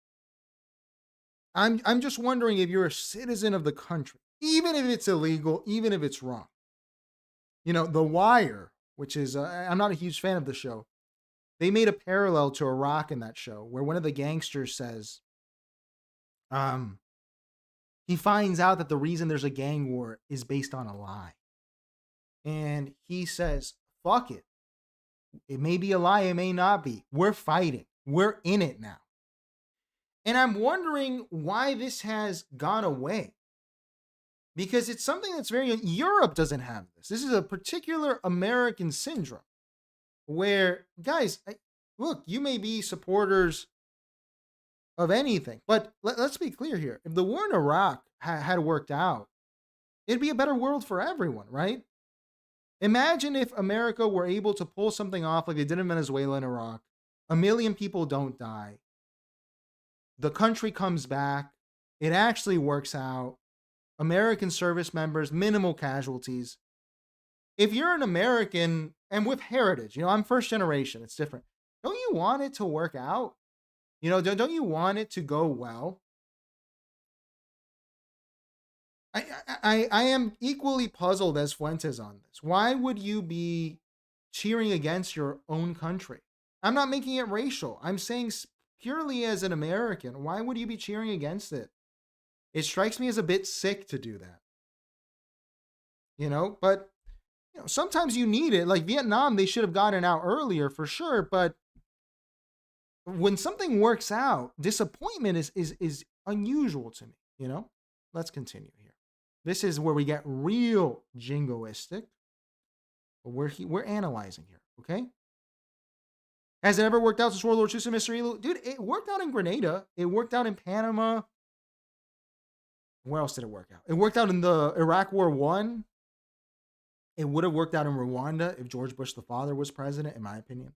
I'm just wondering if you're a citizen of the country, even if it's illegal, even if it's wrong. The Wire, which is, I'm not a huge fan of the show. They made a parallel to Iraq in that show where one of the gangsters says, he finds out that the reason there's a gang war is based on a lie. And he says, fuck it. It may be a lie, it may not be. We're fighting. We're in it now. And I'm wondering why this has gone away. Because it's something that's Europe doesn't have this. This is a particular American syndrome where, guys, look, you may be supporters of anything, but let's be clear here. If the war in Iraq had worked out, it'd be a better world for everyone, right? Imagine if America were able to pull something off like they did in Venezuela and Iraq. 1 million people don't die. The country comes back. It actually works out. American service members, minimal casualties. If you're an American and with heritage, I'm first generation, it's different. Don't you want it to work out? Don't you want it to go well? I am equally puzzled as Fuentes on this. Why would you be cheering against your own country? I'm not making it racial. I'm saying purely as an American, why would you be cheering against it? It strikes me as a bit sick to do that. But sometimes you need it. Like Vietnam, they should have gotten out earlier for sure, but when something works out, disappointment is unusual to me, Let's continue here. This is where we get real jingoistic. We're analyzing here, okay? Has it ever worked out since World War II, Mr. Elu? Dude, it worked out in Grenada. It worked out in Panama. Where else did it work out? It worked out in the Iraq War I. It would have worked out in Rwanda if George Bush the father was president, in my opinion.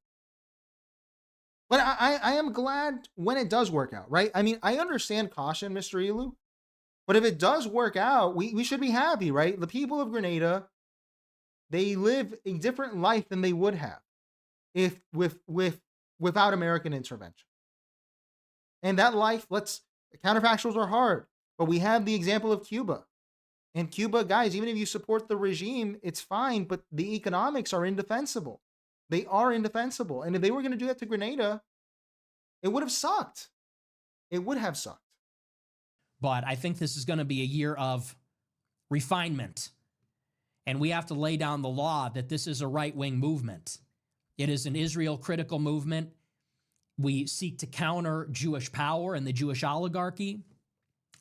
But I am glad when it does work out, right? I mean, I understand caution, Mr. Elu. But if it does work out, we should be happy, right? The people of Grenada, they live a different life than they would have if without American intervention. And that life, counterfactuals are hard, but we have the example of Cuba. And Cuba, guys, even if you support the regime, it's fine, but the economics are indefensible. They are indefensible. And if they were going to do that to Grenada, it would have sucked. It would have sucked. But I think this is going to be a year of refinement. And we have to lay down the law that this is a right-wing movement. It is an Israel-critical movement. We seek to counter Jewish power and the Jewish oligarchy,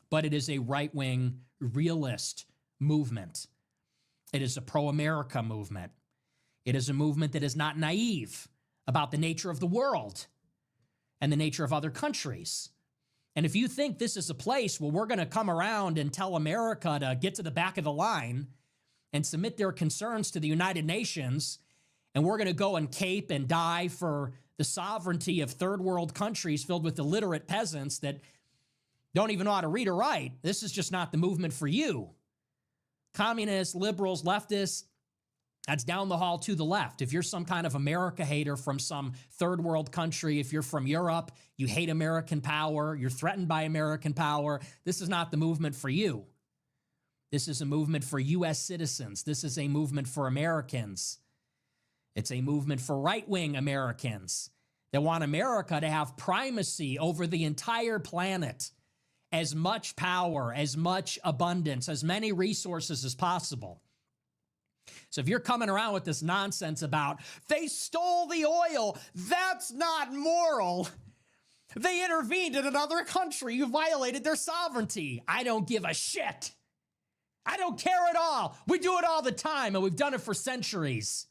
but it is a right-wing realist movement. It is a pro-America movement. It is a movement that is not naive about the nature of the world and the nature of other countries. And if you think this is a place where we're going to come around and tell America to get to the back of the line and submit their concerns to the United Nations, and we're going to go and cape and die for the sovereignty of third world countries filled with illiterate peasants that don't even know how to read or write, this is just not the movement for you. Communists, liberals, leftists, that's down the hall to the left. If you're some kind of America hater from some third world country, if you're from Europe, you hate American power, you're threatened by American power, this is not the movement for you. This is a movement for U.S. citizens. This is a movement for Americans. It's a movement for right-wing Americans that want America to have primacy over the entire planet, as much power, as much abundance, as many resources as possible. So if you're coming around with this nonsense about they stole the oil, that's not moral. They intervened in another country. You violated their sovereignty. I don't give a shit. I don't care at all. We do it all the time, and we've done it for centuries.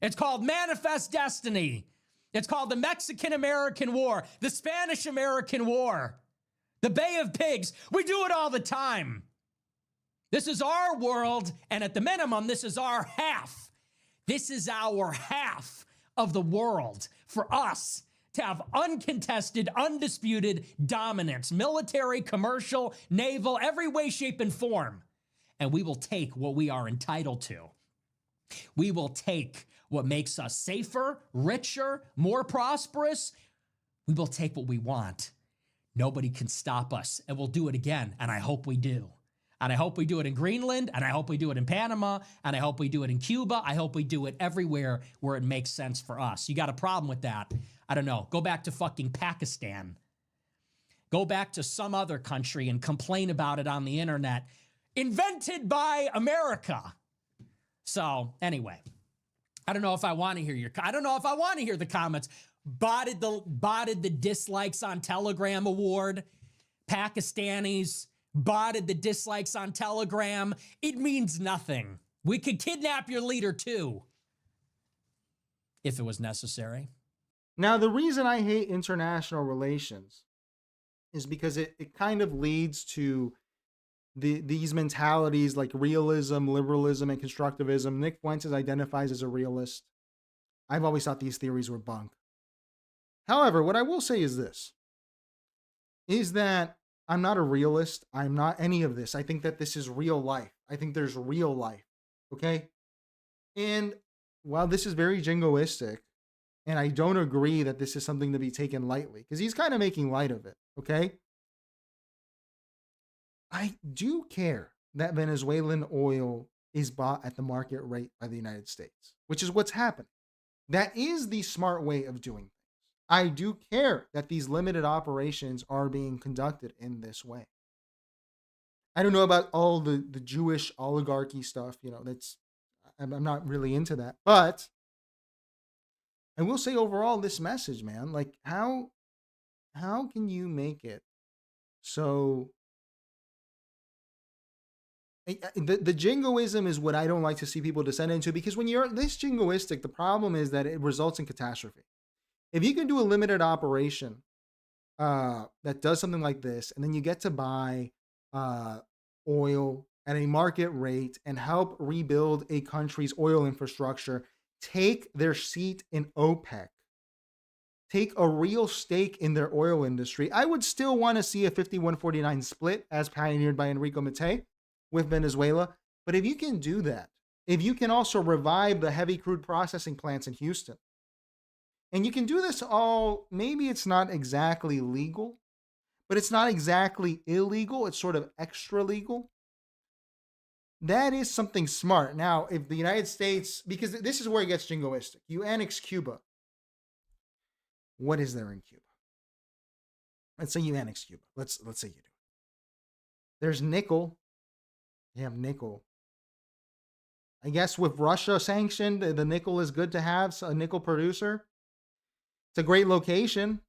It's called Manifest Destiny. It's called the Mexican-American War, the Spanish-American War, the Bay of Pigs. We do it all the time. This is our world, and at the minimum, this is our half. This is our half of the world for us to have uncontested, undisputed dominance, military, commercial, naval, every way, shape, and form. And we will take what we are entitled to. We will take what makes us safer, richer, more prosperous. We will take what we want. Nobody can stop us, and we'll do it again, and I hope we do. And I hope we do it in Greenland, and I hope we do it in Panama, and I hope we do it in Cuba. I hope we do it everywhere where it makes sense for us. You got a problem with that? I don't know. Go back to fucking Pakistan. Go back to some other country and complain about it on the internet. Invented by America. So anyway, I don't know if I want to hear the comments. Botted the dislikes on Telegram award. Pakistanis botted the dislikes on Telegram. It means nothing. We could kidnap your leader too, if it was necessary. Now, the reason I hate international relations is because it kind of leads to these mentalities like realism, liberalism, and constructivism. Nick Fuentes identifies as a realist. I've always thought these theories were bunk. However, what I will say is this, is that I'm not a realist. I'm not any of this. I think that this is real life. I think there's real life. Okay? And while this is very jingoistic, and I don't agree that this is something to be taken lightly, because he's kind of making light of it. Okay? I do care that Venezuelan oil is bought at the market rate by the United States, which is what's happening. That is the smart way of doing things. I do care that these limited operations are being conducted in this way. I don't know about all the Jewish oligarchy stuff, I'm not really into that. But I will say overall, this message, man, like how can you make it so... The jingoism is what I don't like to see people descend into, because when you're this jingoistic, the problem is that it results in catastrophe. If you can do a limited operation that does something like this, and then you get to buy oil at a market rate and help rebuild a country's oil infrastructure, take their seat in OPEC, take a real stake in their oil industry. I would still want to see a 51-49 split as pioneered by Enrico Mattei with Venezuela. But if you can do that, if you can also revive the heavy crude processing plants in Houston, and you can do this all, maybe it's not exactly legal, but it's not exactly illegal. It's sort of extra legal. That is something smart. Now, if the United States, because this is where it gets jingoistic, you annex Cuba. What is there in Cuba? Let's say you annex Cuba. Let's say you do. There's nickel. You have nickel. I guess with Russia sanctioned, the nickel is good to have, so a nickel producer. It's a great location.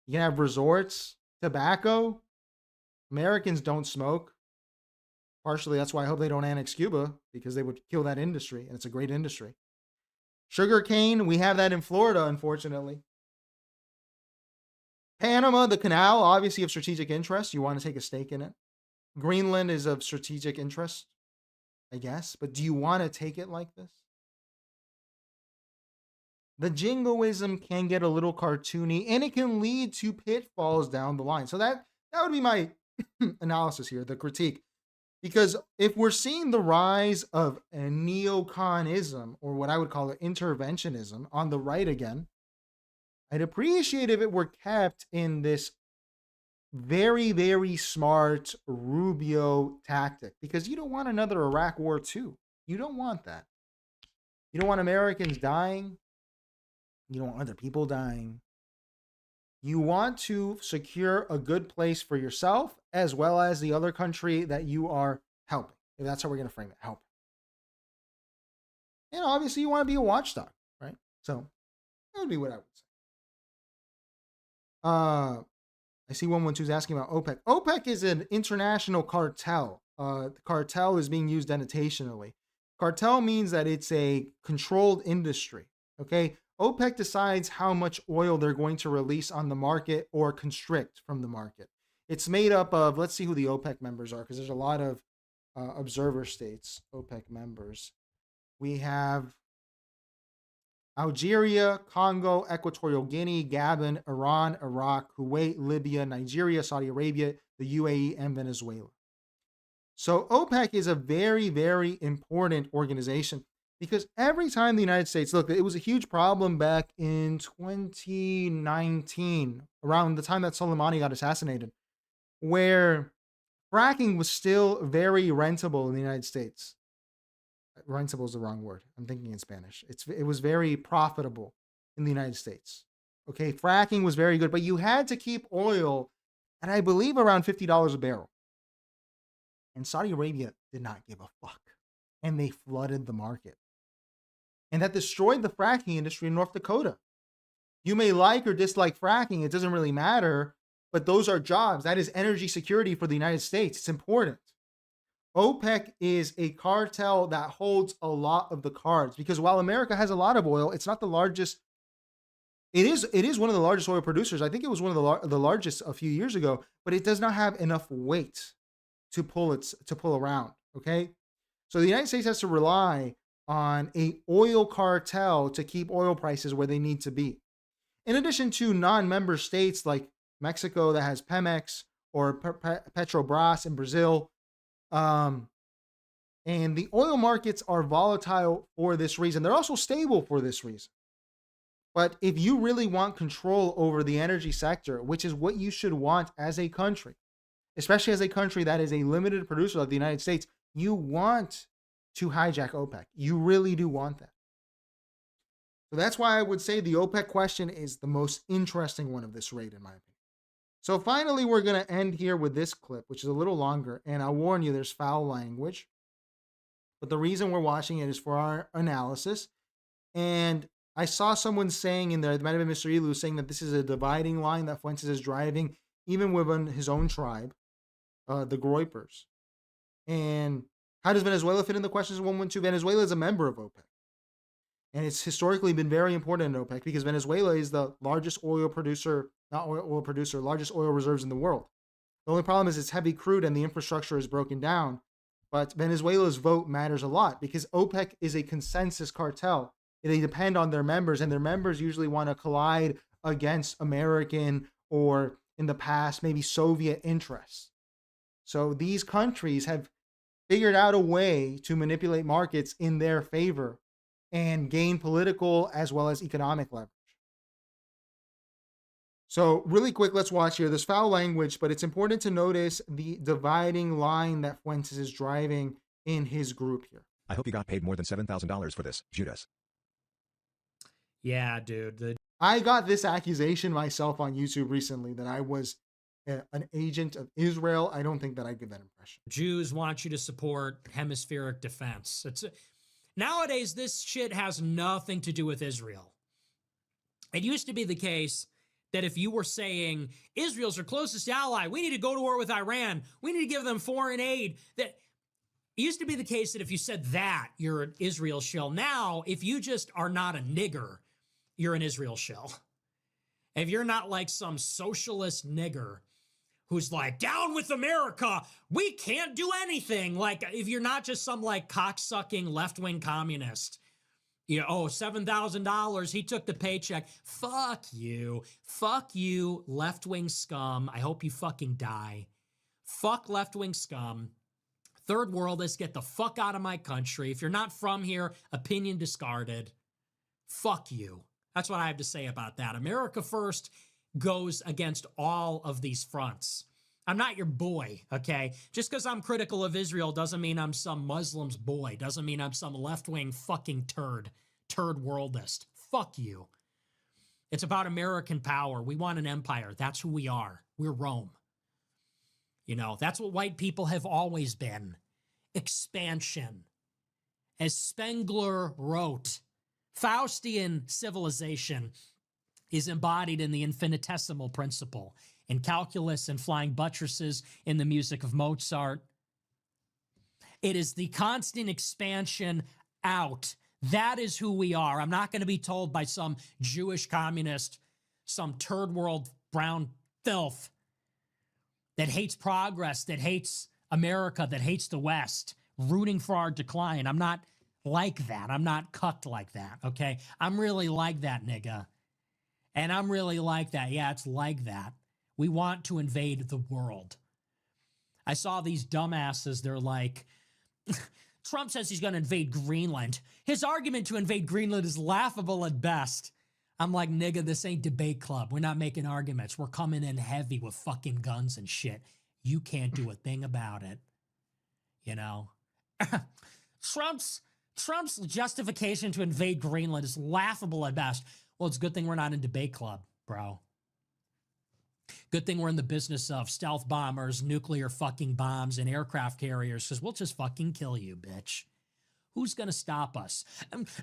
You can have resorts, tobacco. Americans don't smoke. Partially, that's why I hope they don't annex Cuba, because they would kill that industry, and it's a great industry. Sugar cane, we have that in Florida, unfortunately. Panama, the canal, obviously of strategic interest. You want to take a stake in it. Greenland is of strategic interest, I guess. But do you want to take it like this? The jingoism can get a little cartoony, and it can lead to pitfalls down the line. So that would be my analysis here, the critique. Because if we're seeing the rise of a neoconism, or what I would call it interventionism, on the right again, I'd appreciate if it were kept in this very, very smart Rubio tactic, because you don't want another Iraq War II. You don't want that. You don't want Americans dying. You don't want other people dying. You want to secure a good place for yourself as well as the other country that you are helping. If that's how we're going to frame it, helping. And obviously you want to be a watchdog, right? So that would be what I would say. I see 112 is asking about OPEC. OPEC is an international cartel. The cartel is being used denotationally. Cartel means that it's a controlled industry. Okay. OPEC decides how much oil they're going to release on the market or constrict from the market. It's made up of, let's see who the OPEC members are, because there's a lot of observer states, OPEC members. We have Algeria, Congo, Equatorial Guinea, Gabon, Iran, Iraq, Kuwait, Libya, Nigeria, Saudi Arabia, the UAE, and Venezuela. So OPEC is a very, very important organization, because every time the United States, look, it was a huge problem back in 2019, around the time that Soleimani got assassinated, where fracking was still very rentable in the United States. Rentable is the wrong word. I'm thinking in Spanish. It was very profitable in the United States. Okay, fracking was very good, but you had to keep oil at, I believe, around $50 a barrel. And Saudi Arabia did not give a fuck. And they flooded the market. And that destroyed the fracking industry in North Dakota. You may like or dislike fracking, it doesn't really matter, but those are jobs. That is energy security for the United States. It's important. OPEC is a cartel that holds a lot of the cards, because while America has a lot of oil, it's not the largest. It is one of the largest oil producers. I think it was one of the largest a few years ago, but it does not have enough weight to pull around. Okay, so the United States has to rely on a oil cartel to keep oil prices where they need to be. In addition to non-member states like Mexico that has Pemex, or Petrobras in Brazil. And the oil markets are volatile for this reason. They're also stable for this reason. But if you really want control over the energy sector, which is what you should want as a country, especially as a country that is a limited producer like the United States, you want to hijack OPEC. You really do want that. So that's why I would say the OPEC question is the most interesting one of this raid, in my opinion. So finally, we're going to end here with this clip, which is a little longer. And I'll warn you, there's foul language. But the reason we're watching it is for our analysis. And I saw someone saying in there, it might have been Mr. Elu, saying that this is a dividing line that Fuentes is driving, even within his own tribe, the Groypers. And how does Venezuela fit in the questions of 112? Venezuela is a member of OPEC. And it's historically been very important in OPEC, because Venezuela is the largest oil producer, largest oil reserves in the world. The only problem is it's heavy crude and the infrastructure is broken down. But Venezuela's vote matters a lot, because OPEC is a consensus cartel. They depend on their members, and their members usually want to collide against American or in the past, maybe Soviet interests. So these countries have figured out a way to manipulate markets in their favor and gain political as well as economic leverage. So really quick, let's watch here. There's foul language, but it's important to notice the dividing line that Fuentes is driving in his group here. I hope you got paid more than $7,000 for this, Judas. Yeah, dude. I got this accusation myself on YouTube recently that I was an agent of Israel. I don't think that I give that impression. Jews want you to support hemispheric defense. Nowadays, this shit has nothing to do with Israel. It used to be the case that if you were saying Israel's our closest ally, we need to go to war with Iran, we need to give them foreign aid, that it used to be the case that if you said that, you're an Israel shill. Now, if you just are not a nigger, you're an Israel shill. If you're not like some socialist nigger who's like, down with America, we can't do anything. Like, if you're not just some like cocksucking left-wing communist, you know, oh, $7,000, he took the paycheck. Fuck you. Fuck you, left-wing scum. I hope you fucking die. Fuck left-wing scum. Third worldists, get the fuck out of my country. If you're not from here, opinion discarded. Fuck you. That's what I have to say about that. America First goes against all of these fronts. I'm not your boy, okay? Just because I'm critical of Israel doesn't mean I'm some Muslim's boy. Doesn't mean I'm some left-wing fucking turd worldist. Fuck you. It's about American power. We want an empire. That's who we are. We're Rome. You know, that's what white people have always been. Expansion. As Spengler wrote, Faustian civilization is embodied in the infinitesimal principle, in calculus and flying buttresses, in the music of Mozart. It is the constant expansion out. That is who we are. I'm not going to be told by some Jewish communist, some third world brown filth that hates progress, that hates America, that hates the West, rooting for our decline. I'm not like that. I'm not cucked like that, okay? I'm really like that, nigga. And I'm really like that. Yeah, it's like that. We want to invade the world. I saw these dumbasses. They're like, Trump says he's going to invade Greenland. His argument to invade Greenland is laughable at best. I'm like, nigga, this ain't debate club. We're not making arguments. We're coming in heavy with fucking guns and shit. You can't do a thing about it. You know? Trump's justification to invade Greenland is laughable at best. Well, it's a good thing we're not in debate club, bro. Good thing we're in the business of stealth bombers, nuclear fucking bombs, and aircraft carriers, because we'll just fucking kill you, bitch. Who's going to stop us?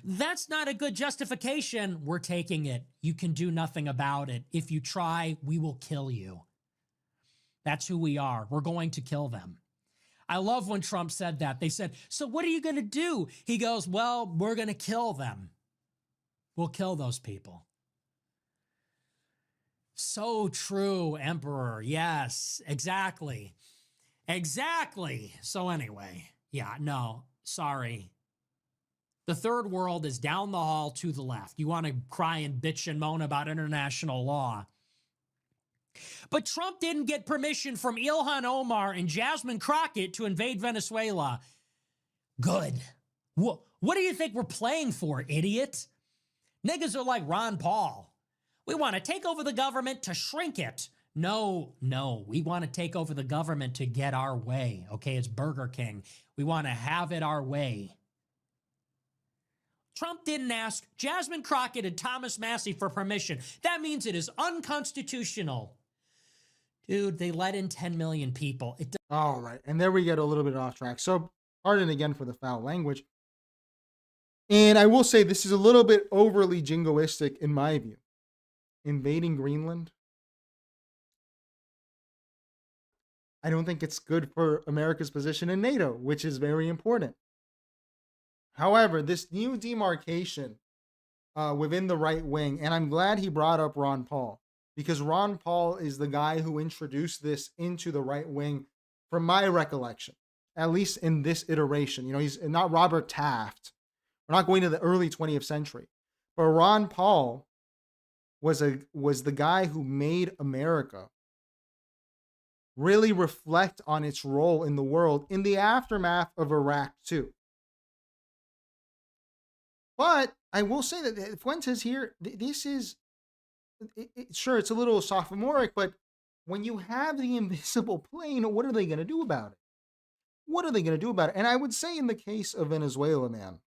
That's not a good justification. We're taking it. You can do nothing about it. If you try, we will kill you. That's who we are. We're going to kill them. I love when Trump said that. They said, so what are you going to do? He goes, well, we're going to kill them. We'll kill those people. So true, Emperor. Yes, exactly. Exactly. So anyway, yeah, no, sorry. The third world is down the hall to the left. You want to cry and bitch and moan about international law. But Trump didn't get permission from Ilhan Omar and Jasmine Crockett to invade Venezuela. Good. What do you think we're playing for, idiot? Niggas are like Ron Paul. We want to take over the government to shrink it. No, we want to take over the government to get our way. Okay, it's Burger King. We want to have it our way. Trump didn't ask Jasmine Crockett and Thomas Massey for permission. That means it is unconstitutional. Dude, they let in 10 million people. All right, and there we get a little bit off track. So, pardon again for the foul language. And I will say this is a little bit overly jingoistic in my view. Invading Greenland, I don't think it's good for America's position in NATO, which is very important. However, this new demarcation within the right wing, and I'm glad he brought up Ron Paul, because Ron Paul is the guy who introduced this into the right wing, from my recollection, at least in this iteration. You know, he's not Robert Taft. We're not going to the early 20th century. But Ron Paul was the guy who made America really reflect on its role in the world in the aftermath of Iraq too. But I will say that Fuentes here, this is, sure, it's a little sophomoric, but when you have the invisible plane, what are they going to do about it? What are they going to do about it? And I would say in the case of Venezuela, man,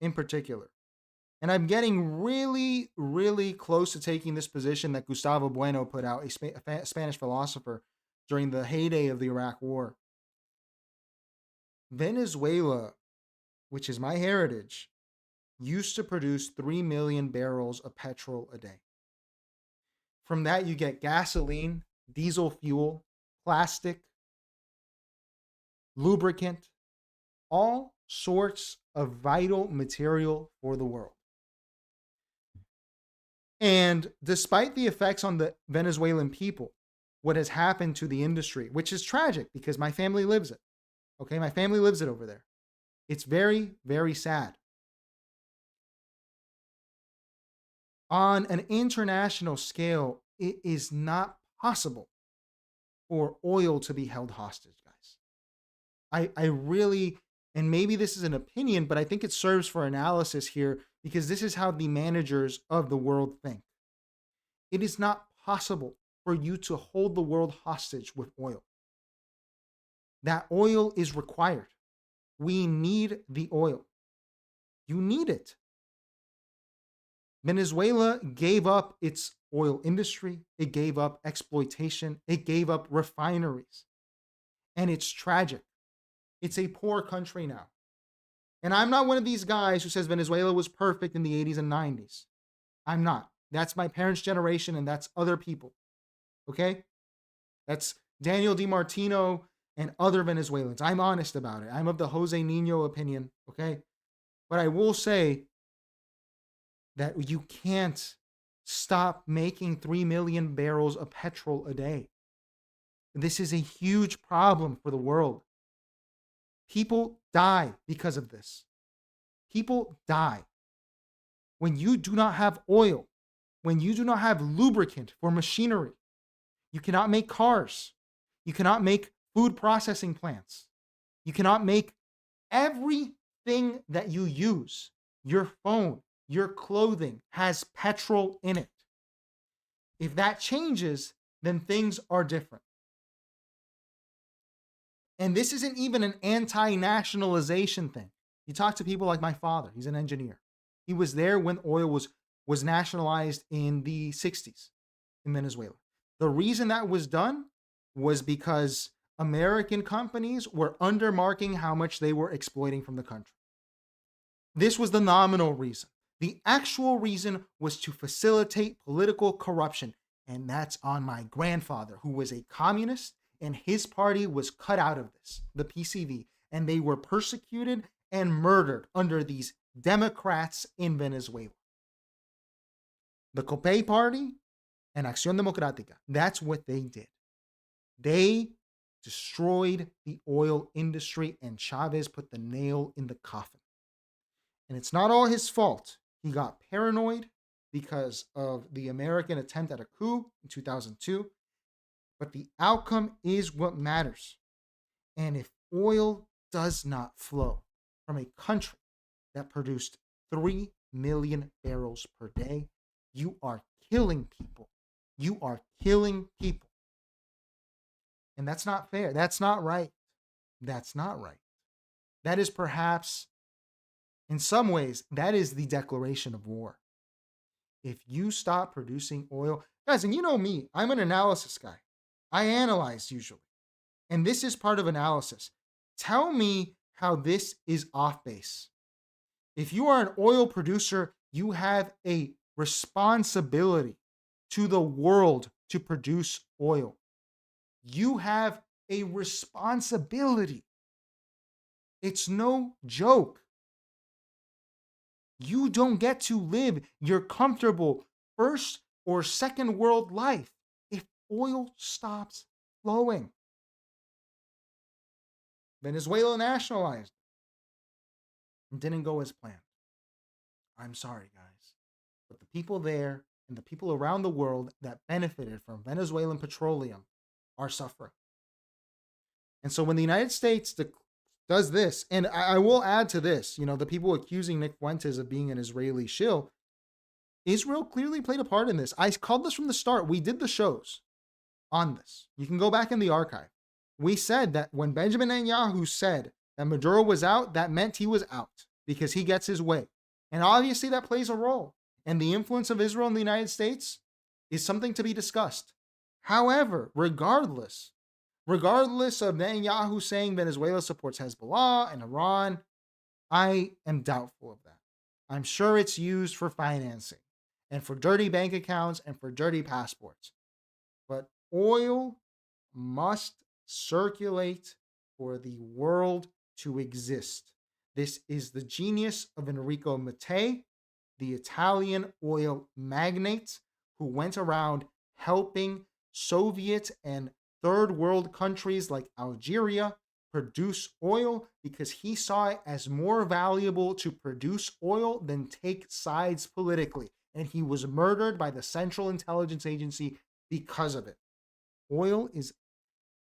in particular, and I'm getting really, really close to taking this position that Gustavo Bueno put out, a Spanish philosopher, during the heyday of the Iraq War. Venezuela, which is my heritage, used to produce 3 million barrels of petrol a day. From that, you get gasoline, diesel fuel, plastic, lubricant, all sorts of vital material for the world. And despite the effects on the Venezuelan people, what has happened to the industry, which is tragic because my family lives it. Okay, my family lives it over there. It's very, very sad. On an international scale, it is not possible for oil to be held hostage, guys. I really, and maybe this is an opinion, but I think it serves for analysis here because this is how the managers of the world think. It is not possible for you to hold the world hostage with oil. That oil is required. We need the oil. You need it. Venezuela gave up its oil industry. It gave up exploitation. It gave up refineries. And it's tragic. It's a poor country now. And I'm not one of these guys who says Venezuela was perfect in the 80s and 90s. I'm not. That's my parents' generation, and that's other people. Okay? That's Daniel DiMartino and other Venezuelans. I'm honest about it. I'm of the Jose Nino opinion. Okay? But I will say that you can't stop making 3 million barrels of petrol a day. This is a huge problem for the world. People die because of this. People die. When you do not have oil, when you do not have lubricant for machinery, you cannot make cars. You cannot make food processing plants. You cannot make everything that you use. Your phone, your clothing has petrol in it. If that changes, then things are different. And this isn't even an anti-nationalization thing. You talk to people like my father, he's an engineer. He was there when oil was nationalized in the 60s in Venezuela. The reason that was done was because American companies were undermarking how much they were exploiting from the country. This was the nominal reason. The actual reason was to facilitate political corruption. And that's on my grandfather, who was a communist, and his party was cut out of this, the PCV, and they were persecuted and murdered under these Democrats in Venezuela. The COPEI party and Acción Democrática, that's what they did. They destroyed the oil industry, and Chavez put the nail in the coffin. And it's not all his fault. He got paranoid because of the American attempt at a coup in 2002. But the outcome is what matters. And if oil does not flow from a country that produced 3 million barrels per day, you are killing people. You are killing people. And that's not fair. That's not right. That's not right. That is perhaps, in some ways, that is the declaration of war. If you stop producing oil, guys, and you know me, I'm an analysis guy. I analyze usually. And this is part of analysis. Tell me how this is off base. If you are an oil producer, you have a responsibility to the world to produce oil. You have a responsibility. It's no joke. You don't get to live your comfortable first or second world life if oil stops flowing. Venezuela nationalized. It didn't go as planned. I'm sorry, guys. But the people there and the people around the world that benefited from Venezuelan petroleum are suffering. And so when the United States does this, and I will add to this, the people accusing Nick Fuentes of being an Israeli shill, Israel clearly played a part in this. I called this from the start. We did the shows on this. You can go back in the archive. We said that when Benjamin Netanyahu said that Maduro was out, that meant he was out because he gets his way. And obviously that plays a role. And the influence of Israel in the United States is something to be discussed. However, regardless of Netanyahu saying Venezuela supports Hezbollah and Iran, I am doubtful of that. I'm sure it's used for financing and for dirty bank accounts and for dirty passports. But oil must circulate for the world to exist. This is the genius of Enrico Mattei, the Italian oil magnate who went around helping Soviet and third world countries like Algeria produce oil because he saw it as more valuable to produce oil than take sides politically. And he was murdered by the Central Intelligence Agency because of it. Oil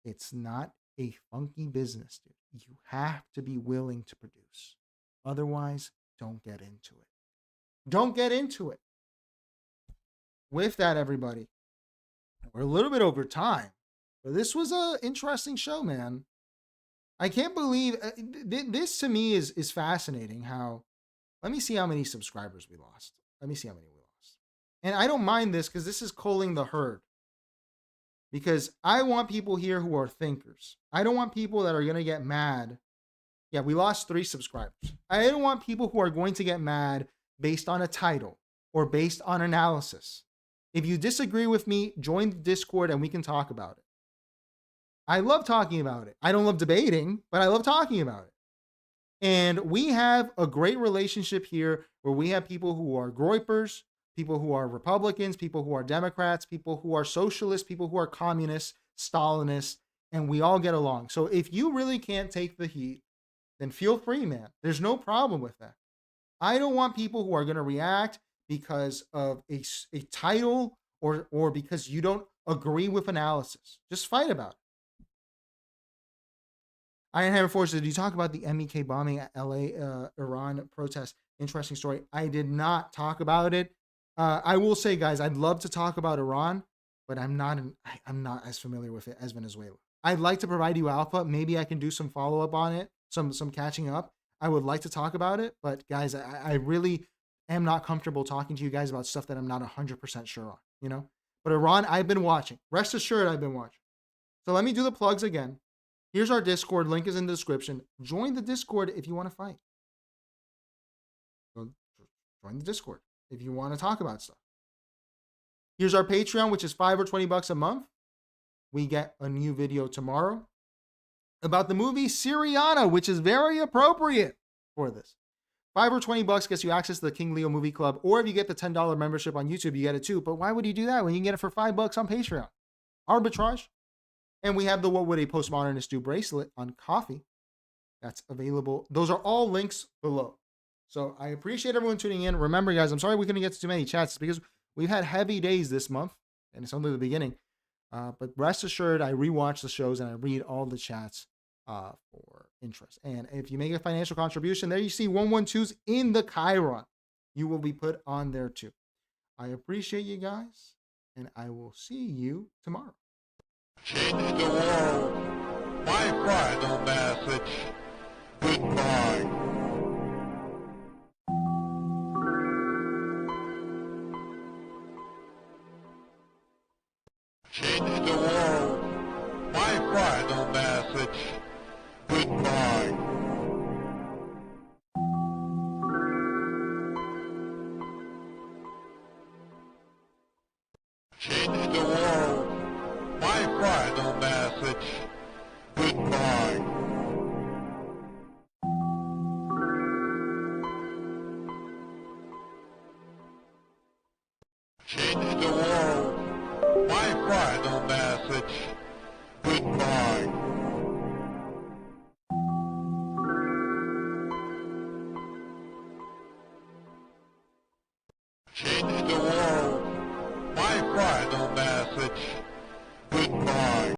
it's not a funky business, dude. You have to be willing to produce. Otherwise, don't get into it. Don't get into it. With that, everybody, we're a little bit over time, but this was an interesting show, man. I can't believe this to me is fascinating. Let me see how many subscribers we lost. And I don't mind this because this is culling the herd. Because I want people here who are thinkers. I don't want people that are going to get mad. Yeah, we lost 3 subscribers. I don't want people who are going to get mad based on a title or based on analysis. If you disagree with me, join the Discord and we can talk about it. I love talking about it. I don't love debating, but I love talking about it. And we have a great relationship here where we have people who are groypers, people who are Republicans, people who are Democrats, people who are socialists, people who are communists, Stalinists, and we all get along. So if you really can't take the heat, then feel free, man. There's no problem with that. I don't want people who are going to react because of a title or because you don't agree with analysis. Just fight about it. Ironhammer Forces, did you talk about the MEK bombing at LA, Iran protest? Interesting story. I did not talk about it. I will say, guys, I'd love to talk about Iran, but I'm not as familiar with it as Venezuela. I'd like to provide you alpha. Maybe I can do some follow-up on it, some catching up. I would like to talk about it, but guys, I really am not comfortable talking to you guys about stuff that I'm not 100% sure on, But Iran, I've been watching. Rest assured, I've been watching. So let me do the plugs again. Here's our Discord. Link is in the description. Join the Discord if you want to fight. So join the Discord if you want to talk about stuff. Here's our Patreon, which is $5 or $20 a month. We get a new video tomorrow about the movie Syriana, which is very appropriate for this. $5 or $20 gets you access to the King Leo Movie Club, or if you get the $10 membership on YouTube, you get it too. But why would you do that when you can get it for $5 on Patreon? Arbitrage. And we have the What Would a Postmodernist Do bracelet on Coffee. That's available. Those are all links below. So I appreciate everyone tuning in. Remember, guys, I'm sorry we couldn't get to too many chats because we've had heavy days this month, and it's only the beginning. But rest assured, I rewatch the shows and I read all the chats for interest. And if you make a financial contribution, there you see 112s in the Chiron. You will be put on there too. I appreciate you guys, and I will see you tomorrow. Change the world. My final message. Goodbye.